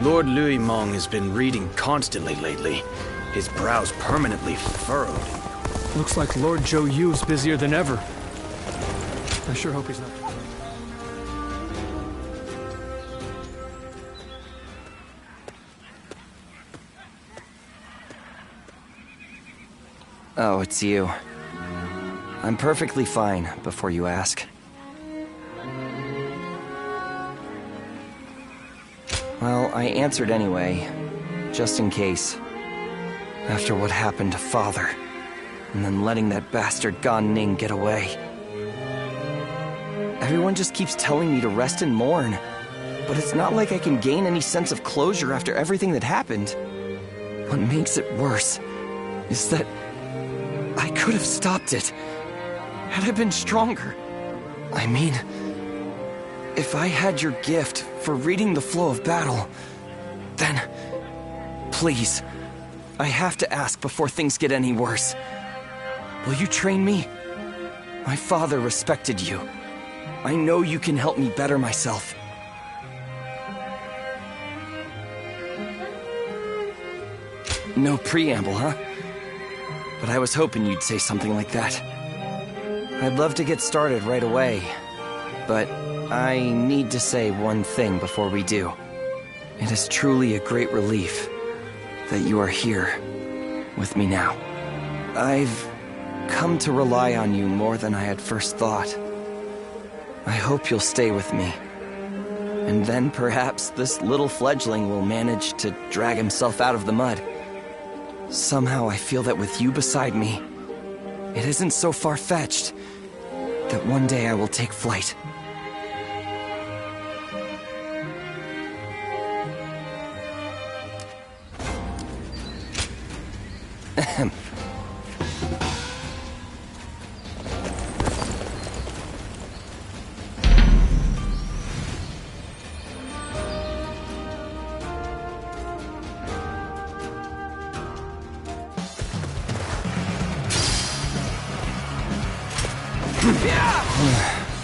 Lord Louis Mong has been reading constantly lately. His brow's permanently furrowed. Looks like Lord Zhou Yu's busier than ever. I sure hope he's not. Oh, it's you. I'm perfectly fine, before you ask. Well, I answered anyway, just in case. After what happened to Father, and then letting that bastard Gan Ning get away. Everyone just keeps telling me to rest and mourn, but it's not like I can gain any sense of closure after everything that happened. What makes it worse is that I could have stopped it, had I been stronger. I mean, if I had your gift for reading the flow of battle, then please, I have to ask before things get any worse. Will you train me? My father respected you. I know you can help me better myself. No preamble, huh? But I was hoping you'd say something like that. I'd love to get started right away, but I need to say one thing before we do. It is truly a great relief that you are here with me now. I've come to rely on you more than I had first thought. I hope you'll stay with me. And then perhaps this little fledgling will manage to drag himself out of the mud. Somehow I feel that with you beside me, it isn't so far-fetched that one day I will take flight. Ahem.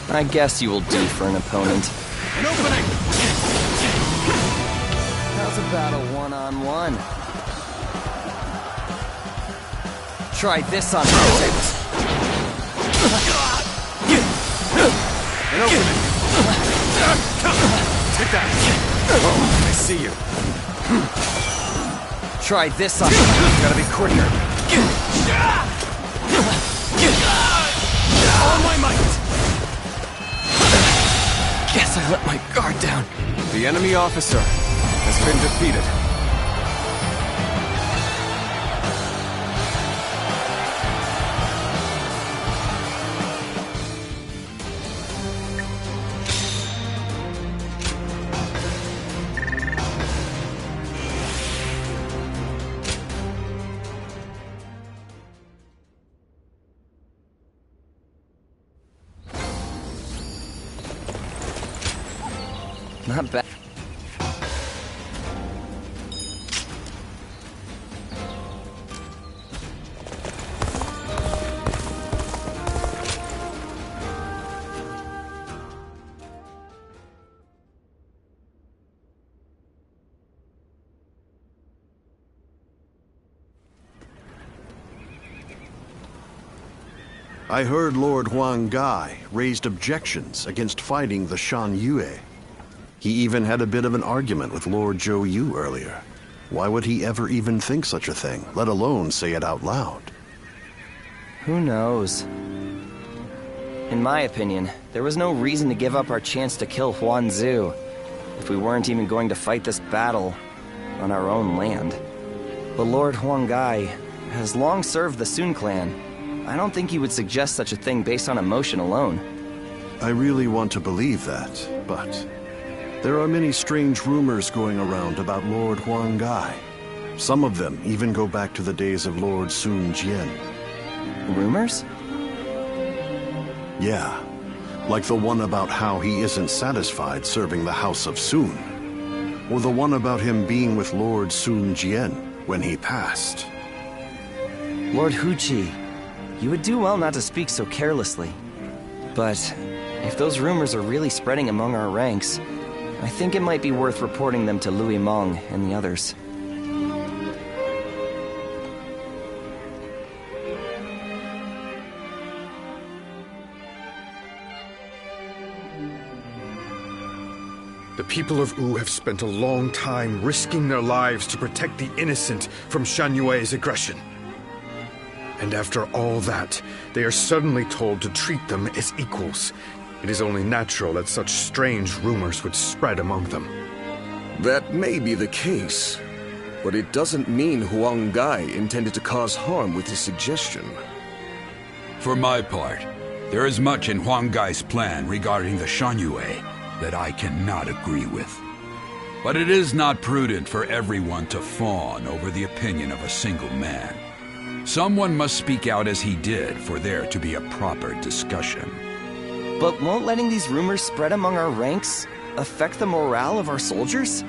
I guess you will do for an opponent. An opening! How's a battle one-on-one? Try this on tables. An opening! Take that! Oh, I see you. Try this on. Gotta be quicker. All my might! Guess I let my guard down. The enemy officer has been defeated. Not bad. I heard Lord Huang Gai raised objections against fighting the Shan Yue. He even had a bit of an argument with Lord Zhou Yu earlier. Why would he ever even think such a thing, let alone say it out loud? Who knows? In my opinion, there was no reason to give up our chance to kill Huanzu if we weren't even going to fight this battle on our own land. But Lord Huang Gai has long served the Sun clan. I don't think he would suggest such a thing based on emotion alone. I really want to believe that, but there are many strange rumors going around about Lord Huang Gai. Some of them even go back to the days of Lord Sun Jian. Rumors? Yeah, like the one about how he isn't satisfied serving the House of Sun, or the one about him being with Lord Sun Jian when he passed. Lord Huqi, you would do well not to speak so carelessly. But if those rumors are really spreading among our ranks, I think it might be worth reporting them to Louis Meng and the others. The people of Wu have spent a long time risking their lives to protect the innocent from Shan Yue's aggression. And after all that, they are suddenly told to treat them as equals. It is only natural that such strange rumors would spread among them. That may be the case, but it doesn't mean Huang Gai intended to cause harm with his suggestion. For my part, there is much in Huang Gai's plan regarding the Shan Yue that I cannot agree with. But it is not prudent for everyone to fawn over the opinion of a single man. Someone must speak out as he did for there to be a proper discussion. But won't letting these rumors spread among our ranks affect the morale of our soldiers?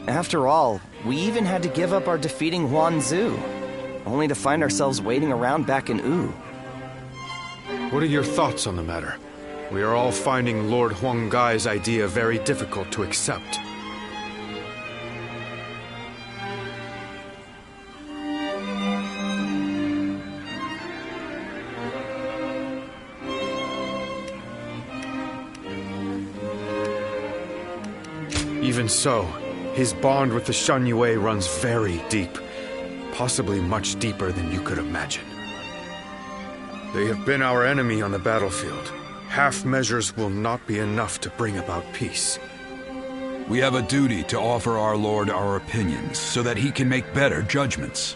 After all, we even had to give up our defeating Huanzu, only to find ourselves waiting around back in Wu. What are your thoughts on the matter? We are all finding Lord Huang Gai's idea very difficult to accept. Even so, his bond with the Shan Yue runs very deep, possibly much deeper than you could imagine. They have been our enemy on the battlefield. Half measures will not be enough to bring about peace. We have a duty to offer our Lord our opinions so that he can make better judgments.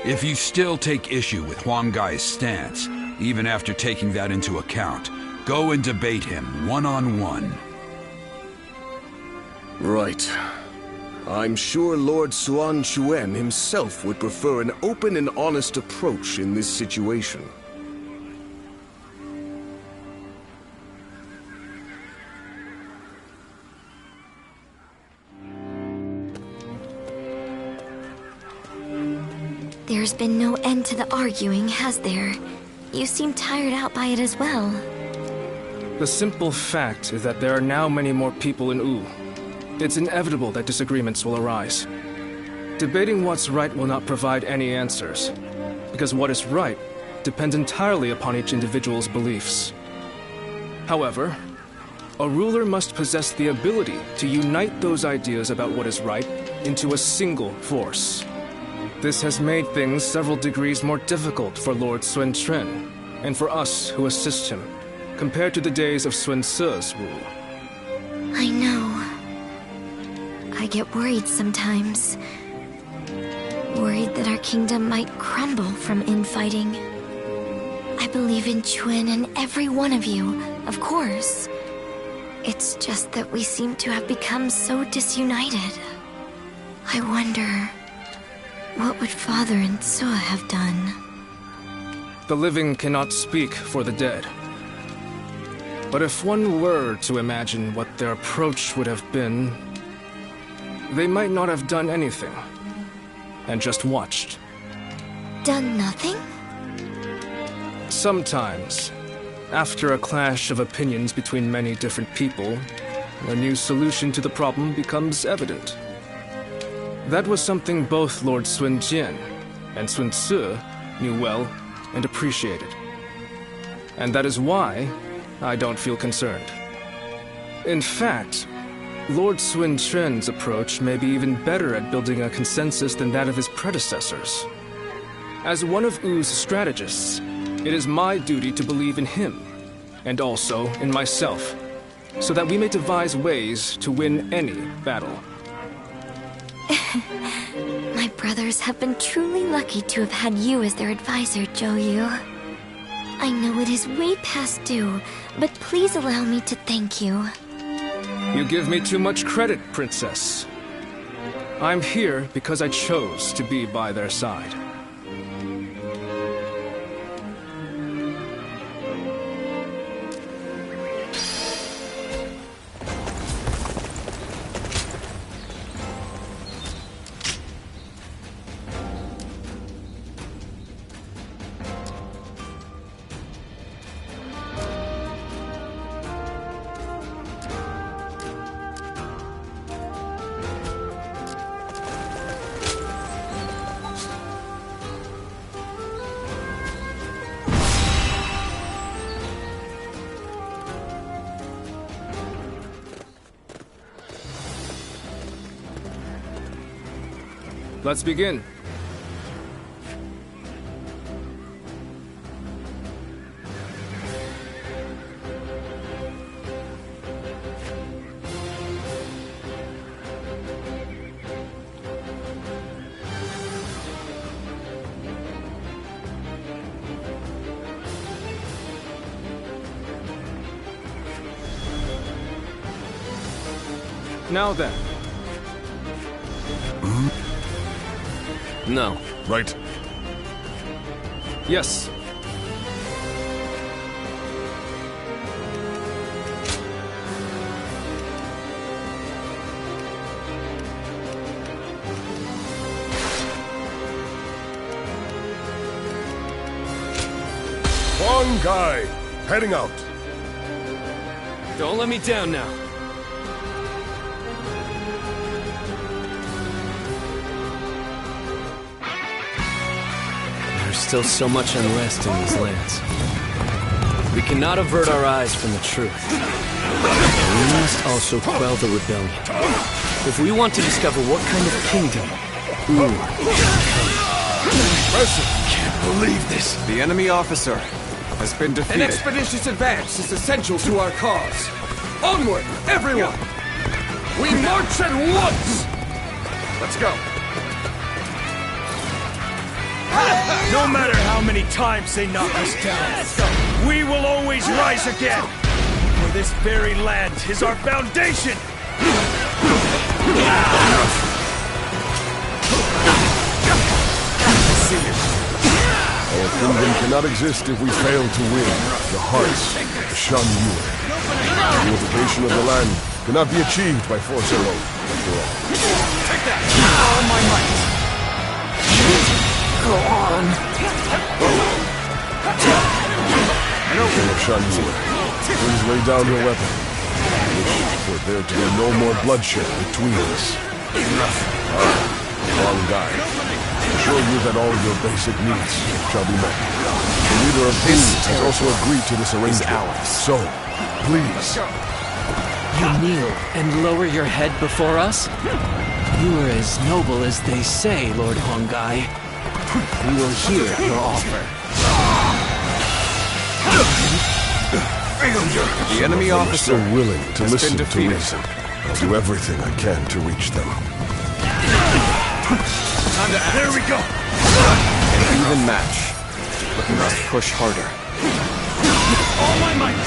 If you still take issue with Huang Gai's stance, even after taking that into account, go and debate him one-on-one. Right. I'm sure Lord Suan Chuen himself would prefer an open and honest approach in this situation. There's been no end to the arguing, has there? You seem tired out by it as well. The simple fact is that there are now many more people in Wu. It's inevitable that disagreements will arise. Debating what's right will not provide any answers, because what is right depends entirely upon each individual's beliefs. However, a ruler must possess the ability to unite those ideas about what is right into a single force. This has made things several degrees more difficult for Lord Sun Quan, and for us who assist him, compared to the days of Sun Ce's rule. I know. I get worried sometimes. Worried that our kingdom might crumble from infighting. I believe in Chuen and every one of you, of course. It's just that we seem to have become so disunited. I wonder, what would Father and Sua have done? The living cannot speak for the dead. But if one were to imagine what their approach would have been, they might not have done anything, and just watched. Done nothing? Sometimes, after a clash of opinions between many different people, a new solution to the problem becomes evident. That was something both Lord Sun Jian and Sun Ce knew well and appreciated. And that is why I don't feel concerned. In fact, Lord Sun Quan's approach may be even better at building a consensus than that of his predecessors. As one of Wu's strategists, it is my duty to believe in him, and also in myself, so that we may devise ways to win any battle. My brothers have been truly lucky to have had you as their advisor, Zhou Yu. I know it is way past due, but please allow me to thank you. You give me too much credit, Princess. I'm here because I chose to be by their side. Let's begin. Now then. No. Right. Yes. Huang Gai, heading out. Don't let me down now. There's still so much unrest in these lands. We cannot avert our eyes from the truth. We must also quell the rebellion. If we want to discover what kind of kingdom Wu Can't believe this. The enemy officer has been defeated. An expeditious advance is essential to our cause. Onward, everyone! We march at once! Let's go. No matter how many times they knock us down, we will always rise again. For this very land is our foundation. Our kingdom cannot exist if we fail to win the hearts of Shan Yue. The unification of the land cannot be achieved by force alone, after all. Take that! All my might! Go on! King of Shan Yue, please lay down your weapon. I wish for there to be no more bloodshed between us. Huang Gai, assure you that all your basic needs shall be met. The leader of Wu has also agreed to this arrangement. So, please. You kneel and lower your head before us? You are as noble as they say, Lord Huang Gai. We will hear your offer. The enemy officer so willing to has listen been to defeated. reason. I'll do everything I can to reach them. Time to act. There we go. An even match, but we must push harder. All my might.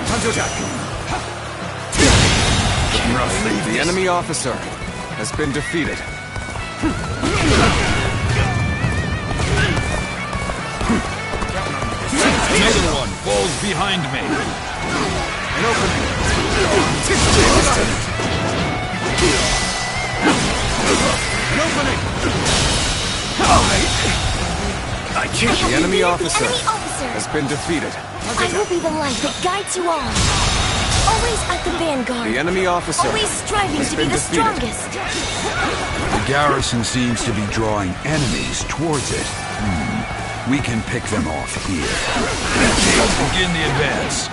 Time to attack. The enemy officer has been defeated. Another one falls behind me. An opening. An opening. I can't. The enemy officer Enemy officer has been defeated. I will be the light that guides you all. Always at the vanguard. The enemy officer Always striving has to be been the defeated. strongest. The garrison seems to be drawing enemies towards it. We can pick them off here. Begin the advance.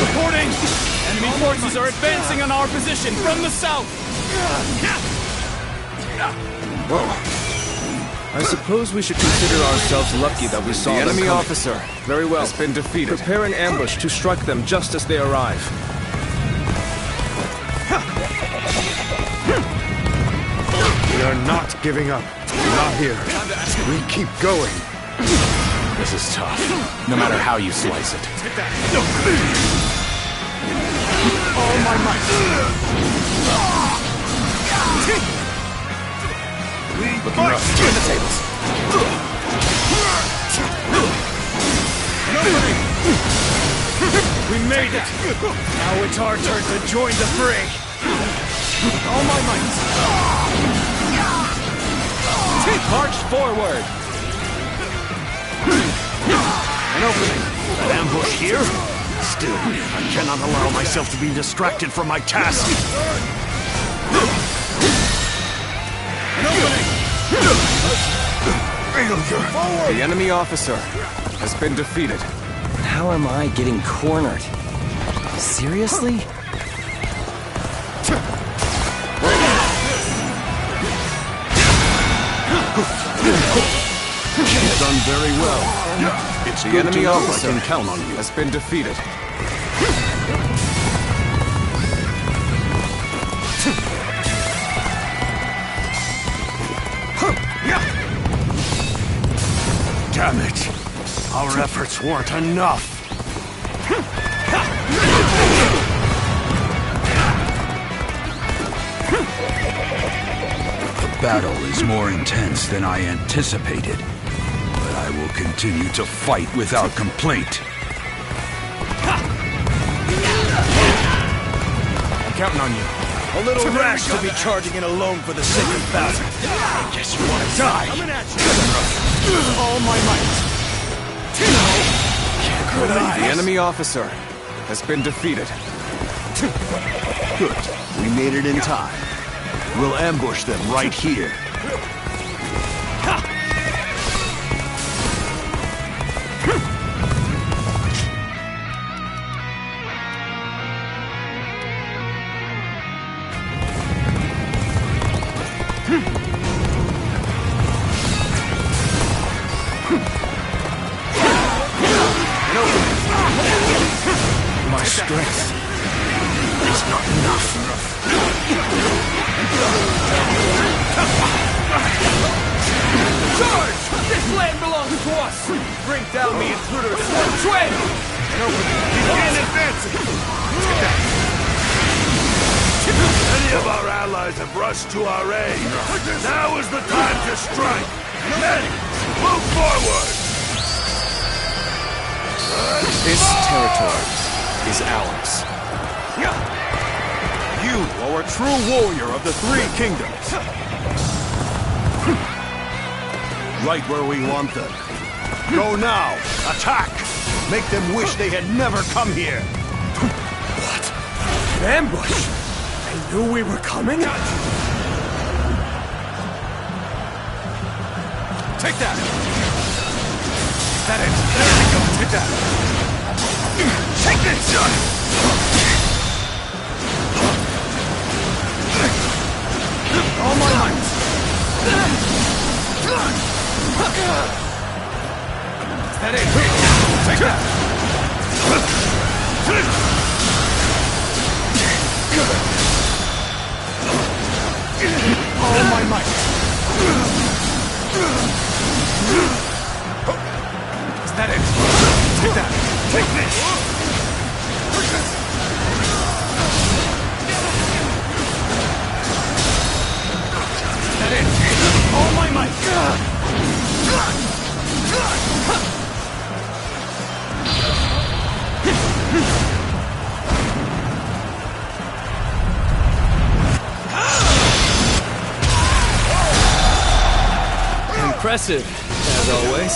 Reporting! Enemy forces are advancing on our position from the south! I suppose we should consider ourselves lucky that we saw The them enemy coming. officer Very well. has been defeated. Prepare an ambush to strike them just as they arrive. We are not giving up. Not here. We keep going. This is tough, no matter how you slice it. All my might! Looking rough. Turn the tables. We made it! Now it's our turn to join the fray! All my might! March forward! An opening. An ambush here? Still, I cannot allow myself to be distracted from my task. An opening. The enemy officer has been defeated. How am I getting cornered? Seriously? You've done very well. It's The good enemy to know I officer can count on you. has been defeated. Damn it! Our efforts weren't enough. The battle is more intense than I anticipated, but I will continue to fight without complaint. I'm counting on you. A little rash to be charging in alone for the sake of battle. I guess you want to die. Coming at you. All my might! The enemy officer has been defeated. Good. We made it in time. We'll ambush them right here. My strength is not enough. Charge! This land belongs to us! Bring down the intruders! Swen! Begin advancing! Many of our allies have rushed to our aid. Now is the time to strike. Men, move forward! This territory is ours. You are a true warrior of the Three Kingdoms. Right where we want them. Go now! Attack! Make them wish they had never come here! What? An ambush? They knew we were coming? Take that! That it! There we go! Take that! Take this! All my might! Is that it? Take that! All my might! Is that it? Take that! Take this! Impressive, as always.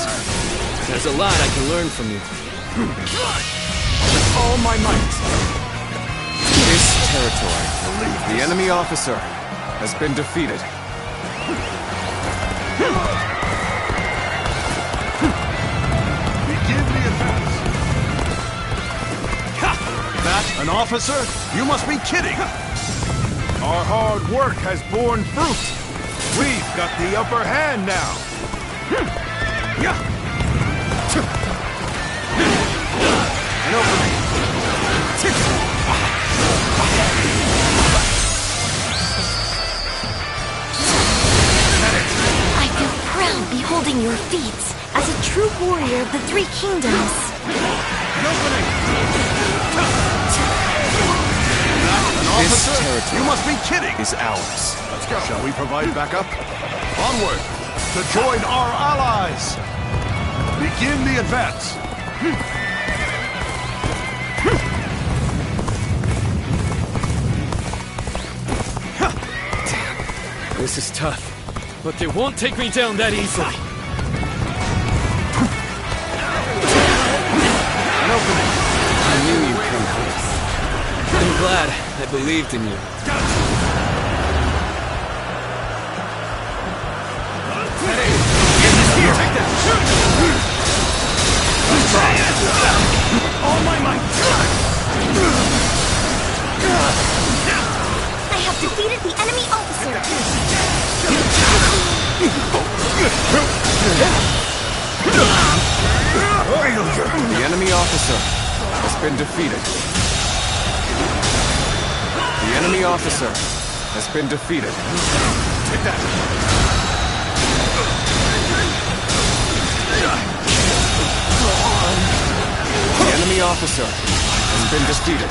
There's a lot I can learn from you. With all my might. This territory, the enemy officer, has been defeated. Begin the advance. That an officer? You must be kidding! Our hard work has borne fruit. We've got the upper hand now. An opening. I feel proud beholding your feats as a true warrior of the Three Kingdoms. An opening. This territory, you must be kidding, is ours. Let's go. Shall we provide backup? Onward to join our allies. Begin the advance. This is tough, but they won't take me down that easily. An opening. I knew you'd come help us. I'm glad I believed in you. All my might. I have defeated the enemy officer. The enemy officer has been defeated. The enemy officer has been defeated. Take that. The enemy officer has been defeated.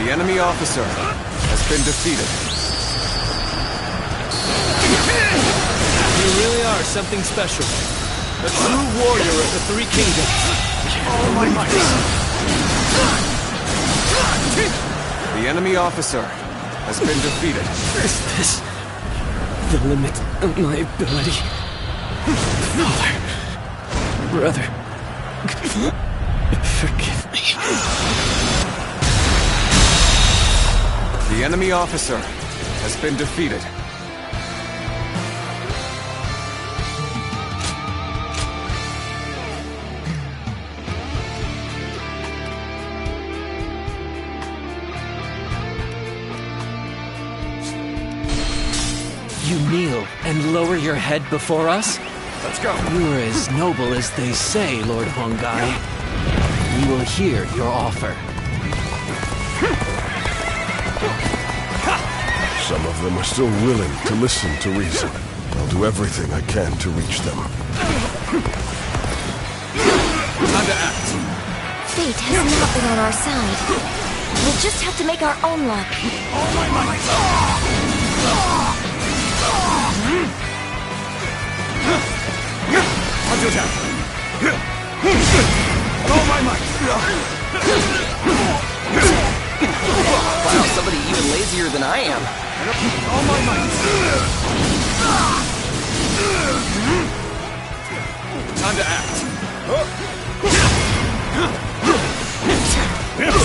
The enemy officer has been defeated. You really are something special. A true warrior of the Three Kingdoms. All my might. The enemy officer has been defeated. Is this the limit of my ability? Father, brother, forgive me. The enemy officer has been defeated. You kneel and lower your head before us? Let's go. You are as noble as they say, Lord Hongai. We will hear your offer. Some of them are still willing to listen to reason. I'll do everything I can to reach them. Time to act. Fate has not been on our side. We'll just have to make our own luck. All my might. Onto attack. All my might. Wow, somebody even lazier than I am. All my might. Time to act.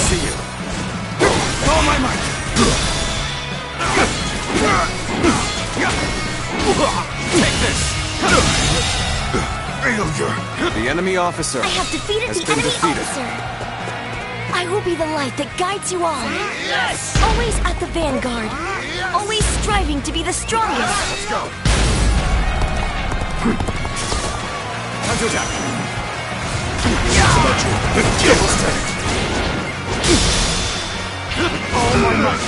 See you. All my might. Take this. The enemy officer I have defeated has the been enemy defeated. officer. I will be the light that guides you all. Yes! Always at the vanguard. Always striving to be the strongest. Let's go. Time to attack. Double strike. All my might.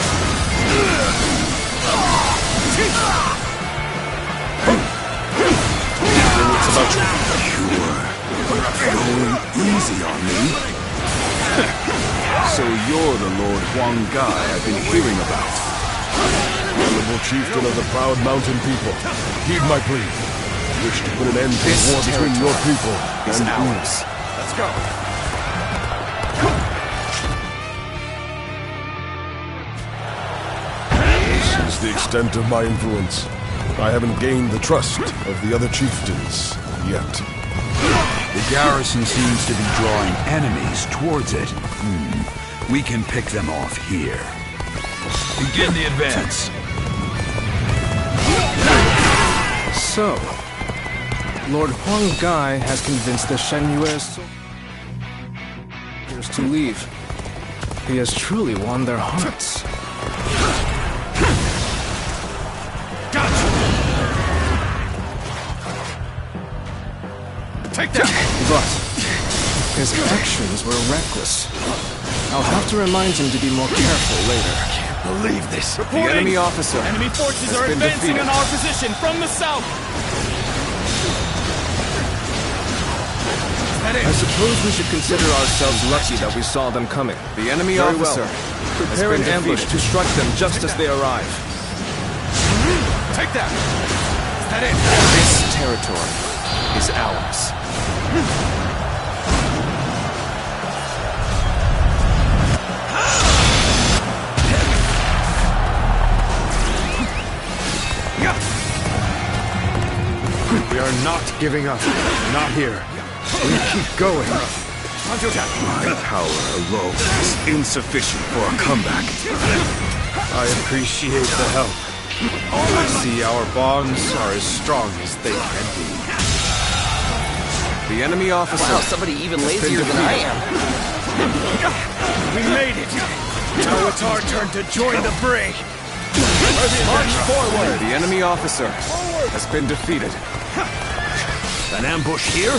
It's about you. Going easy on me. So you're the Lord Huangai I've been hearing about. Honorable chieftain of the proud mountain people, heed my plea. I wish to put an end to the war between your people is and ours. Let's go. This is the extent of my influence. I haven't gained the trust of the other chieftains yet. The garrison seems to be drawing enemies towards it. We can pick them off here. Begin the advance. So, Lord Huang Gai has convinced the Shen soldiers to leave. He has truly won their hearts. Take that! But his actions were reckless. I'll have to remind him to be more careful later. I can't believe this. Reporting! The enemy officer. Enemy forces are been advancing defeated. on our position from the south. I suppose we should consider ourselves lucky that we saw them coming. The enemy Very officer. Well. Prepare an ambush to strike them just as they arrive. Take that! Is that it? This territory is ours. We are not giving up. Not here. We keep going. My power alone is insufficient for a comeback. I appreciate the help. I see our bonds are as strong as they can be. The enemy officer. Wow, somebody even lazier than I am. We made it! Now it's our turn to join the fray! March forward! The enemy officer has been defeated. An ambush here?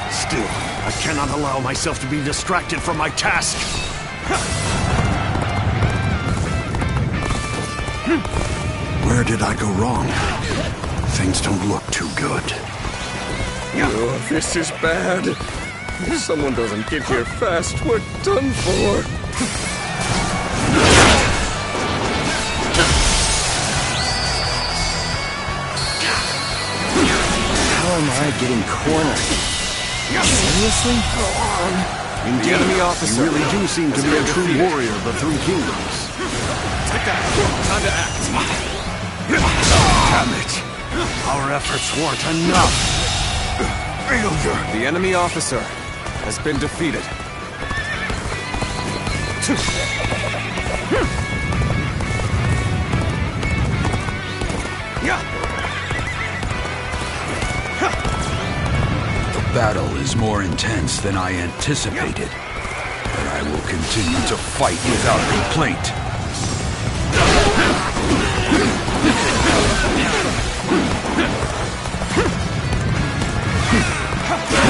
Still, I cannot allow myself to be distracted from my task. Where did I go wrong? Things don't look too good. Oh, this is bad. If someone doesn't get here fast, we're done for. How am I getting cornered? Seriously? The enemy officer. You really do seem to be a true warrior of the Three Kingdoms. Take that. Time to act. Damn it! Our efforts weren't enough. Failure. The enemy officer has been defeated. The battle is more intense than I anticipated, but I will continue to fight without complaint.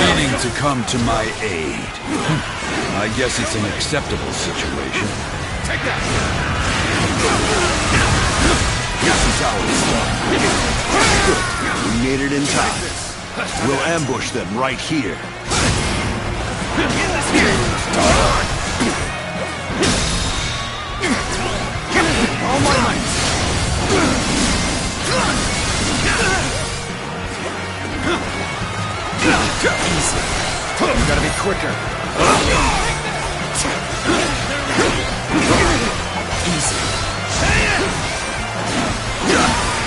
Meaning to come to my aid. I guess it's an acceptable situation. Take that! This is ours. Good. We made it in time. We'll ambush them right here. All my might! Easy. You gotta be quicker. Easy.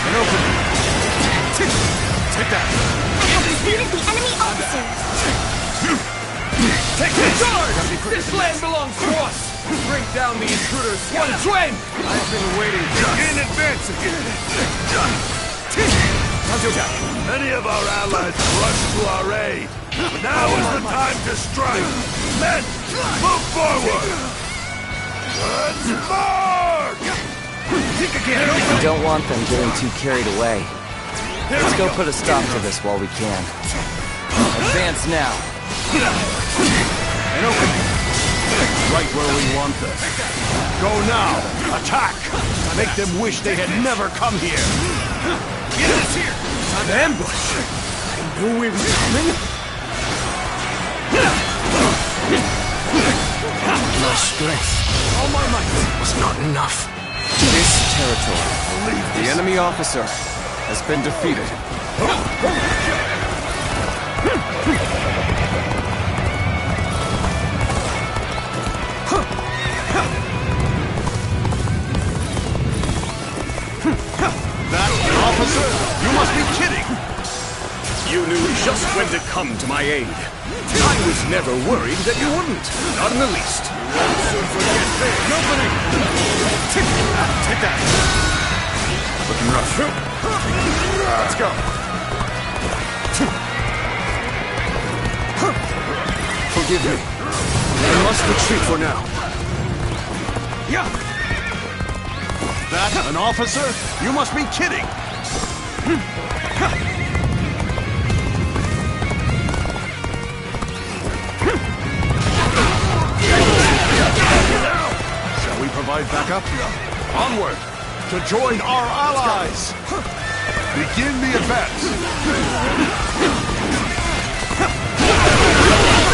An opening. Take that! Defeated the enemy officer! Take the charge! This land belongs to us! Bring down the intruders! One Chuen! I've been waiting In advance again! Many of our allies rushed to our aid. But now is the time to strike. Men, move forward! Let's march! We don't want them getting too carried away. Let's go put a stop to this while we can. Advance now. And open. Right where we want them. Go now. Attack. Make them wish they had never come here. Get us here! An ambush. I knew we were coming. My strength All my might. was not enough. this territory. The enemy officer has been defeated. That officer! You must be kidding! You knew just when to come to my aid. I was never worried that you wouldn't. Not in the least. You won't soon forget this. An opening! Take that! Looking rough. Let's go! Forgive me. I must retreat for now. That an officer? You must be kidding! Shall we provide backup? Onward! To join our allies! Begin the advance!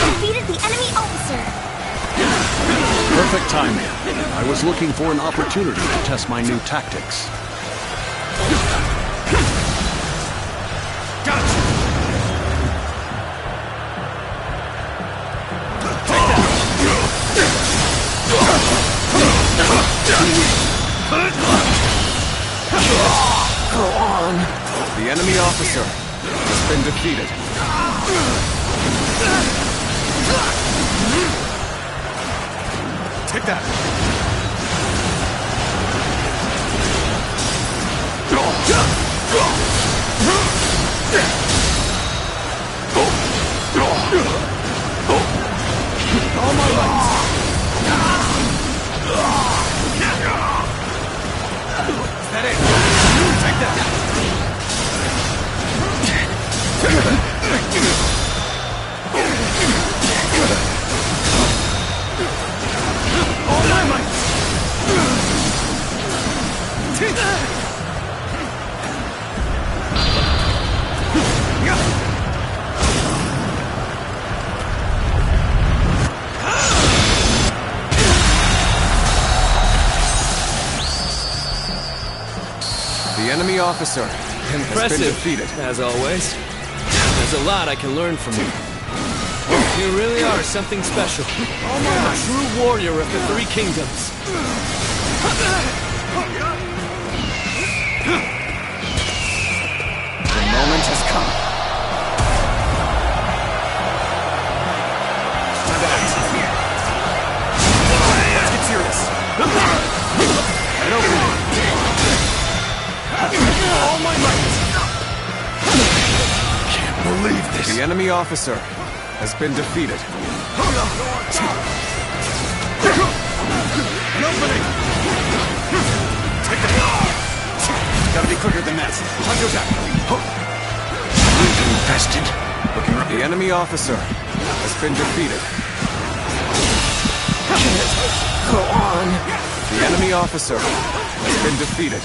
Defeated the enemy officer! Perfect timing. I was looking for an opportunity to test my new tactics. Go on. The enemy officer has been defeated. Take that! All my might. Is that it? Take that! All my might. The enemy officer has been defeated. As always. There's a lot I can learn from you. You really are something special. A true warrior of the Three Kingdoms. The moment has come. Time to act. Let's get serious. An opening. All my might. Can't believe this. The enemy officer has been defeated. An opening! Take that! Gotta be quicker than that. On your back. Infested. Looking up. The enemy officer has been defeated. Go on. The enemy officer has been defeated.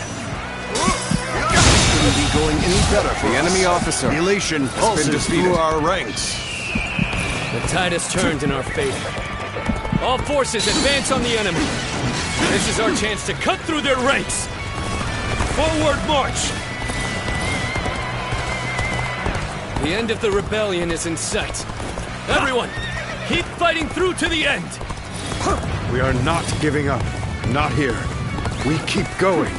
Couldn't be going any better for The enemy officer Elation has been pulses defeated. through our ranks. The tide has turned in our favor. All forces advance on the enemy. This is our chance to cut through their ranks. Forward march! The end of the rebellion is in sight. Everyone, keep fighting through to the end! We are not giving up. Not here. We keep going.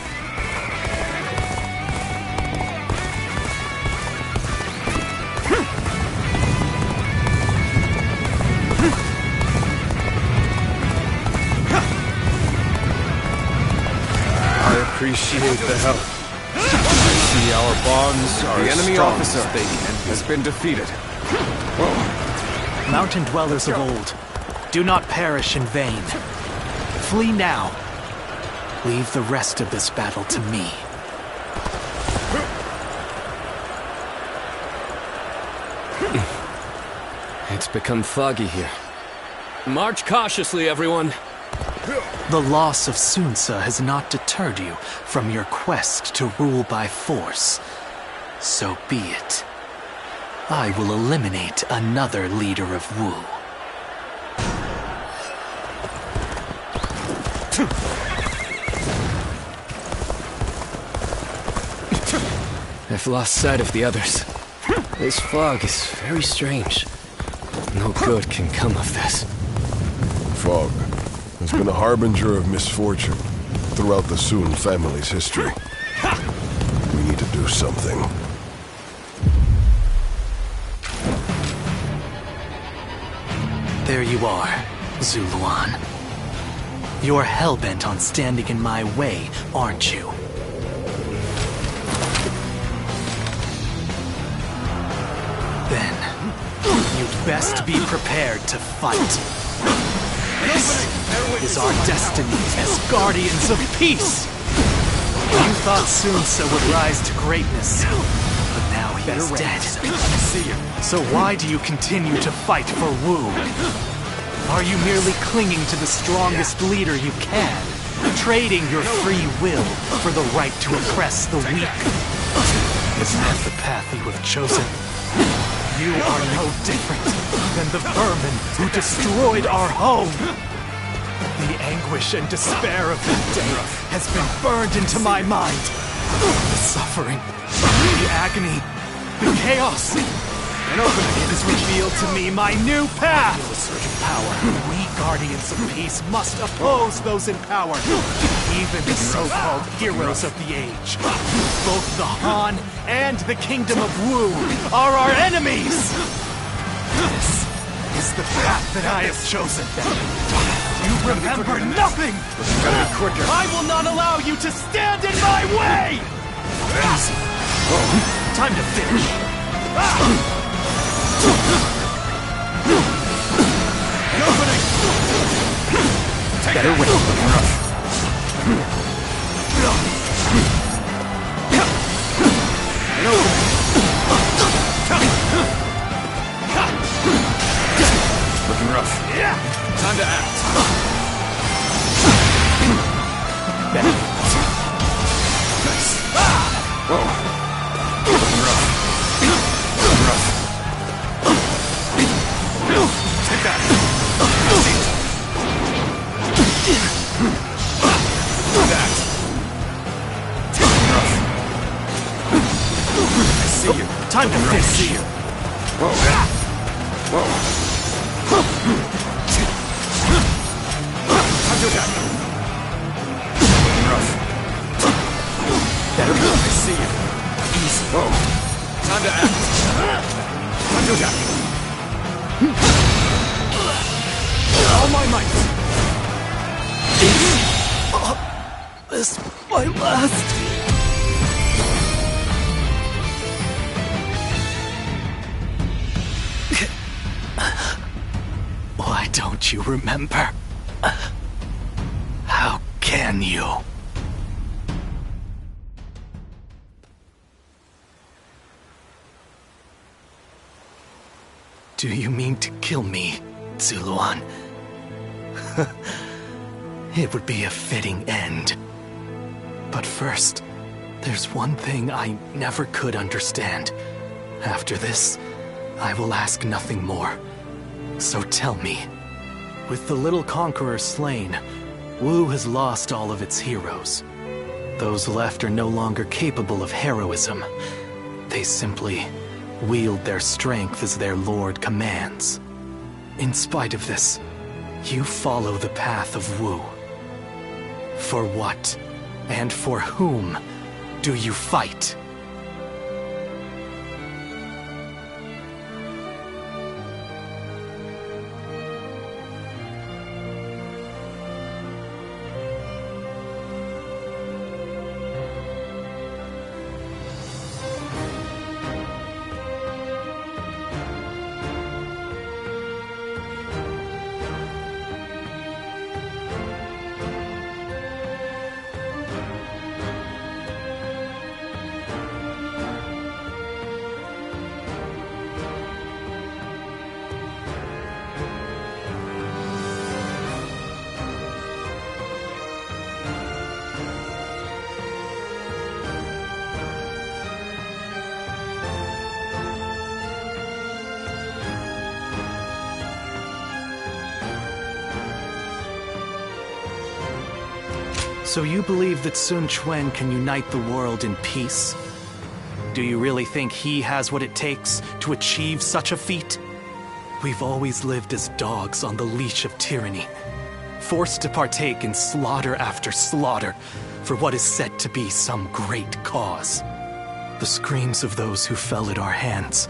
I appreciate the help. See, our bonds are The enemy strong officer as they can be. has been defeated. Mountain dwellers of old, do not perish in vain. Flee now. Leave the rest of this battle to me. It's become foggy here. March cautiously, everyone. The loss of Sunsa has not deterred you from your quest to rule by force. So be it. I will eliminate another leader of Wu. I've lost sight of the others. This fog is very strange. No good can come of this. Fog has been a harbinger of misfortune throughout the Sun family's history. We need to do something. There you are, Zuluan. You're hell-bent on standing in my way, aren't you? Then, you'd best be prepared to fight. This is our destiny as guardians of peace! You thought Sunsa would rise to greatness, but now he is dead. So why do you continue to fight for Wu? Are you merely clinging to the strongest leader you can, trading your free will for the right to oppress the weak? Is that the path you have chosen? You are no different than the vermin who destroyed our home. The anguish and despair of that day has been burned into my mind. The suffering, the agony, the chaos. It has revealed to me my new path! A surge of power. We Guardians of Peace must oppose those in power, even the so-called heroes of the age. Both the Han and the Kingdom of Wu are our enemies! This is the path that I have chosen. You remember nothing! I will not allow you to stand in my way! Easy. Time to finish. Better win. Looking rough. Time to act. Better. Nice. Whoa. Looking rough. Looking rough. Take that. That. Looking rough. I see you. Time to finish. See you. Whoa. Whoa. Time to attack. Looking rough. Better. I see you. Easy. Whoa. Time to act. Time to attack. All my might. This my last. Why don't you remember? How can you? Do you mean to kill me, Zuluan? It would be a fitting end. But first, there's one thing I never could understand. After this, I will ask nothing more. So tell me, with the little conqueror slain, Wu has lost all of its heroes. Those left are no longer capable of heroism. They simply wield their strength as their lord commands. In spite of this, you follow the path of Wu. For what, and for whom, do you fight? So you believe that Sun Quan can unite the world in peace? Do you really think he has what it takes to achieve such a feat? We've always lived as dogs on the leash of tyranny, forced to partake in slaughter after slaughter for what is said to be some great cause. The screams of those who fell at our hands.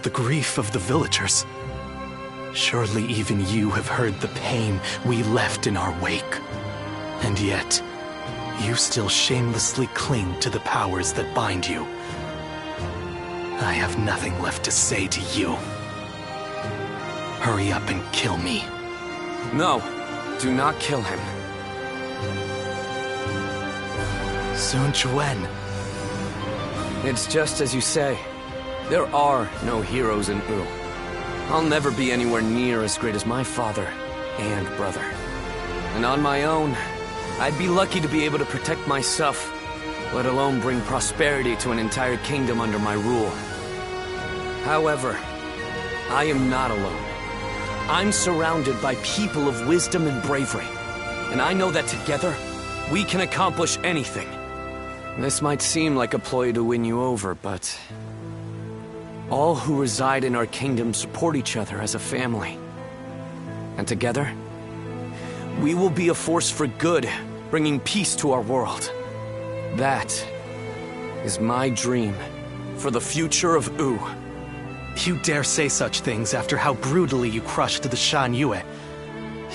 The grief of the villagers. Surely even you have heard the pain we left in our wake. And yet, you still shamelessly cling to the powers that bind you. I have nothing left to say to you. Hurry up and kill me. No, do not kill him. Sun Quan. It's just as you say. There are no heroes in Wu. I'll never be anywhere near as great as my father and brother. And on my own, I'd be lucky to be able to protect myself, let alone bring prosperity to an entire kingdom under my rule. However, I am not alone. I'm surrounded by people of wisdom and bravery, and I know that together, we can accomplish anything. This might seem like a ploy to win you over, but all who reside in our kingdom support each other as a family. And together, we will be a force for good, bringing peace to our world. That is my dream for the future of Wu. You dare say such things after how brutally you crushed the Shan Yue.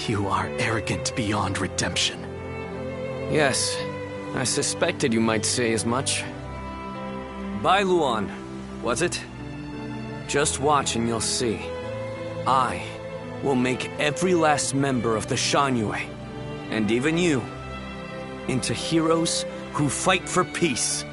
You are arrogant beyond redemption. Yes, I suspected you might say as much. Bai Luan, was it? Just watch and you'll see. I will make every last member of the Shan Yue, and even you, into heroes who fight for peace.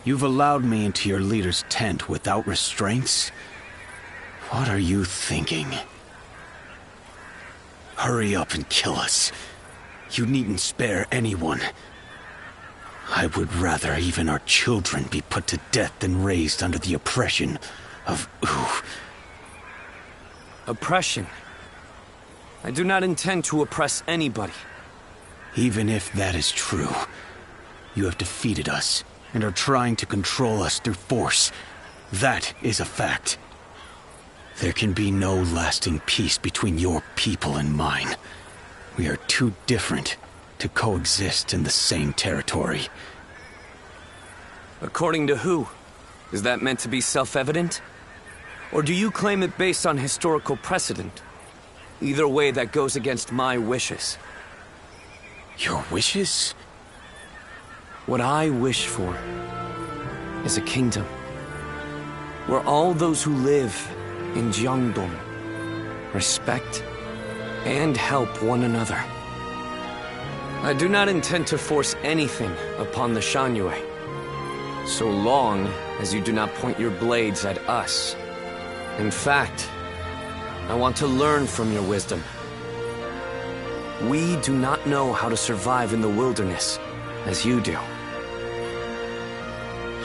You've allowed me into your leader's tent without restraints? What are you thinking? Hurry up and kill us. You needn't spare anyone. I would rather even our children be put to death than raised under the oppression of Wu. Oppression? I do not intend to oppress anybody. Even if that is true, you have defeated us and are trying to control us through force. That is a fact. There can be no lasting peace between your people and mine. We are too different to coexist in the same territory. According to who? Is that meant to be self-evident? Or do you claim it based on historical precedent? Either way, that goes against my wishes. Your wishes? What I wish for is a kingdom where all those who live in Jiangdong respect and help one another. I do not intend to force anything upon the Shan Yue, so long as you do not point your blades at us. In fact, I want to learn from your wisdom. We do not know how to survive in the wilderness as you do.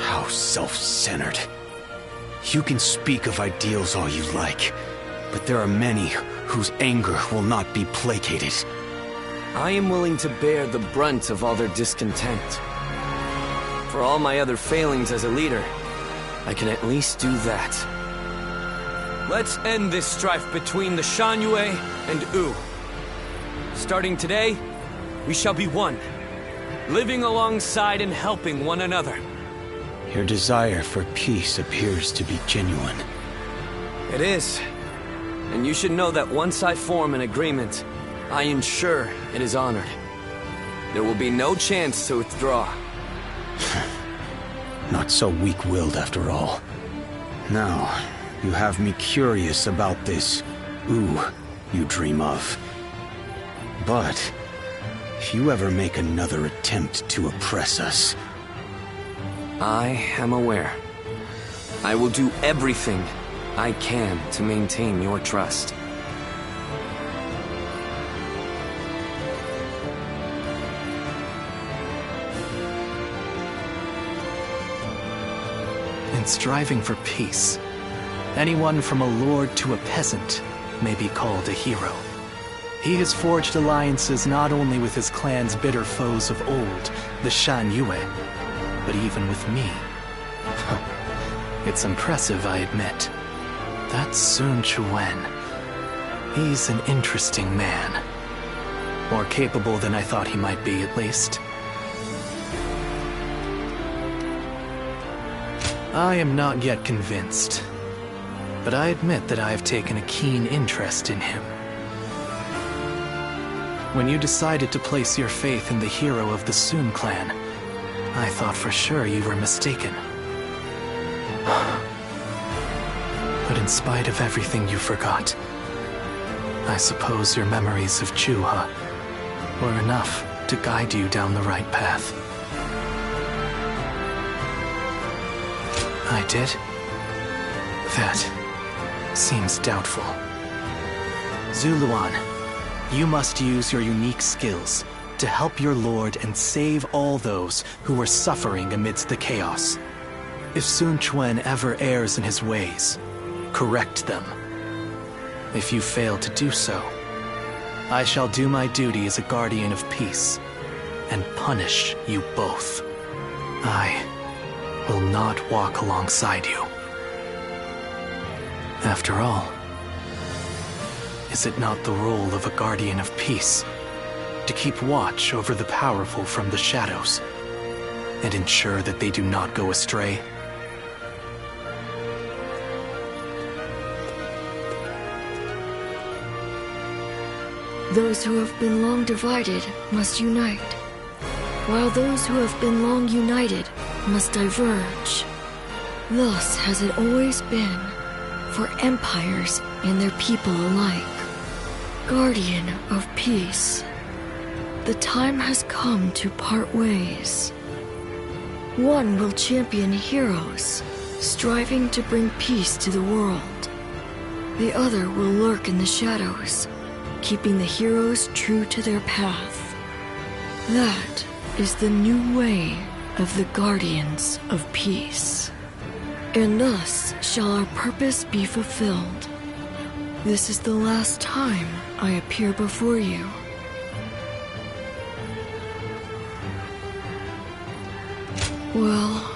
How self-centered. You can speak of ideals all you like, but there are many whose anger will not be placated. I am willing to bear the brunt of all their discontent. For all my other failings as a leader, I can at least do that. Let's end this strife between the Shan Yue and Wu. Starting today, we shall be one, living alongside and helping one another. Your desire for peace appears to be genuine. It is. And you should know that once I form an agreement, I ensure it is honored. There will be no chance to withdraw. Not so weak-willed after all. Now, you have me curious about this Wu you dream of. But if you ever make another attempt to oppress us, I am aware. I will do everything I can to maintain your trust. and striving for peace. Anyone from a lord to a peasant may be called a hero. He has forged alliances not only with his clan's bitter foes of old, the Shan Yue, but even with me. It's impressive, I admit. That's Sun Quan. He's an interesting man. More capable than I thought he might be, at least. I am not yet convinced, but I admit that I have taken a keen interest in him. When you decided to place your faith in the hero of the Sun clan, I thought for sure you were mistaken. But in spite of everything you forgot, I suppose your memories of Chuha were enough to guide you down the right path. I did? That seems doubtful. Zuluan, you must use your unique skills to help your lord and save all those who are suffering amidst the chaos. If Sun Quan ever errs in his ways, correct them. If you fail to do so, I shall do my duty as a guardian of peace and punish you both. I will not walk alongside you. After all, is it not the role of a guardian of peace to keep watch over the powerful from the shadows and ensure that they do not go astray? Those who have been long divided must unite, while those who have been long united must diverge. Thus has it always been for empires and their people alike. Guardian of peace, the time has come to part ways. One will champion heroes, striving to bring peace to the world. The other will lurk in the shadows, keeping the heroes true to their path. That is the new way of the Guardians of Peace. And thus shall our purpose be fulfilled. This is the last time I appear before you. Well,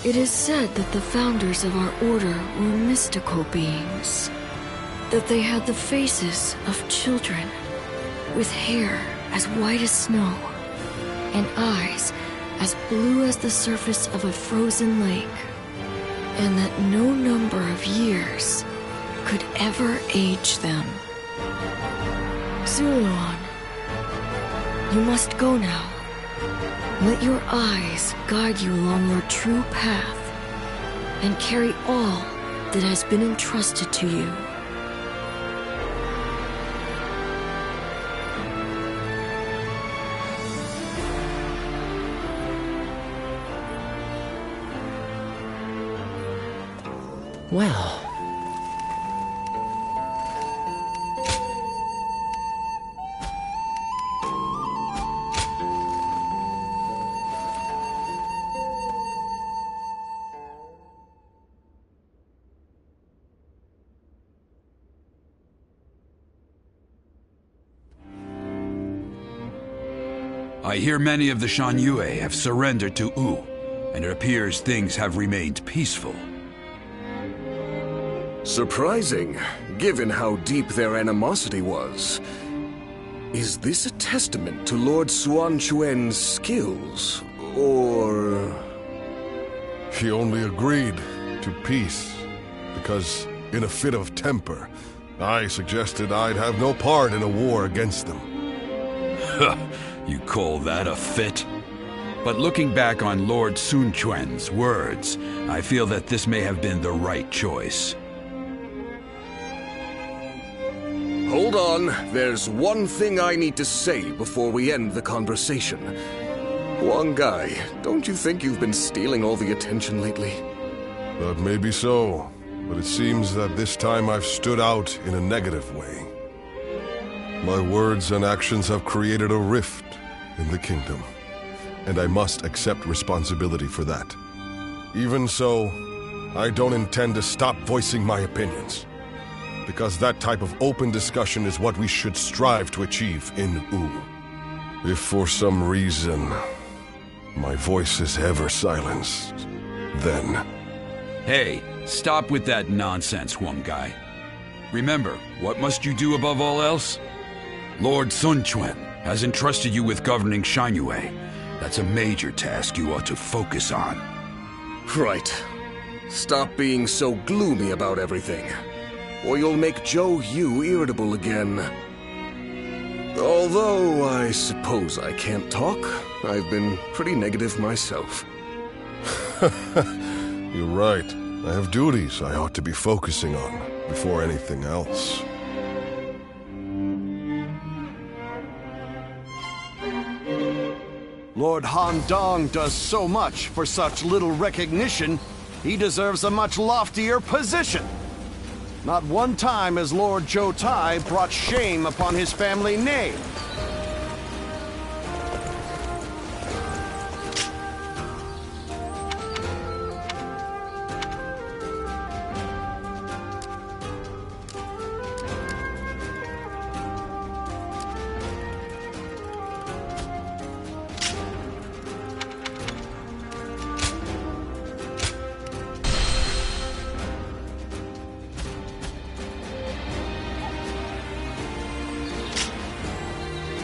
it is said that the founders of our order were mystical beings. That they had the faces of children, with hair as white as snow, and eyes as blue as the surface of a frozen lake, and that no number of years could ever age them. Zuluan, you must go now. Let your eyes guide you along your true path, and carry all that has been entrusted to you. Well... I hear many of the Shan Yue have surrendered to Wu, and it appears things have remained peaceful. Surprising, given how deep their animosity was. Is this a testament to Lord Sun Quan's skills, or... He only agreed to peace because, in a fit of temper, I suggested I'd have no part in a war against them. You call that a fit? But looking back on Lord Sun Quan's words, I feel that this may have been the right choice. Hold on, there's one thing I need to say before we end the conversation. Huanggai, don't you think you've been stealing all the attention lately? That may be so, but it seems that this time I've stood out in a negative way. My words and actions have created a rift in the kingdom, and I must accept responsibility for that. Even so, I don't intend to stop voicing my opinions. Because that type of open discussion is what we should strive to achieve in U. If for some reason my voice is ever silenced, then... Hey, stop with that nonsense, Huang Gai. Remember, what must you do above all else? Lord Sun Quan has entrusted you with governing Shanyue. That's a major task you ought to focus on. Right. Stop being so gloomy about everything, or you'll make Zhou Yu irritable again. Although I suppose I can't talk. I've been pretty negative myself. You're right. I have duties I ought to be focusing on before anything else. Lord Han Dong does so much for such little recognition, he deserves a much loftier position. Not one time has Lord Zhou Tai brought shame upon his family name.